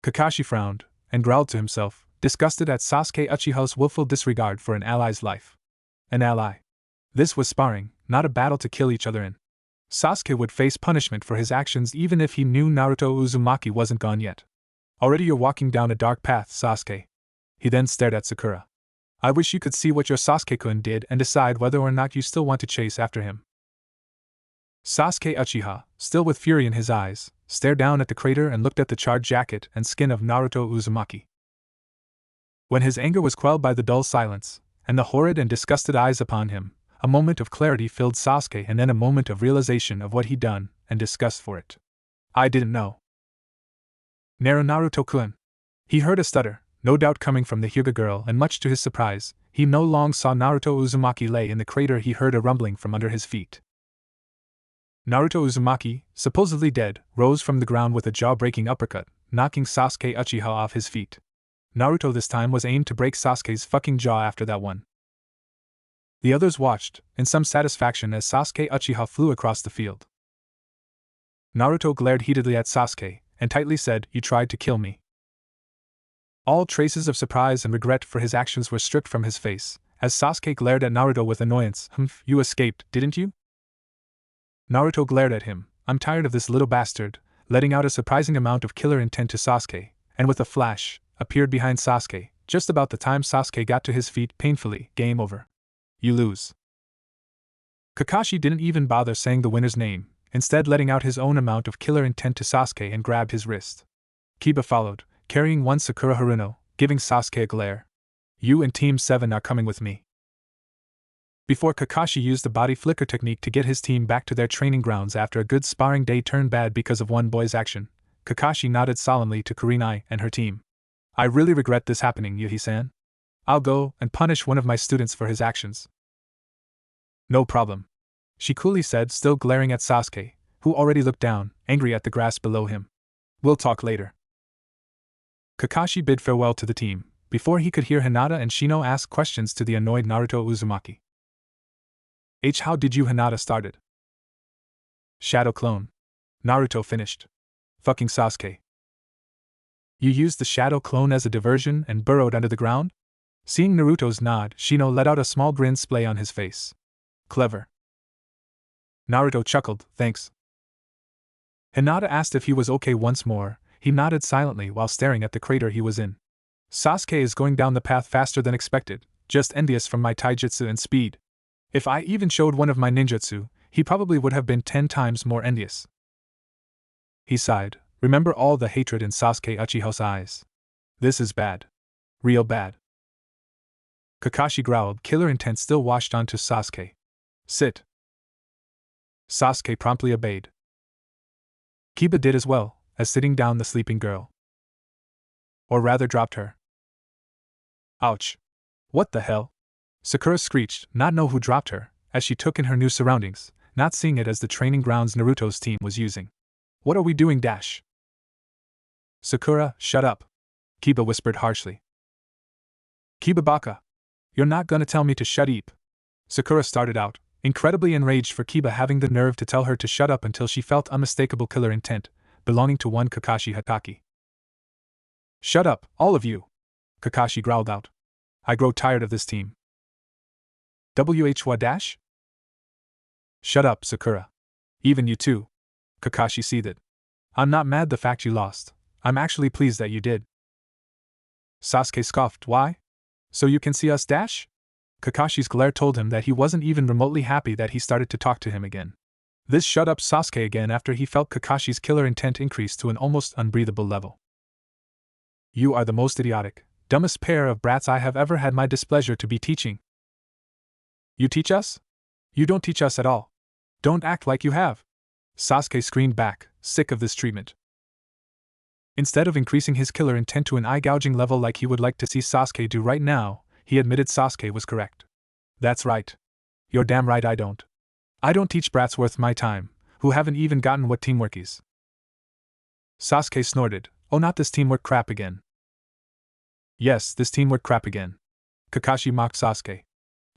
Kakashi frowned, and growled to himself, disgusted at Sasuke Uchiha's willful disregard for an ally's life. An ally. This was sparring, not a battle to kill each other in. Sasuke would face punishment for his actions even if he knew Naruto Uzumaki wasn't gone yet. Already you're walking down a dark path, Sasuke. He then stared at Sakura. I wish you could see what your Sasuke-kun did and decide whether or not you still want to chase after him. Sasuke Uchiha, still with fury in his eyes, stared down at the crater and looked at the charred jacket and skin of Naruto Uzumaki. When his anger was quelled by the dull silence, and the horrid and disgusted eyes upon him, a moment of clarity filled Sasuke and then a moment of realization of what he'd done, and disgust for it. I didn't know. Naruto-kun. He heard a stutter, no doubt coming from the Hyuga girl, and much to his surprise, he no longer saw Naruto Uzumaki lay in the crater. He heard a rumbling from under his feet. Naruto Uzumaki, supposedly dead, rose from the ground with a jaw-breaking uppercut, knocking Sasuke Uchiha off his feet. Naruto this time was aimed to break Sasuke's fucking jaw after that one. The others watched, in some satisfaction, as Sasuke Uchiha flew across the field. Naruto glared heatedly at Sasuke, and tightly said, "You tried to kill me." All traces of surprise and regret for his actions were stripped from his face, as Sasuke glared at Naruto with annoyance. You escaped, didn't you? Naruto glared at him. I'm tired of this little bastard, letting out a surprising amount of killer intent to Sasuke, and with a flash, appeared behind Sasuke, just about the time Sasuke got to his feet painfully. Game over. You lose. Kakashi didn't even bother saying the winner's name, instead letting out his own amount of killer intent to Sasuke and grabbed his wrist. Kiba followed, carrying one Sakura Haruno, giving Sasuke a glare. You and Team 7 are coming with me. Before Kakashi used the body flicker technique to get his team back to their training grounds after a good sparring day turned bad because of one boy's action, Kakashi nodded solemnly to Kurenai and her team. I really regret this happening, Yuhi-san. I'll go and punish one of my students for his actions. No problem, she coolly said, still glaring at Sasuke, who already looked down, angry at the grass below him. We'll talk later. Kakashi bid farewell to the team, before he could hear Hinata and Shino ask questions to the annoyed Naruto Uzumaki. How did you Hinata started? Shadow clone. Naruto finished. Fucking Sasuke. You used the shadow clone as a diversion and burrowed under the ground? Seeing Naruto's nod, Shino let out a small grin splay on his face. Clever. Naruto chuckled, thanks. Hinata asked if he was okay once more. He nodded silently while staring at the crater he was in. Sasuke is going down the path faster than expected, just envious from my taijutsu and speed. If I even showed one of my ninjutsu, he probably would have been 10 times more envious. He sighed. Remember all the hatred in Sasuke Uchiha's eyes. This is bad. Real bad. Kakashi growled, killer intent still washed onto Sasuke. Sit. Sasuke promptly obeyed. Kiba did as well, as sitting down the sleeping girl. Or rather dropped her. Ouch. What the hell? Sakura screeched, not know who dropped her, as she took in her new surroundings, not seeing it as the training grounds Naruto's team was using. What are we doing, Dash? Sakura, shut up. Kiba whispered harshly. Kiba baka. You're not gonna tell me to shut up. Sakura started out, incredibly enraged for Kiba having the nerve to tell her to shut up until she felt unmistakable killer intent, belonging to one Kakashi Hatake. Shut up, all of you. Kakashi growled out. I grow tired of this team. Wh dash? Shut up, Sakura. Even you too. Kakashi seethed. I'm not mad the fact you lost. I'm actually pleased that you did. Sasuke scoffed. Why? So you can see us, Dash? Kakashi's glare told him that he wasn't even remotely happy that he started to talk to him again. This shut up Sasuke again after he felt Kakashi's killer intent increase to an almost unbreathable level. You are the most idiotic, dumbest pair of brats I have ever had my displeasure to be teaching. You teach us? You don't teach us at all. Don't act like you have. Sasuke screamed back, sick of this treatment. Instead of increasing his killer intent to an eye-gouging level like he would like to see Sasuke do right now, he admitted Sasuke was correct. That's right. You're damn right I don't. I don't teach brats worth my time, who haven't even gotten what teamwork is. Sasuke snorted. Oh, not this teamwork crap again. Yes, this teamwork crap again. Kakashi mocked Sasuke.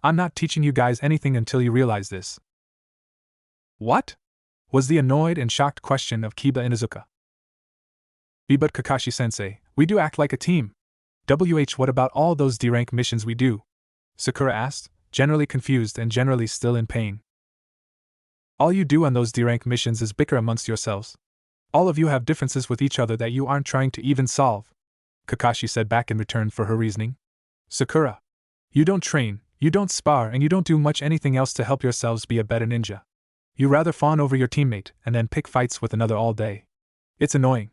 I'm not teaching you guys anything until you realize this. What? Was the annoyed and shocked question of Kiba Inuzuka. But Kakashi-sensei, we do act like a team. What about all those D-rank missions we do? Sakura asked, generally confused and generally still in pain. All you do on those D-rank missions is bicker amongst yourselves. All of you have differences with each other that you aren't trying to even solve, Kakashi said back in return for her reasoning. Sakura. You don't train, you don't spar, and you don't do much anything else to help yourselves be a better ninja. You rather fawn over your teammate and then pick fights with another all day. It's annoying.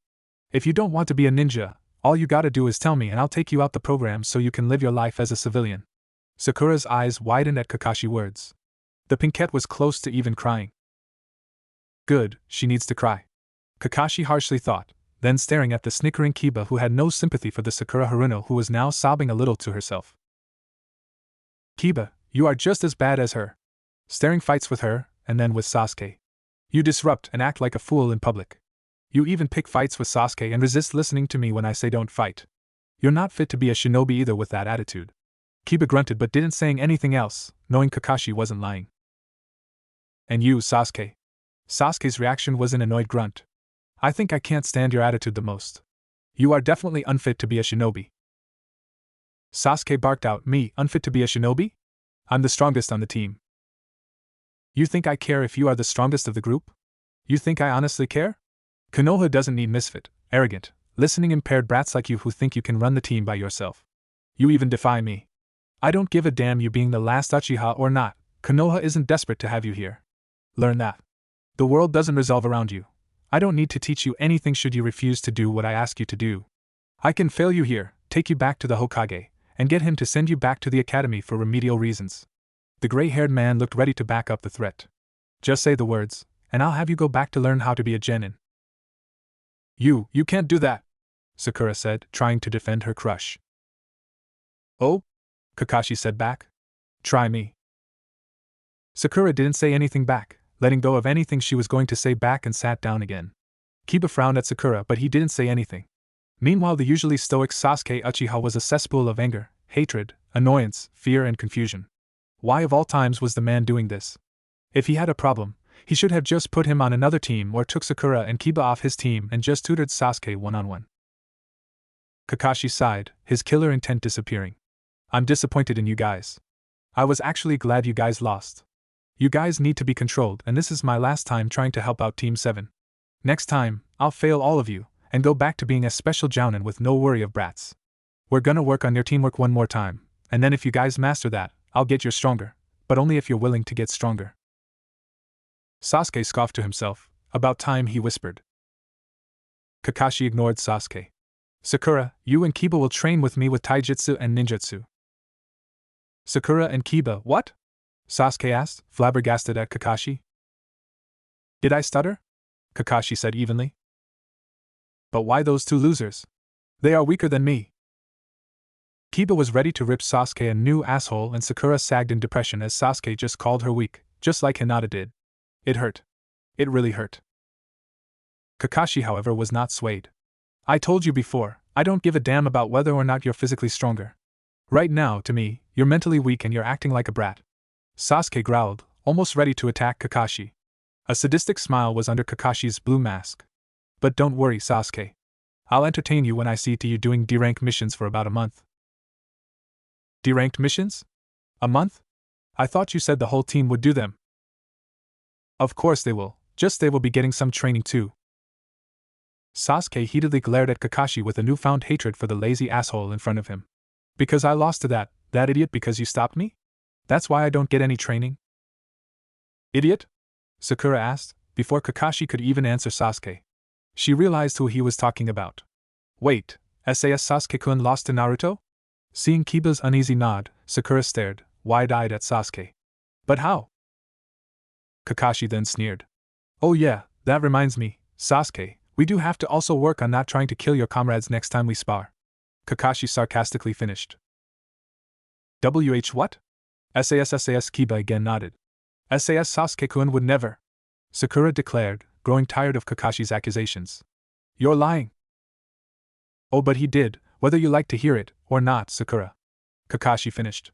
If you don't want to be a ninja, all you gotta do is tell me and I'll take you out the program so you can live your life as a civilian. Sakura's eyes widened at Kakashi's words. The pinkette was close to even crying. Good, she needs to cry, Kakashi harshly thought, then staring at the snickering Kiba who had no sympathy for the Sakura Haruno who was now sobbing a little to herself. Kiba, you are just as bad as her. Staring fights with her, and then with Sasuke. You disrupt and act like a fool in public. You even pick fights with Sasuke and resist listening to me when I say don't fight. You're not fit to be a shinobi either with that attitude. Kiba grunted but didn't say anything else, knowing Kakashi wasn't lying. And you, Sasuke. Sasuke's reaction was an annoyed grunt. I think I can't stand your attitude the most. You are definitely unfit to be a shinobi. Sasuke barked out, me, unfit to be a shinobi? I'm the strongest on the team. You think I care if you are the strongest of the group? You think I honestly care? Konoha doesn't need misfit, arrogant, listening impaired brats like you who think you can run the team by yourself. You even defy me. I don't give a damn you being the last Uchiha or not, Konoha isn't desperate to have you here. Learn that. The world doesn't revolve around you. I don't need to teach you anything should you refuse to do what I ask you to do. I can fail you here, take you back to the Hokage, and get him to send you back to the academy for remedial reasons. The gray-haired man looked ready to back up the threat. Just say the words, and I'll have you go back to learn how to be a genin. You can't do that, Sakura said, trying to defend her crush. Oh? Kakashi said back. Try me. Sakura didn't say anything back, letting go of anything she was going to say back and sat down again. Kiba frowned at Sakura but he didn't say anything. Meanwhile the usually stoic Sasuke Uchiha was a cesspool of anger, hatred, annoyance, fear and confusion. Why of all times was the man doing this? If he had a problem, he should have just put him on another team or took Sakura and Kiba off his team and just tutored Sasuke one-on-one. Kakashi sighed, his killer intent disappearing. I'm disappointed in you guys. I was actually glad you guys lost. You guys need to be controlled and this is my last time trying to help out Team 7. Next time, I'll fail all of you, and go back to being a special jounin with no worry of brats. We're gonna work on your teamwork one more time, and then if you guys master that, I'll get you stronger, but only if you're willing to get stronger. Sasuke scoffed to himself. About time, he whispered. Kakashi ignored Sasuke. Sakura, you and Kiba will train with me with taijutsu and ninjutsu. Sakura and Kiba, what? Sasuke asked, flabbergasted at Kakashi. Did I stutter? Kakashi said evenly. But why those two losers? They are weaker than me. Kiba was ready to rip Sasuke a new asshole and Sakura sagged in depression as Sasuke just called her weak, just like Hinata did. It hurt. It really hurt. Kakashi, however, was not swayed. I told you before, I don't give a damn about whether or not you're physically stronger. Right now, to me, you're mentally weak and you're acting like a brat. Sasuke growled, almost ready to attack Kakashi. A sadistic smile was under Kakashi's blue mask. But don't worry, Sasuke. I'll entertain you when I see to you doing D-rank missions for about a month. D-ranked missions? A month? I thought you said the whole team would do them. Of course they will, just they will be getting some training too. Sasuke heatedly glared at Kakashi with a newfound hatred for the lazy asshole in front of him. Because I lost to that idiot because you stopped me? That's why I don't get any training? Idiot? Sakura asked, before Kakashi could even answer Sasuke. She realized who he was talking about. Wait, SAS Sasuke-kun lost to Naruto? Seeing Kiba's uneasy nod, Sakura stared, wide-eyed at Sasuke. But how? Kakashi then sneered. Oh yeah, that reminds me, Sasuke, we do have to also work on not trying to kill your comrades next time we spar. Kakashi sarcastically finished. What? SAS Kiba again nodded. SAS Sasuke-kun would never. Sakura declared, growing tired of Kakashi's accusations. You're lying. Oh, but he did, whether you like to hear it or not, Sakura. Kakashi finished.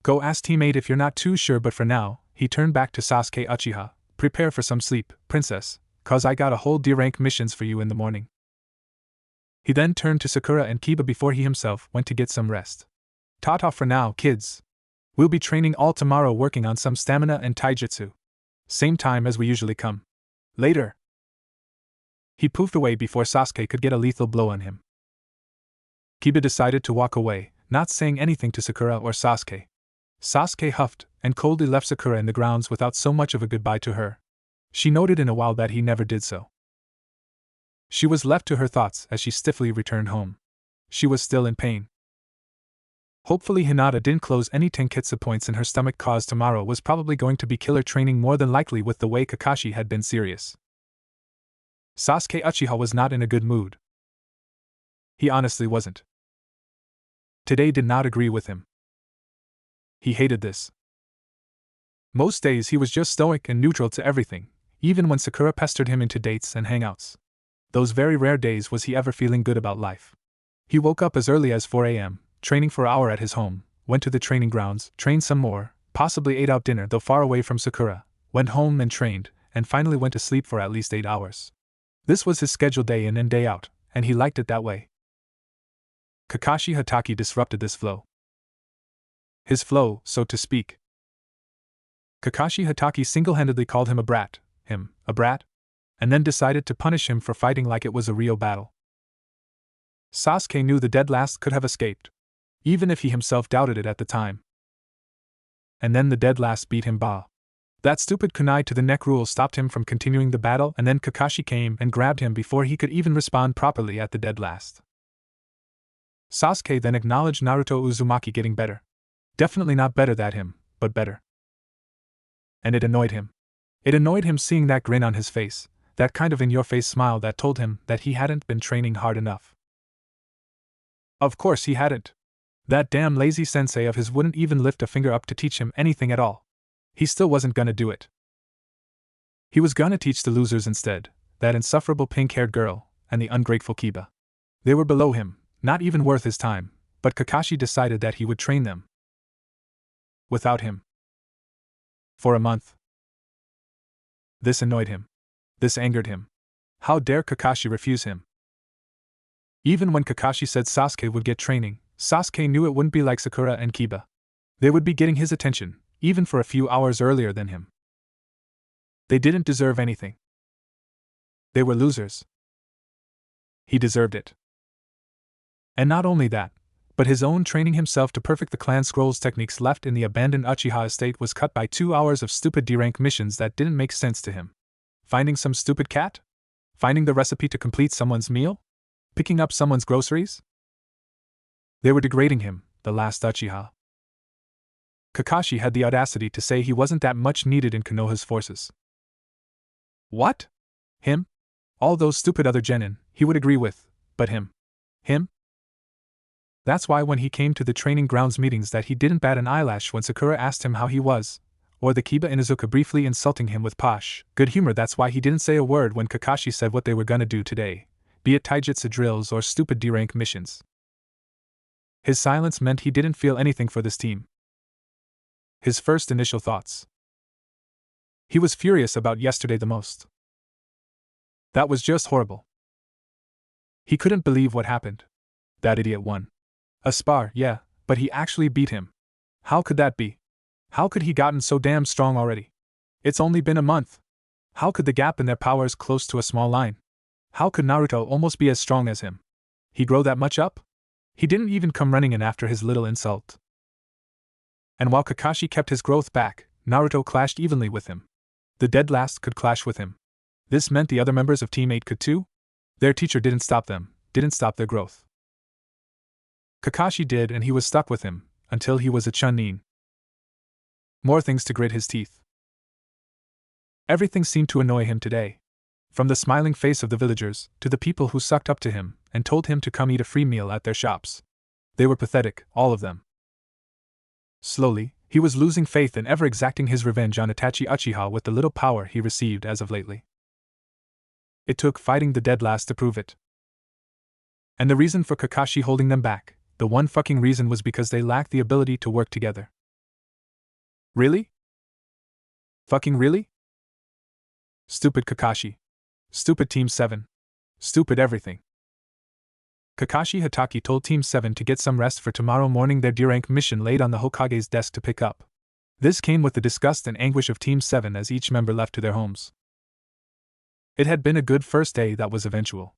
Go ask teammate if you're not too sure, but for now, he turned back to Sasuke Uchiha. Prepare for some sleep, princess, cause I got a whole D-rank missions for you in the morning. He then turned to Sakura and Kiba before he himself went to get some rest. Ta-ta for now, kids. We'll be training all tomorrow working on some stamina and taijutsu. Same time as we usually come. Later. He poofed away before Sasuke could get a lethal blow on him. Kiba decided to walk away, not saying anything to Sakura or Sasuke. Sasuke huffed and coldly left Sakura in the grounds without so much of a goodbye to her. She noted in a while that he never did so. She was left to her thoughts as she stiffly returned home. She was still in pain. Hopefully Hinata didn't close any Tenketsu points in her stomach, cause tomorrow was probably going to be killer training, more than likely with the way Kakashi had been serious. Sasuke Uchiha was not in a good mood. He honestly wasn't. Today did not agree with him. He hated this. Most days he was just stoic and neutral to everything, even when Sakura pestered him into dates and hangouts. Those very rare days was he ever feeling good about life. He woke up as early as 4 a.m., training for an hour at his home, went to the training grounds, trained some more, possibly ate out dinner though far away from Sakura, went home and trained, and finally went to sleep for at least 8 hours. This was his scheduled day in and day out, and he liked it that way. Kakashi Hatake disrupted this flow. His flow, so to speak. Kakashi Hatake single-handedly called him a brat, and then decided to punish him for fighting like it was a real battle. Sasuke knew the dead last could have escaped, even if he himself doubted it at the time. And then the dead last beat him ba. That stupid kunai to the neck rule stopped him from continuing the battle, and then Kakashi came and grabbed him before he could even respond properly at the dead last. Sasuke then acknowledged Naruto Uzumaki getting better. Definitely not better than him, but better. And it annoyed him. It annoyed him seeing that grin on his face, that kind of in-your-face smile that told him that he hadn't been training hard enough. Of course he hadn't. That damn lazy sensei of his wouldn't even lift a finger up to teach him anything at all. He still wasn't gonna do it. He was gonna teach the losers instead, that insufferable pink-haired girl, and the ungrateful Kiba. They were below him, not even worth his time, but Kakashi decided that he would train them. Without him. For a month. This annoyed him. This angered him. How dare Kakashi refuse him? Even when Kakashi said Sasuke would get training, Sasuke knew it wouldn't be like Sakura and Kiba. They would be getting his attention, even for a few hours earlier than him. They didn't deserve anything. They were losers. He deserved it. And not only that, but his own training himself to perfect the clan scrolls techniques left in the abandoned Uchiha estate was cut by 2 hours of stupid D-rank missions that didn't make sense to him. Finding some stupid cat? Finding the recipe to complete someone's meal? Picking up someone's groceries? They were degrading him, the last Uchiha. Kakashi had the audacity to say he wasn't that much needed in Konoha's forces. What? Him? All those stupid other genin, he would agree with, but him? Him? That's why when he came to the training grounds meetings that he didn't bat an eyelash when Sakura asked him how he was, or the Kiba Inuzuka briefly insulting him with posh good humor. That's why he didn't say a word when Kakashi said what they were gonna do today, be it taijutsu drills or stupid D-rank missions. His silence meant he didn't feel anything for this team. His first initial thoughts. He was furious about yesterday the most. That was just horrible. He couldn't believe what happened. That idiot won. A spar, yeah, but he actually beat him. How could that be? How could he gotten so damn strong already? It's only been a month. How could the gap in their powers close to a small line? How could Naruto almost be as strong as him? He grow that much up? He didn't even come running in after his little insult. And while Kakashi kept his growth back, Naruto clashed evenly with him. The dead last could clash with him. This meant the other members of Team 8 could too? Their teacher didn't stop them, didn't stop their growth. Kakashi did, and he was stuck with him, until he was a Chunin. More things to grit his teeth. Everything seemed to annoy him today. From the smiling face of the villagers, to the people who sucked up to him, and told him to come eat a free meal at their shops. They were pathetic, all of them. Slowly, he was losing faith in ever exacting his revenge on Itachi Uchiha with the little power he received as of lately. It took fighting the dead last to prove it. And the reason for Kakashi holding them back, the one fucking reason, was because they lacked the ability to work together. Really? Fucking really? Stupid Kakashi. Stupid Team 7. Stupid everything. Kakashi Hatake told Team 7 to get some rest for tomorrow morning. Their D-rank mission laid on the Hokage's desk to pick up. This came with the disgust and anguish of Team 7 as each member left to their homes. It had been a good first day that was eventual.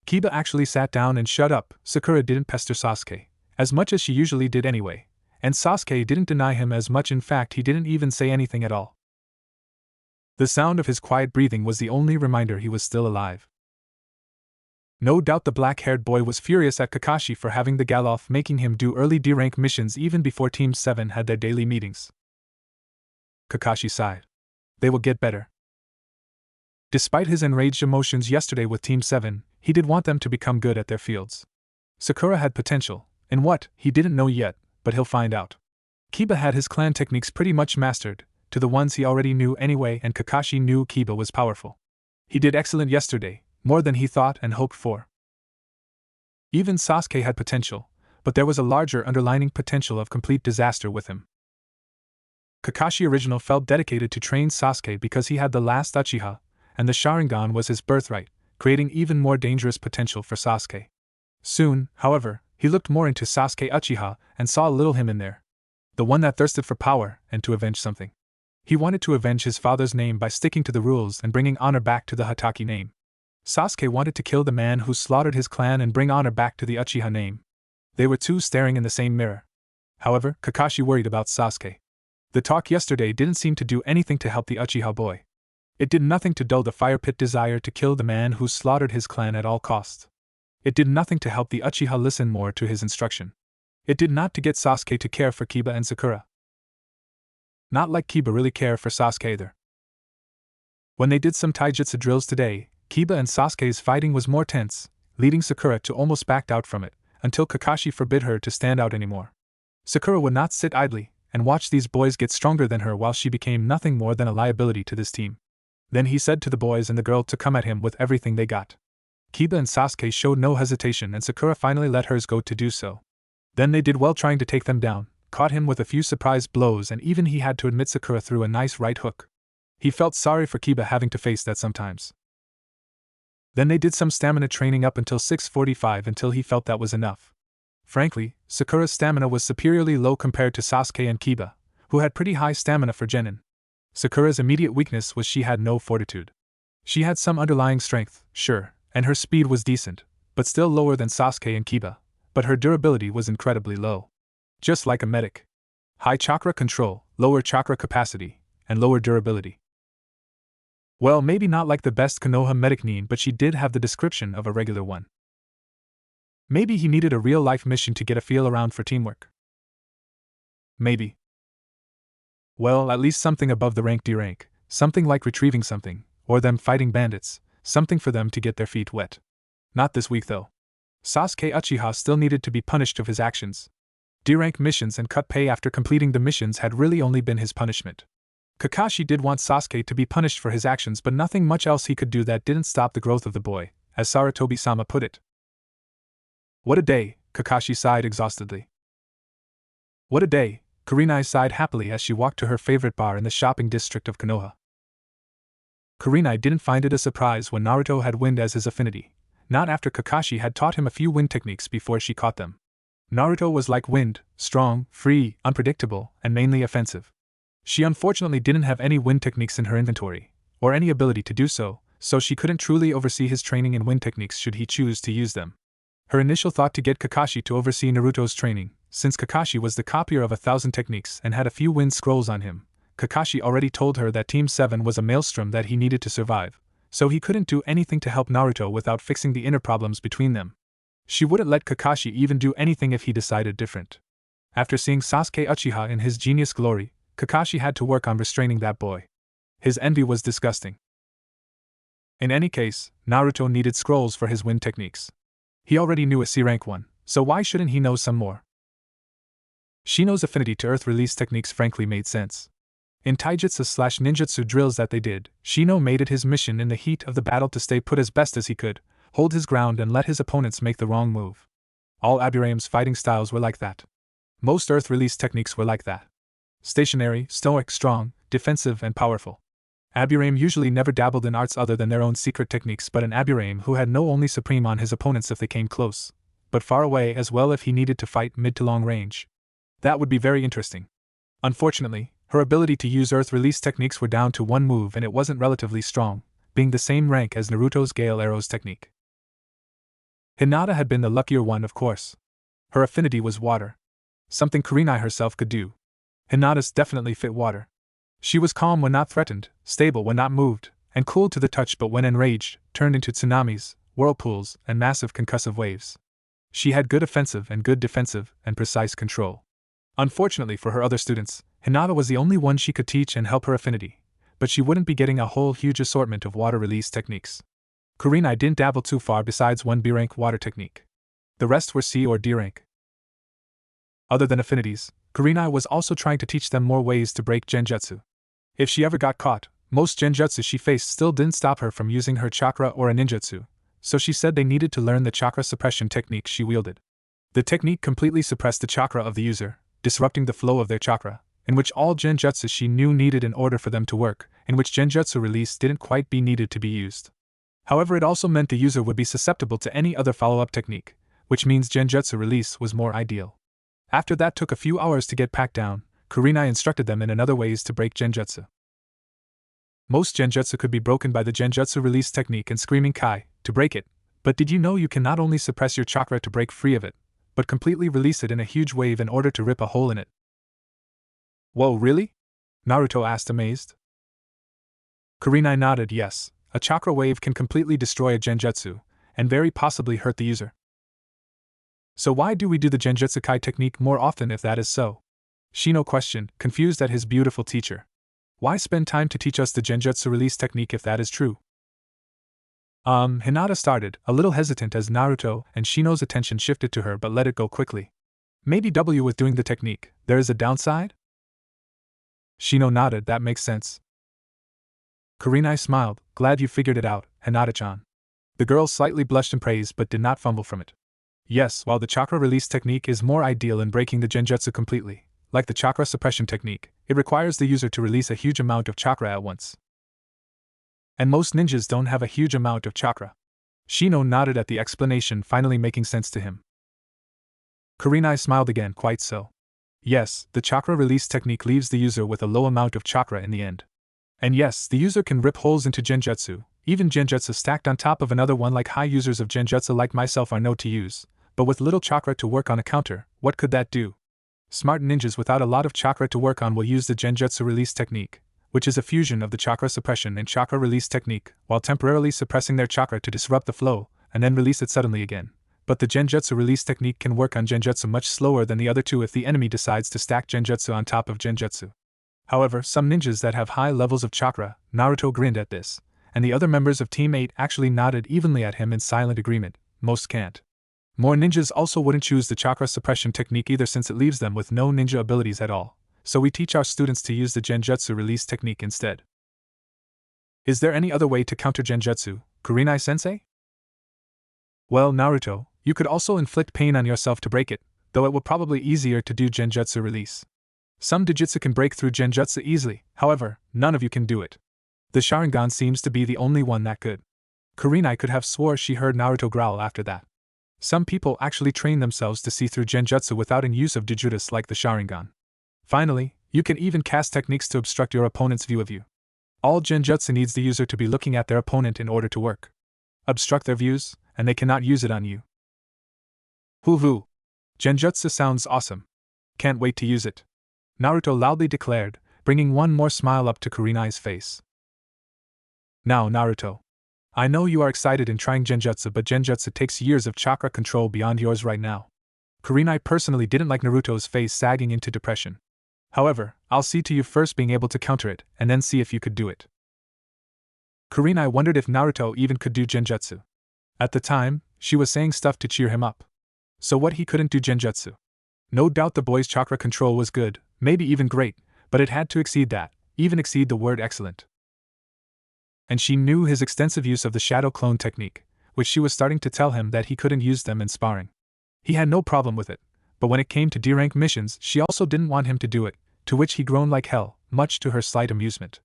Kiba actually sat down and shut up. Sakura didn't pester Sasuke, as much as she usually did anyway, and Sasuke didn't deny him as much. In fact, he didn't even say anything at all. The sound of his quiet breathing was the only reminder he was still alive. No doubt the black-haired boy was furious at Kakashi for having the gal off, making him do early D-rank missions even before Team 7 had their daily meetings. Kakashi sighed. They will get better. Despite his enraged emotions yesterday with Team 7, he did want them to become good at their fields. Sakura had potential, in what, he didn't know yet, but he'll find out. Kiba had his clan techniques pretty much mastered, to the ones he already knew anyway, and Kakashi knew Kiba was powerful. He did excellent yesterday, more than he thought and hoped for. Even Sasuke had potential, but there was a larger underlying potential of complete disaster with him. Kakashi original felt dedicated to train Sasuke because he had the last Uchiha, and the Sharingan was his birthright, creating even more dangerous potential for Sasuke. Soon, however, he looked more into Sasuke Uchiha and saw a little him in there. The one that thirsted for power and to avenge something. He wanted to avenge his father's name by sticking to the rules and bringing honor back to the Hatake name. Sasuke wanted to kill the man who slaughtered his clan and bring honor back to the Uchiha name. They were two staring in the same mirror. However, Kakashi worried about Sasuke. The talk yesterday didn't seem to do anything to help the Uchiha boy. It did nothing to dull the fire pit desire to kill the man who slaughtered his clan at all costs. It did nothing to help the Uchiha listen more to his instruction. It did not to get Sasuke to care for Kiba and Sakura. Not like Kiba really cared for Sasuke either. When they did some taijutsu drills today, Kiba and Sasuke's fighting was more tense, leading Sakura to almost back out from it, until Kakashi forbid her to stand out anymore. Sakura would not sit idly and watch these boys get stronger than her while she became nothing more than a liability to this team. Then he said to the boys and the girl to come at him with everything they got. Kiba and Sasuke showed no hesitation and Sakura finally let hers go to do so. Then they did well trying to take them down, caught him with a few surprise blows, and even he had to admit Sakura threw a nice right hook. He felt sorry for Kiba having to face that sometimes. Then they did some stamina training up until 6:45 until he felt that was enough. Frankly, Sakura's stamina was superiorly low compared to Sasuke and Kiba, who had pretty high stamina for genin. Sakura's immediate weakness was she had no fortitude. She had some underlying strength, sure, and her speed was decent, but still lower than Sasuke and Kiba, but her durability was incredibly low. Just like a medic. High chakra control, lower chakra capacity, and lower durability. Well, maybe not like the best Konoha medic Nin, but she did have the description of a regular one. Maybe he needed a real-life mission to get a feel around for teamwork. Maybe. Well, at least something above the rank D rank, something like retrieving something, or them fighting bandits, something for them to get their feet wet. Not this week though. Sasuke Uchiha still needed to be punished of his actions. D-rank missions and cut pay after completing the missions had really only been his punishment. Kakashi did want Sasuke to be punished for his actions, but nothing much else he could do that didn't stop the growth of the boy, as Sarutobi-sama put it. What a day, Kakashi sighed exhaustedly. What a day, Kurenai sighed happily as she walked to her favorite bar in the shopping district of Konoha. Kurenai didn't find it a surprise when Naruto had wind as his affinity, not after Kakashi had taught him a few wind techniques before she caught them. Naruto was like wind, strong, free, unpredictable, and mainly offensive. She unfortunately didn't have any wind techniques in her inventory, or any ability to do so, so she couldn't truly oversee his training in wind techniques should he choose to use them. Her initial thought to get Kakashi to oversee Naruto's training, since Kakashi was the copier of 1,000 techniques and had a few wind scrolls on him. Kakashi already told her that Team 7 was a maelstrom that he needed to survive, so he couldn't do anything to help Naruto without fixing the inner problems between them. She wouldn't let Kakashi even do anything if he decided different. After seeing Sasuke Uchiha in his genius glory, Kakashi had to work on restraining that boy. His envy was disgusting. In any case, Naruto needed scrolls for his wind techniques. He already knew a C-rank one, so why shouldn't he know some more? Shino's affinity to earth release techniques frankly made sense. In taijutsu/ninjutsu drills that they did, Shino made it his mission in the heat of the battle to stay put as best as he could, hold his ground and let his opponents make the wrong move. All Aburame's fighting styles were like that. Most earth release techniques were like that. Stationary, stoic, strong, defensive, and powerful. Aburame usually never dabbled in arts other than their own secret techniques, but an Aburame who had no only supreme on his opponents if they came close, but far away as well if he needed to fight mid to long range. That would be very interesting. Unfortunately, Her ability to use earth release techniques were down to one move, and it wasn't relatively strong, being the same rank as Naruto's Gale Arrows technique. Hinata had been the luckier one, of course. Her affinity was water. Something Kurenai herself could do. Hinata's definitely fit water. She was calm when not threatened, stable when not moved, and cool to the touch, but when enraged, turned into tsunamis, whirlpools, and massive concussive waves. She had good offensive and good defensive and precise control. Unfortunately for her other students, Hinata was the only one she could teach and help her affinity, but she wouldn't be getting a whole huge assortment of water release techniques. Kurenai didn't dabble too far besides one B-rank water technique. The rest were C or D rank. Other than affinities, Kurenai was also trying to teach them more ways to break genjutsu. If she ever got caught, most genjutsu she faced still didn't stop her from using her chakra or a ninjutsu, so she said they needed to learn the chakra suppression technique she wielded. The technique completely suppressed the chakra of the user, disrupting the flow of their chakra, in which all genjutsu she knew needed in order for them to work, in which genjutsu release didn't quite be needed to be used. However, it also meant the user would be susceptible to any other follow-up technique, which means genjutsu release was more ideal. After that took a few hours to get packed down, Kurenai instructed them in another ways to break genjutsu. Most genjutsu could be broken by the genjutsu release technique and screaming kai to break it, but did you know you can not only suppress your chakra to break free of it, but completely release it in a huge wave in order to rip a hole in it? Whoa, really? Naruto asked, amazed. Kurenai nodded yes, a chakra wave can completely destroy a genjutsu, and very possibly hurt the user. So why do we do the genjutsu kai technique more often if that is so? Shino questioned, confused at his beautiful teacher. Why spend time to teach us the genjutsu release technique if that is true? Hinata started, a little hesitant as Naruto and Shino's attention shifted to her, but let it go quickly. Maybe W with doing the technique, there is a downside? Shino nodded, that makes sense. Kurenai smiled, glad you figured it out, Hinata-chan. The girl slightly blushed in praise but did not fumble from it. Yes, while the chakra release technique is more ideal in breaking the genjutsu completely, like the chakra suppression technique, it requires the user to release a huge amount of chakra at once. And most ninjas don't have a huge amount of chakra. Shino nodded at the explanation, finally making sense to him. Kurenai smiled again, quite so. Yes, the chakra release technique leaves the user with a low amount of chakra in the end. And yes, the user can rip holes into genjutsu, even genjutsu stacked on top of another one, like high users of genjutsu like myself are known to use, but with little chakra to work on a counter, what could that do? Smart ninjas without a lot of chakra to work on will use the genjutsu release technique, which is a fusion of the chakra suppression and chakra release technique, while temporarily suppressing their chakra to disrupt the flow, and then release it suddenly again. But the genjutsu release technique can work on genjutsu much slower than the other two if the enemy decides to stack genjutsu on top of genjutsu. However, some ninjas that have high levels of chakra, Naruto grinned at this, and the other members of Team 8 actually nodded evenly at him in silent agreement, most can't. More ninjas also wouldn't choose the chakra suppression technique either, since it leaves them with no ninja abilities at all, so we teach our students to use the genjutsu release technique instead. Is there any other way to counter genjutsu, Kurenai-sensei? Well, Naruto, you could also inflict pain on yourself to break it, though it will probably easier to do genjutsu release. Some Dojutsu can break through genjutsu easily, however, none of you can do it. The Sharingan seems to be the only one that could. Kurenai could have swore she heard Naruto growl after that. Some people actually train themselves to see through genjutsu without an use of Dojutsu like the Sharingan. Finally, you can even cast techniques to obstruct your opponent's view of you. All genjutsu needs the user to be looking at their opponent in order to work. Obstruct their views, and they cannot use it on you. Hoo-hoo! Genjutsu sounds awesome. Can't wait to use it, Naruto loudly declared, bringing one more smile up to Kurenai's face. Now, Naruto. I know you are excited in trying genjutsu, but genjutsu takes years of chakra control beyond yours right now. Kurenai personally didn't like Naruto's face sagging into depression. However, I'll see to you first being able to counter it, and then see if you could do it. Kurenai wondered if Naruto even could do genjutsu. At the time, she was saying stuff to cheer him up. So what, he couldn't do genjutsu? No doubt the boy's chakra control was good, maybe even great, but it had to exceed that, even exceed the word excellent. And she knew his extensive use of the shadow clone technique, which she was starting to tell him that he couldn't use them in sparring. He had no problem with it, but when it came to D-rank missions, she also didn't want him to do it, to which he groaned like hell, much to her slight amusement.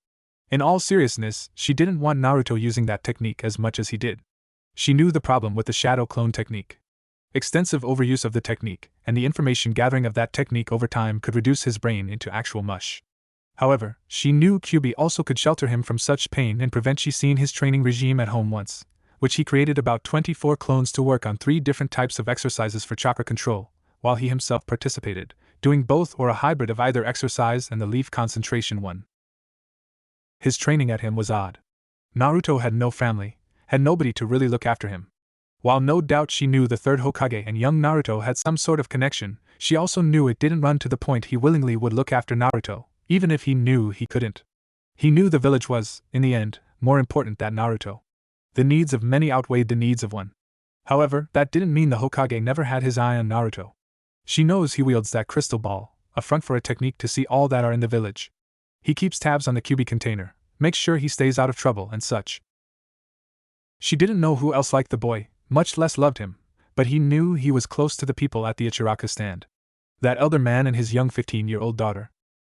In all seriousness, she didn't want Naruto using that technique as much as he did. She knew the problem with the shadow clone technique. Extensive overuse of the technique, and the information gathering of that technique over time could reduce his brain into actual mush. However, she knew Kyubi also could shelter him from such pain and prevent she seeing his training regime at home once, which he created about 24 clones to work on 3 different types of exercises for chakra control, while he himself participated, doing both or a hybrid of either exercise and the leaf concentration one. His training at him was odd. Naruto had no family, had nobody to really look after him. While no doubt she knew the third Hokage and young Naruto had some sort of connection, she also knew it didn't run to the point he willingly would look after Naruto, even if he knew he couldn't. He knew the village was, in the end, more important than Naruto. The needs of many outweighed the needs of one. However, that didn't mean the Hokage never had his eye on Naruto. She knows he wields that crystal ball, a front for a technique to see all that are in the village. He keeps tabs on the Kyubi container, makes sure he stays out of trouble and such. She didn't know who else liked the boy, much less loved him, but he knew he was close to the people at the Ichiraka stand. That elder man and his young 15-year-old daughter.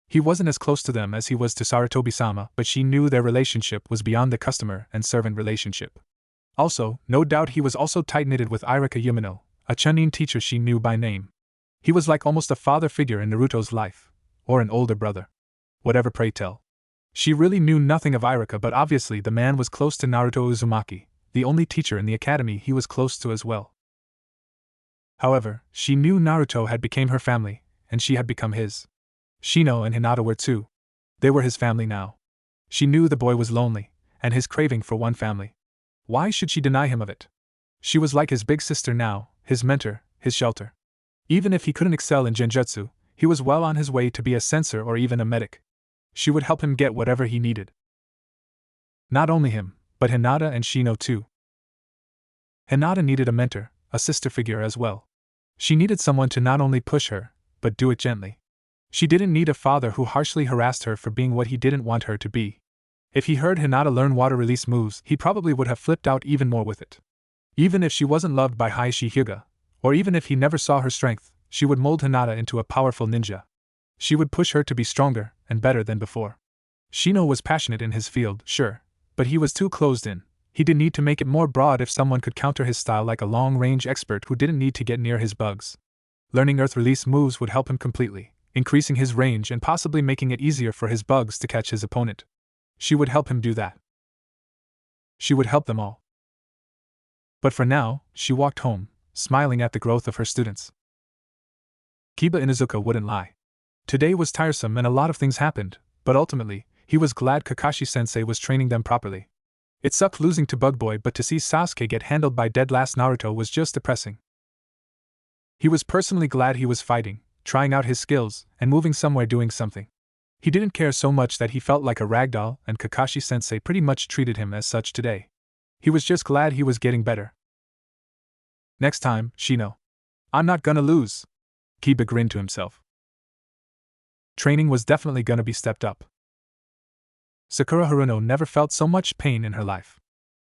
He wasn't as close to them as he was to Sarutobi-sama, but she knew their relationship was beyond the customer and servant relationship. Also, no doubt he was also tight-knitted with Irika Yumino, a Chunin teacher she knew by name. He was like almost a father figure in Naruto's life, or an older brother. Whatever, pray tell. She really knew nothing of Irika, but obviously the man was close to Naruto Uzumaki, the only teacher in the academy he was close to as well. However, she knew Naruto had become her family, and she had become his. Shino and Hinata were too. They were his family now. She knew the boy was lonely, and his craving for one family. Why should she deny him of it? She was like his big sister now, his mentor, his shelter. Even if he couldn't excel in genjutsu, he was well on his way to be a censor or even a medic. She would help him get whatever he needed. Not only him, but Hinata and Shino too. Hinata needed a mentor, a sister figure as well. She needed someone to not only push her, but do it gently. She didn't need a father who harshly harassed her for being what he didn't want her to be. If he heard Hinata learn water release moves, he probably would have flipped out even more with it. Even if she wasn't loved by Hiraishin Hyuga, or even if he never saw her strength, she would mold Hinata into a powerful ninja. She would push her to be stronger and better than before. Shino was passionate in his field, sure, but he was too closed in. He did need to make it more broad if someone could counter his style like a long-range expert who didn't need to get near his bugs. Learning earth release moves would help him completely, increasing his range and possibly making it easier for his bugs to catch his opponent. She would help him do that. She would help them all. But for now, she walked home, smiling at the growth of her students. Kiba Inuzuka wouldn't lie. Today was tiresome and a lot of things happened, but ultimately, he was glad Kakashi-sensei was training them properly. It sucked losing to Bug Boy, but to see Sasuke get handled by dead last Naruto was just depressing. He was personally glad he was fighting, trying out his skills, and moving somewhere doing something. He didn't care so much that he felt like a ragdoll, and Kakashi-sensei pretty much treated him as such today. He was just glad he was getting better. Next time, Shino. I'm not gonna lose. Kiba grinned to himself. Training was definitely gonna be stepped up. Sakura Haruno never felt so much pain in her life.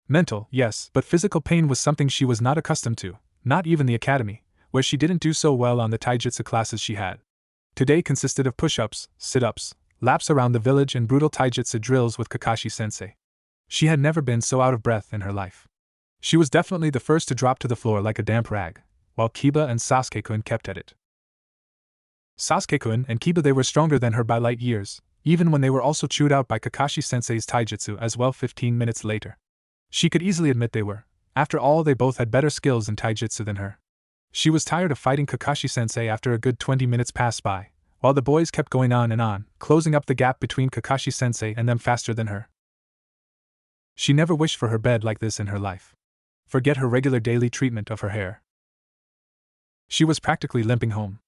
Mental, yes, but physical pain was something she was not accustomed to, not even the academy, where she didn't do so well on the taijutsu classes she had. Today consisted of push-ups, sit-ups, laps around the village and brutal taijutsu drills with Kakashi-sensei. She had never been so out of breath in her life. She was definitely the first to drop to the floor like a damp rag, while Kiba and Sasuke-kun kept at it. Sasuke-kun and Kiba, they were stronger than her by light years, even when they were also chewed out by Kakashi-sensei's taijutsu as well 15 minutes later. She could easily admit they were. After all, they both had better skills in taijutsu than her. She was tired of fighting Kakashi-sensei after a good 20 minutes passed by, while the boys kept going on, closing up the gap between Kakashi-sensei and them faster than her. She never wished for her bed like this in her life. Forget her regular daily treatment of her hair. She was practically limping home.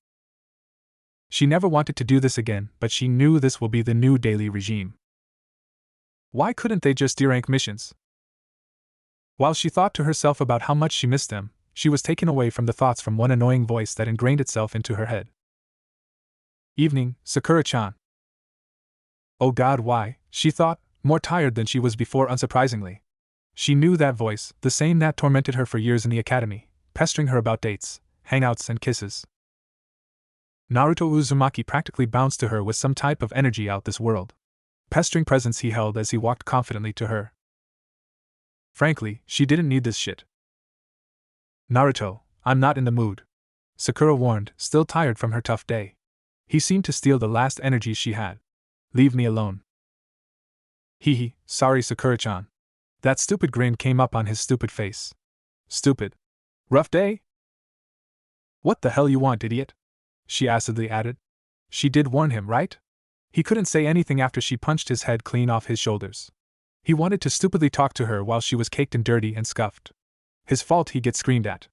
She never wanted to do this again, but she knew this will be the new daily regime. Why couldn't they just D-rank missions? While she thought to herself about how much she missed them, she was taken away from the thoughts from one annoying voice that ingrained itself into her head. Evening, Sakura-chan. Oh God, why, she thought, more tired than she was before unsurprisingly. She knew that voice, the same that tormented her for years in the academy, pestering her about dates, hangouts and kisses. Naruto Uzumaki practically bounced to her with some type of energy out this world. Pestering presence he held as he walked confidently to her. Frankly, she didn't need this shit. Naruto, I'm not in the mood. Sakura warned, still tired from her tough day. He seemed to steal the last energy she had. Leave me alone. Hee, sorry Sakura-chan. That stupid grin came up on his stupid face. Stupid. Rough day? What the hell you want, idiot? She acidly added. She did warn him, right? He couldn't say anything after she punched his head clean off his shoulders. He wanted to stupidly talk to her while she was caked and dirty and scuffed. His fault he gets screamed at.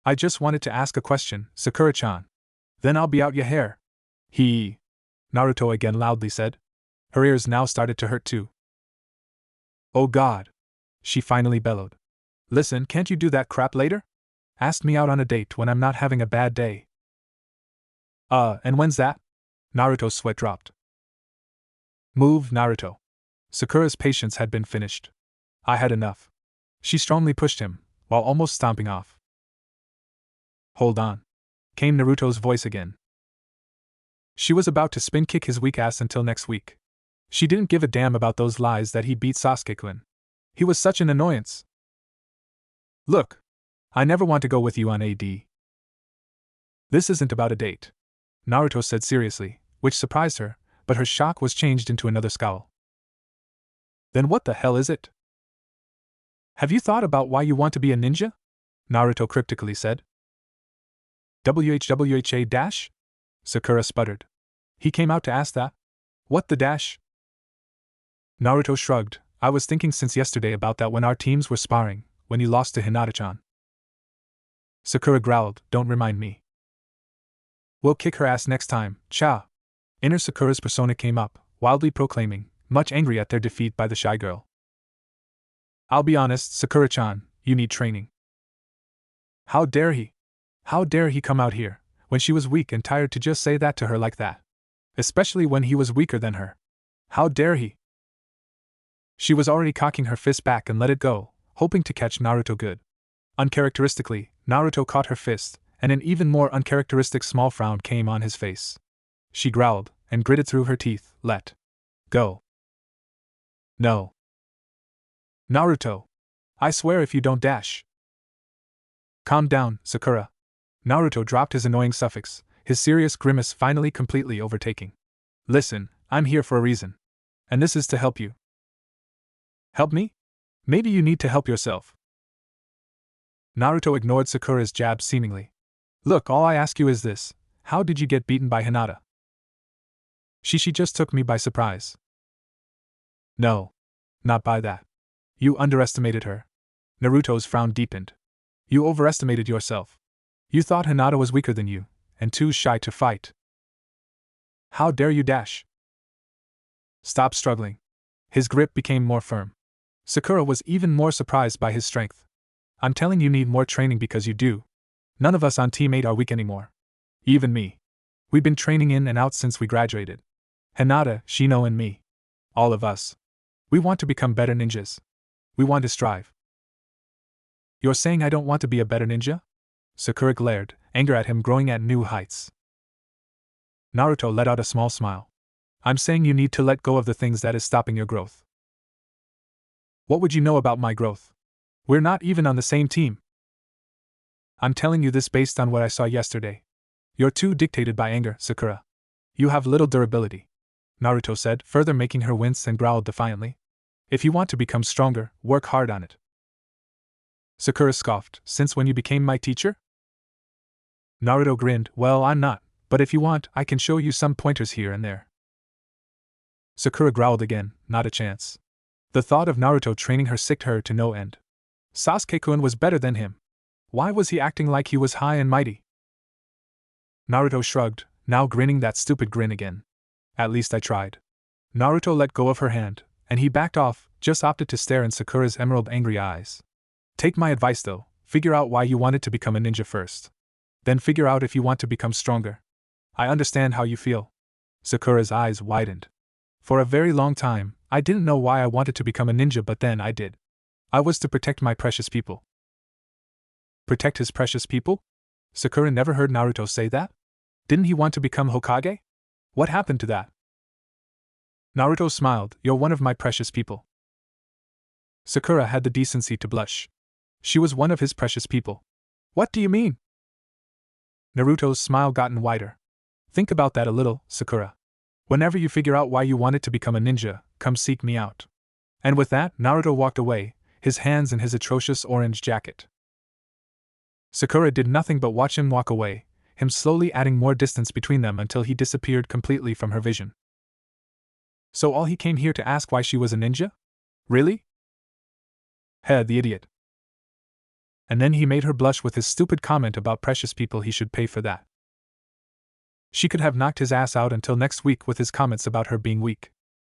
I just wanted to ask a question, Sakura-chan. Then I'll be out your hair. Naruto again loudly said. Her ears now started to hurt too. Oh God! She finally bellowed. Listen, can't you do that crap later? Ask me out on a date when I'm not having a bad day. And when's that? Naruto's sweat dropped. Move, Naruto. Sakura's patience had been finished. I had enough. She strongly pushed him, while almost stomping off. Hold on. Came Naruto's voice again. She was about to spin kick his weak ass until next week. She didn't give a damn about those lies that he beat Sasuke-kun. He was such an annoyance. Look. I never want to go with you on AD. This isn't about a date, Naruto said seriously, which surprised her, but her shock was changed into another scowl. Then what the hell is it? Have you thought about why you want to be a ninja? Naruto cryptically said. WHWHA dash? Sakura sputtered. He came out to ask that? What the dash? Naruto shrugged. I was thinking since yesterday about that when our teams were sparring, when you lost to Hinata-chan. Sakura growled, don't remind me. We'll kick her ass next time, cha! Inner Sakura's persona came up, wildly proclaiming, much angry at their defeat by the shy girl. I'll be honest, Sakura-chan, you need training. How dare he? How dare he come out here, when she was weak and tired to just say that to her like that? Especially when he was weaker than her. How dare he? She was already cocking her fist back and let it go, hoping to catch Naruto good. Uncharacteristically, Naruto caught her fist, and an even more uncharacteristic small frown came on his face. She growled, and gritted through her teeth, let go. No. Naruto. I swear if you don't dash. Calm down, Sakura. Naruto dropped his annoying suffix, his serious grimace finally completely overtaking. Listen, I'm here for a reason. And this is to help you. Help me? Maybe you need to help yourself. Naruto ignored Sakura's jab seemingly. Look, all I ask you is this. How did you get beaten by Hinata? She just took me by surprise. No. Not by that. You underestimated her. Naruto's frown deepened. You overestimated yourself. You thought Hinata was weaker than you, and too shy to fight. How dare you dash? Stop struggling. His grip became more firm. Sakura was even more surprised by his strength. I'm telling you need more training because you do. None of us on Team 8 are weak anymore. Even me. We've been training in and out since we graduated. Hinata, Shino and me. All of us. We want to become better ninjas. We want to strive. You're saying I don't want to be a better ninja? Sakura glared, anger at him growing at new heights. Naruto let out a small smile. I'm saying you need to let go of the things that is stopping your growth. What would you know about my growth? We're not even on the same team. I'm telling you this based on what I saw yesterday. You're too dictated by anger, Sakura. You have little durability. Naruto said, further making her wince and growled defiantly. If you want to become stronger, work hard on it. Sakura scoffed, since when you became my teacher? Naruto grinned, well, I'm not, but if you want, I can show you some pointers here and there. Sakura growled again, not a chance. The thought of Naruto training her sicked her to no end. Sasuke-kun was better than him. Why was he acting like he was high and mighty? Naruto shrugged, now grinning that stupid grin again. At least I tried. Naruto let go of her hand, and he backed off, just opted to stare in Sakura's emerald angry eyes. Take my advice though, figure out why you wanted to become a ninja first. Then figure out if you want to become stronger. I understand how you feel. Sakura's eyes widened. For a very long time, I didn't know why I wanted to become a ninja, but then I did. I was to protect my precious people. Protect his precious people? Sakura never heard Naruto say that? Didn't he want to become Hokage? What happened to that? Naruto smiled, you're one of my precious people. Sakura had the decency to blush. She was one of his precious people. What do you mean? Naruto's smile gotten wider. Think about that a little, Sakura. Whenever you figure out why you wanted to become a ninja, come seek me out. And with that, Naruto walked away, his hands in his atrocious orange jacket. Sakura did nothing but watch him walk away, him slowly adding more distance between them until he disappeared completely from her vision. So all he came here to ask why she was a ninja? Really? Heh, the idiot. And then he made her blush with his stupid comment about precious people. He should pay for that. She could have knocked his ass out until next week with his comments about her being weak.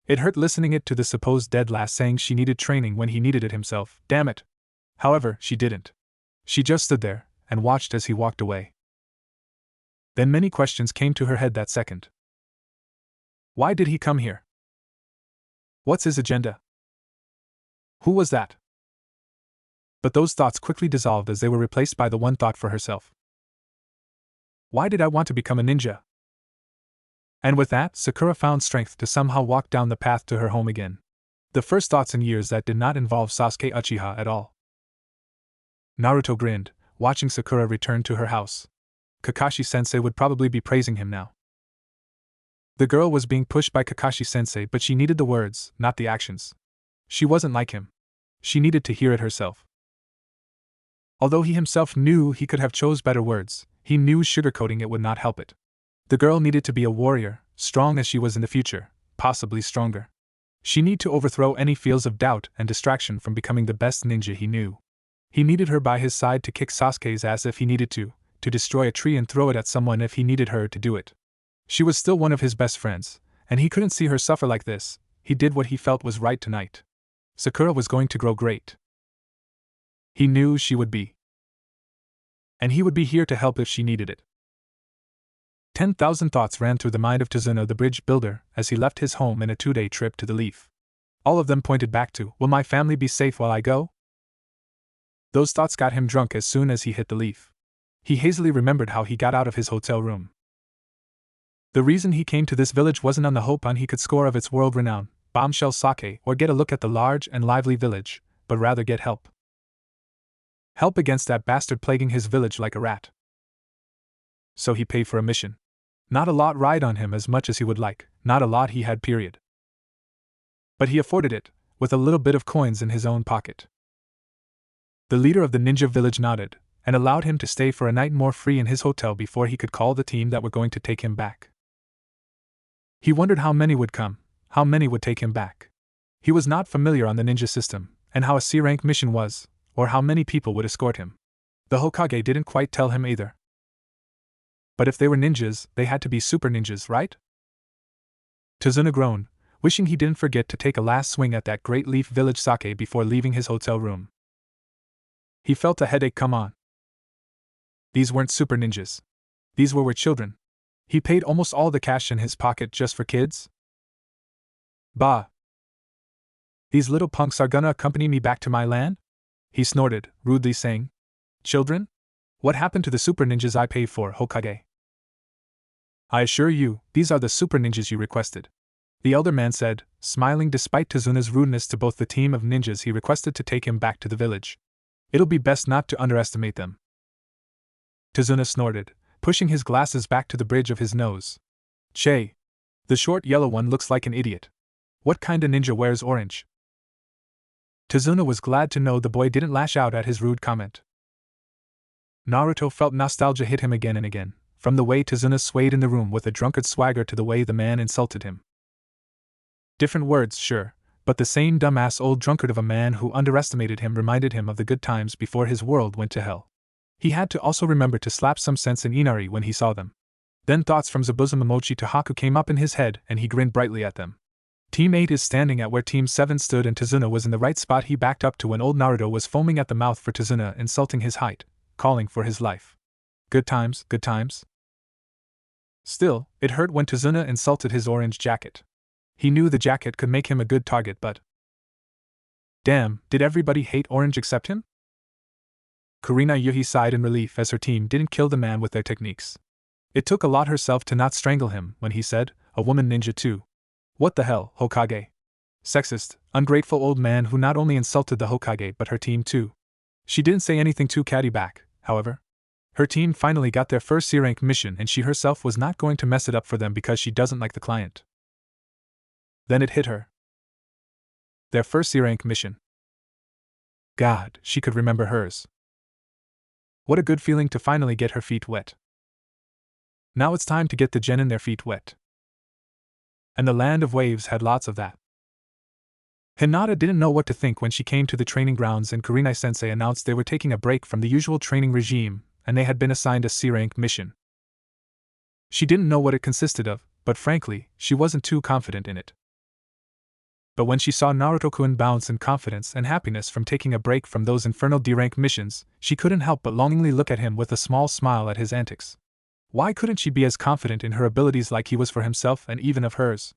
It hurt listening it to the supposed dead lass saying she needed training when he needed it himself, damn it. However, she didn't. She just stood there and watched as he walked away. Then many questions came to her head that second. Why did he come here? What's his agenda? Who was that? But those thoughts quickly dissolved as they were replaced by the one thought for herself. Why did I want to become a ninja? And with that, Sakura found strength to somehow walk down the path to her home again. The first thoughts in years that did not involve Sasuke Uchiha at all. Naruto grinned, watching Sakura return to her house. Kakashi-sensei would probably be praising him now. The girl was being pushed by Kakashi-sensei, but she needed the words, not the actions. She wasn't like him. She needed to hear it herself. Although he himself knew he could have chose better words, he knew sugarcoating it would not help it. The girl needed to be a warrior, strong as she was in the future, possibly stronger. She needed to overthrow any feels of doubt and distraction from becoming the best ninja he knew. He needed her by his side to kick Sasuke's ass if he needed to destroy a tree and throw it at someone if he needed her to do it. She was still one of his best friends, and he couldn't see her suffer like this. He did what he felt was right tonight. Sakura was going to grow great. He knew she would be. And he would be here to help if she needed it. 10,000 thoughts ran through the mind of Tazuna the bridge builder as he left his home in a 2-day trip to the Leaf. All of them pointed back to, will my family be safe while I go? Those thoughts got him drunk as soon as he hit the Leaf. He hazily remembered how he got out of his hotel room. The reason he came to this village wasn't on the hope he could score of its world renown, bombshell sake, or get a look at the large and lively village, but rather get help. Help against that bastard plaguing his village like a rat. So he paid for a mission. Not a lot ride on him as much as he would like, not a lot he had period. But he afforded it, with a little bit of coins in his own pocket. The leader of the ninja village nodded, and allowed him to stay for a night more free in his hotel before he could call the team that were going to take him back. He wondered how many would come, how many would take him back. He was not familiar on the ninja system, and how a C-rank mission was, or how many people would escort him. The Hokage didn't quite tell him either. But if they were ninjas, they had to be super ninjas, right? Tazuna groaned, wishing he didn't forget to take a last swing at that Great Leaf Village sake before leaving his hotel room. He felt a headache come on. These weren't super ninjas. These were children. He paid almost all the cash in his pocket just for kids? Bah! These little punks are gonna accompany me back to my land? He snorted, rudely saying. Children? What happened to the super ninjas I paid for, Hokage? I assure you, these are the super ninjas you requested. The elder man said, smiling despite Tazuna's rudeness to both the team of ninjas he requested to take him back to the village. It'll be best not to underestimate them. Tazuna snorted, pushing his glasses back to the bridge of his nose. Che! The short yellow one looks like an idiot. What kinda ninja wears orange? Tazuna was glad to know the boy didn't lash out at his rude comment. Naruto felt nostalgia hit him again and again, from the way Tazuna swayed in the room with a drunkard swagger to the way the man insulted him. Different words, sure, but the same dumbass old drunkard of a man who underestimated him reminded him of the good times before his world went to hell. He had to also remember to slap some sense in Inari when he saw them. Then thoughts from Zabuza Momochi to Haku came up in his head and he grinned brightly at them. Team 8 is standing at where Team 7 stood and Tazuna was in the right spot he backed up to when old Naruto was foaming at the mouth for Tazuna insulting his height, calling for his life. Good times, good times. Still, it hurt when Tazuna insulted his orange jacket. He knew the jacket could make him a good target, but... Damn, did everybody hate orange except him? Kurina Yuhi sighed in relief as her team didn't kill the man with their techniques. It took a lot herself to not strangle him when he said, a woman ninja too. What the hell, Hokage? Sexist, ungrateful old man who not only insulted the Hokage but her team too. She didn't say anything too catty back, however. Her team finally got their first C-rank mission and she herself was not going to mess it up for them because she doesn't like the client. Then it hit her. Their first C-rank mission. God, she could remember hers. What a good feeling to finally get her feet wet. Now it's time to get the genin their feet wet. And the land of waves had lots of that. Hinata didn't know what to think when she came to the training grounds and Kurenai-sensei announced they were taking a break from the usual training regime and they had been assigned a C-rank mission. She didn't know what it consisted of, but frankly, she wasn't too confident in it. But when she saw Naruto-kun bounce in confidence and happiness from taking a break from those infernal D-rank missions, she couldn't help but longingly look at him with a small smile at his antics. Why couldn't she be as confident in her abilities like he was for himself and even of hers?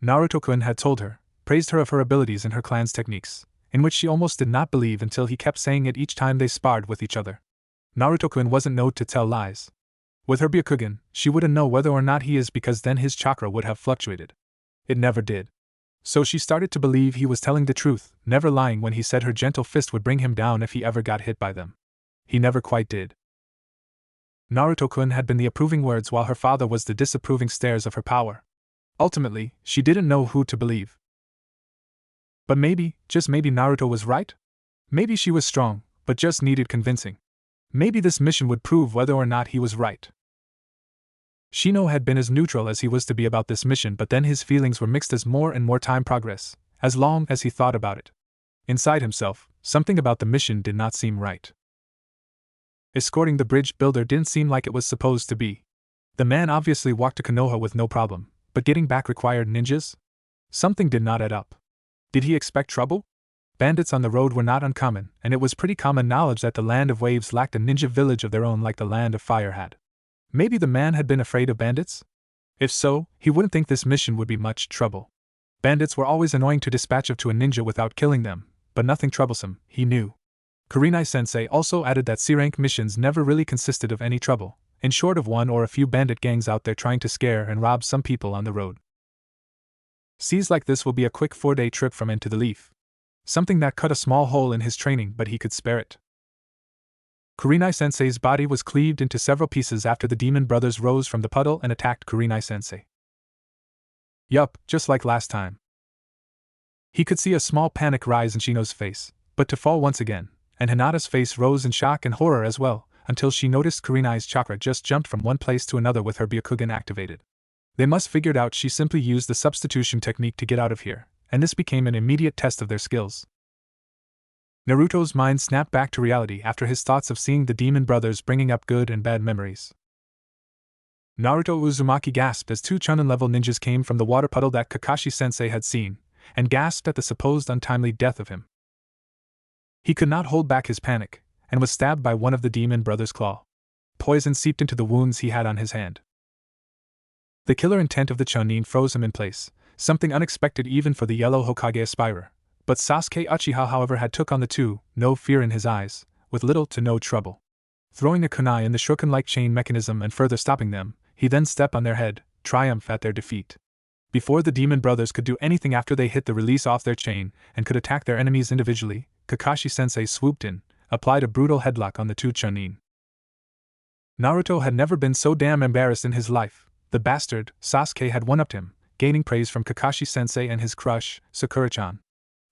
Naruto-kun had told her, praised her of her abilities and her clan's techniques, in which she almost did not believe until he kept saying it each time they sparred with each other. Naruto-kun wasn't known to tell lies. With her Byakugan, she wouldn't know whether or not he is because then his chakra would have fluctuated. It never did. So she started to believe he was telling the truth, never lying when he said her gentle fist would bring him down if he ever got hit by them. He never quite did. Naruto-kun had been the approving words while her father was the disapproving stares of her power. Ultimately, she didn't know who to believe. But maybe, just maybe Naruto was right? Maybe she was strong, but just needed convincing. Maybe this mission would prove whether or not he was right. Shino had been as neutral as he was to be about this mission, but then his feelings were mixed as more and more time progressed, as long as he thought about it. Inside himself, something about the mission did not seem right. Escorting the bridge builder didn't seem like it was supposed to be. The man obviously walked to Konoha with no problem, but getting back required ninjas? Something did not add up. Did he expect trouble? Bandits on the road were not uncommon, and it was pretty common knowledge that the Land of Waves lacked a ninja village of their own like the Land of Fire had. Maybe the man had been afraid of bandits? If so, he wouldn't think this mission would be much trouble. Bandits were always annoying to dispatch of to a ninja without killing them, but nothing troublesome, he knew. Kurenai-sensei also added that C-rank missions never really consisted of any trouble, in short of one or a few bandit gangs out there trying to scare and rob some people on the road. Seas like this will be a quick 4-day trip from End to the Leaf. Something that cut a small hole in his training, but he could spare it. Kurenai-sensei's body was cleaved into several pieces after the demon brothers rose from the puddle and attacked Kurenai-sensei. Yup, just like last time. He could see a small panic rise in Shino's face, but to fall once again, and Hinata's face rose in shock and horror as well, until she noticed Kurenai's chakra just jumped from one place to another with her Byakugan activated. They must figured out she simply used the substitution technique to get out of here, and this became an immediate test of their skills. Naruto's mind snapped back to reality after his thoughts of seeing the demon brothers bringing up good and bad memories. Naruto Uzumaki gasped as 2 Chunin-level ninjas came from the water puddle that Kakashi-sensei had seen, and gasped at the supposed untimely death of him. He could not hold back his panic, and was stabbed by one of the demon brothers' claw. Poison seeped into the wounds he had on his hand. The killer intent of the Chunin froze him in place, something unexpected even for the yellow Hokage aspirer. But Sasuke Uchiha however had took on the two, no fear in his eyes, with little to no trouble. Throwing a kunai in the shuriken-like chain mechanism and further stopping them, he then stepped on their head, triumph at their defeat. Before the demon brothers could do anything after they hit the release off their chain and could attack their enemies individually, Kakashi-sensei swooped in, applied a brutal headlock on the 2 Chunin. Naruto had never been so damn embarrassed in his life. The bastard, Sasuke, had one-upped him, gaining praise from Kakashi-sensei and his crush, Sakura-chan.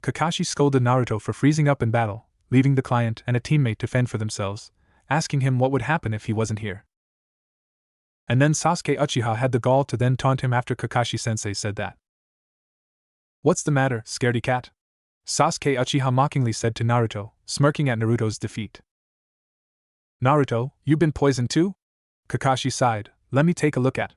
Kakashi scolded Naruto for freezing up in battle, leaving the client and a teammate to fend for themselves, asking him what would happen if he wasn't here. And then Sasuke Uchiha had the gall to then taunt him after Kakashi-sensei said that. "What's the matter, scaredy cat?" Sasuke Uchiha mockingly said to Naruto, smirking at Naruto's defeat. "Naruto, you been poisoned too?" Kakashi sighed, "Let me take a look at."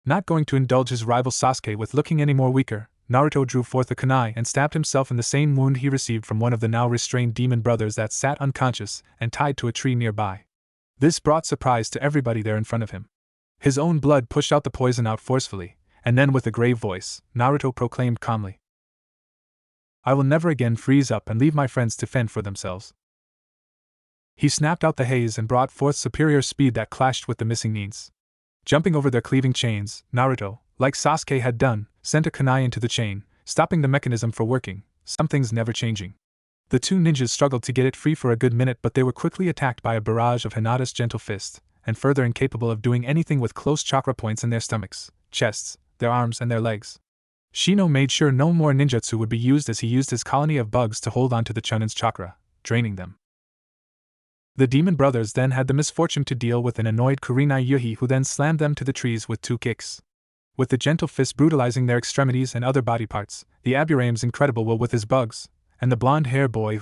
Not going to indulge his rival Sasuke with looking any more weaker, Naruto drew forth a kunai and stabbed himself in the same wound he received from one of the now restrained demon brothers that sat unconscious and tied to a tree nearby. This brought surprise to everybody there in front of him. His own blood pushed out the poison out forcefully, and then with a grave voice, Naruto proclaimed calmly, "I will never again freeze up and leave my friends to fend for themselves." He snapped out the haze and brought forth superior speed that clashed with the missing Nins. Jumping over their cleaving chains, Naruto, like Sasuke had done, sent a kunai into the chain, stopping the mechanism from working, some things never changing. The 2 ninjas struggled to get it free for a good minute, but they were quickly attacked by a barrage of Hinata's gentle fist, and further incapable of doing anything with close chakra points in their stomachs, chests, their arms and their legs. Shino made sure no more ninjutsu would be used as he used his colony of bugs to hold onto the Chunin's chakra, draining them. The demon brothers then had the misfortune to deal with an annoyed Kurenai Yuhi, who then slammed them to the trees with 2 kicks. With the gentle fist brutalizing their extremities and other body parts, the Aburame's incredible will with his bugs, and the blonde-haired boy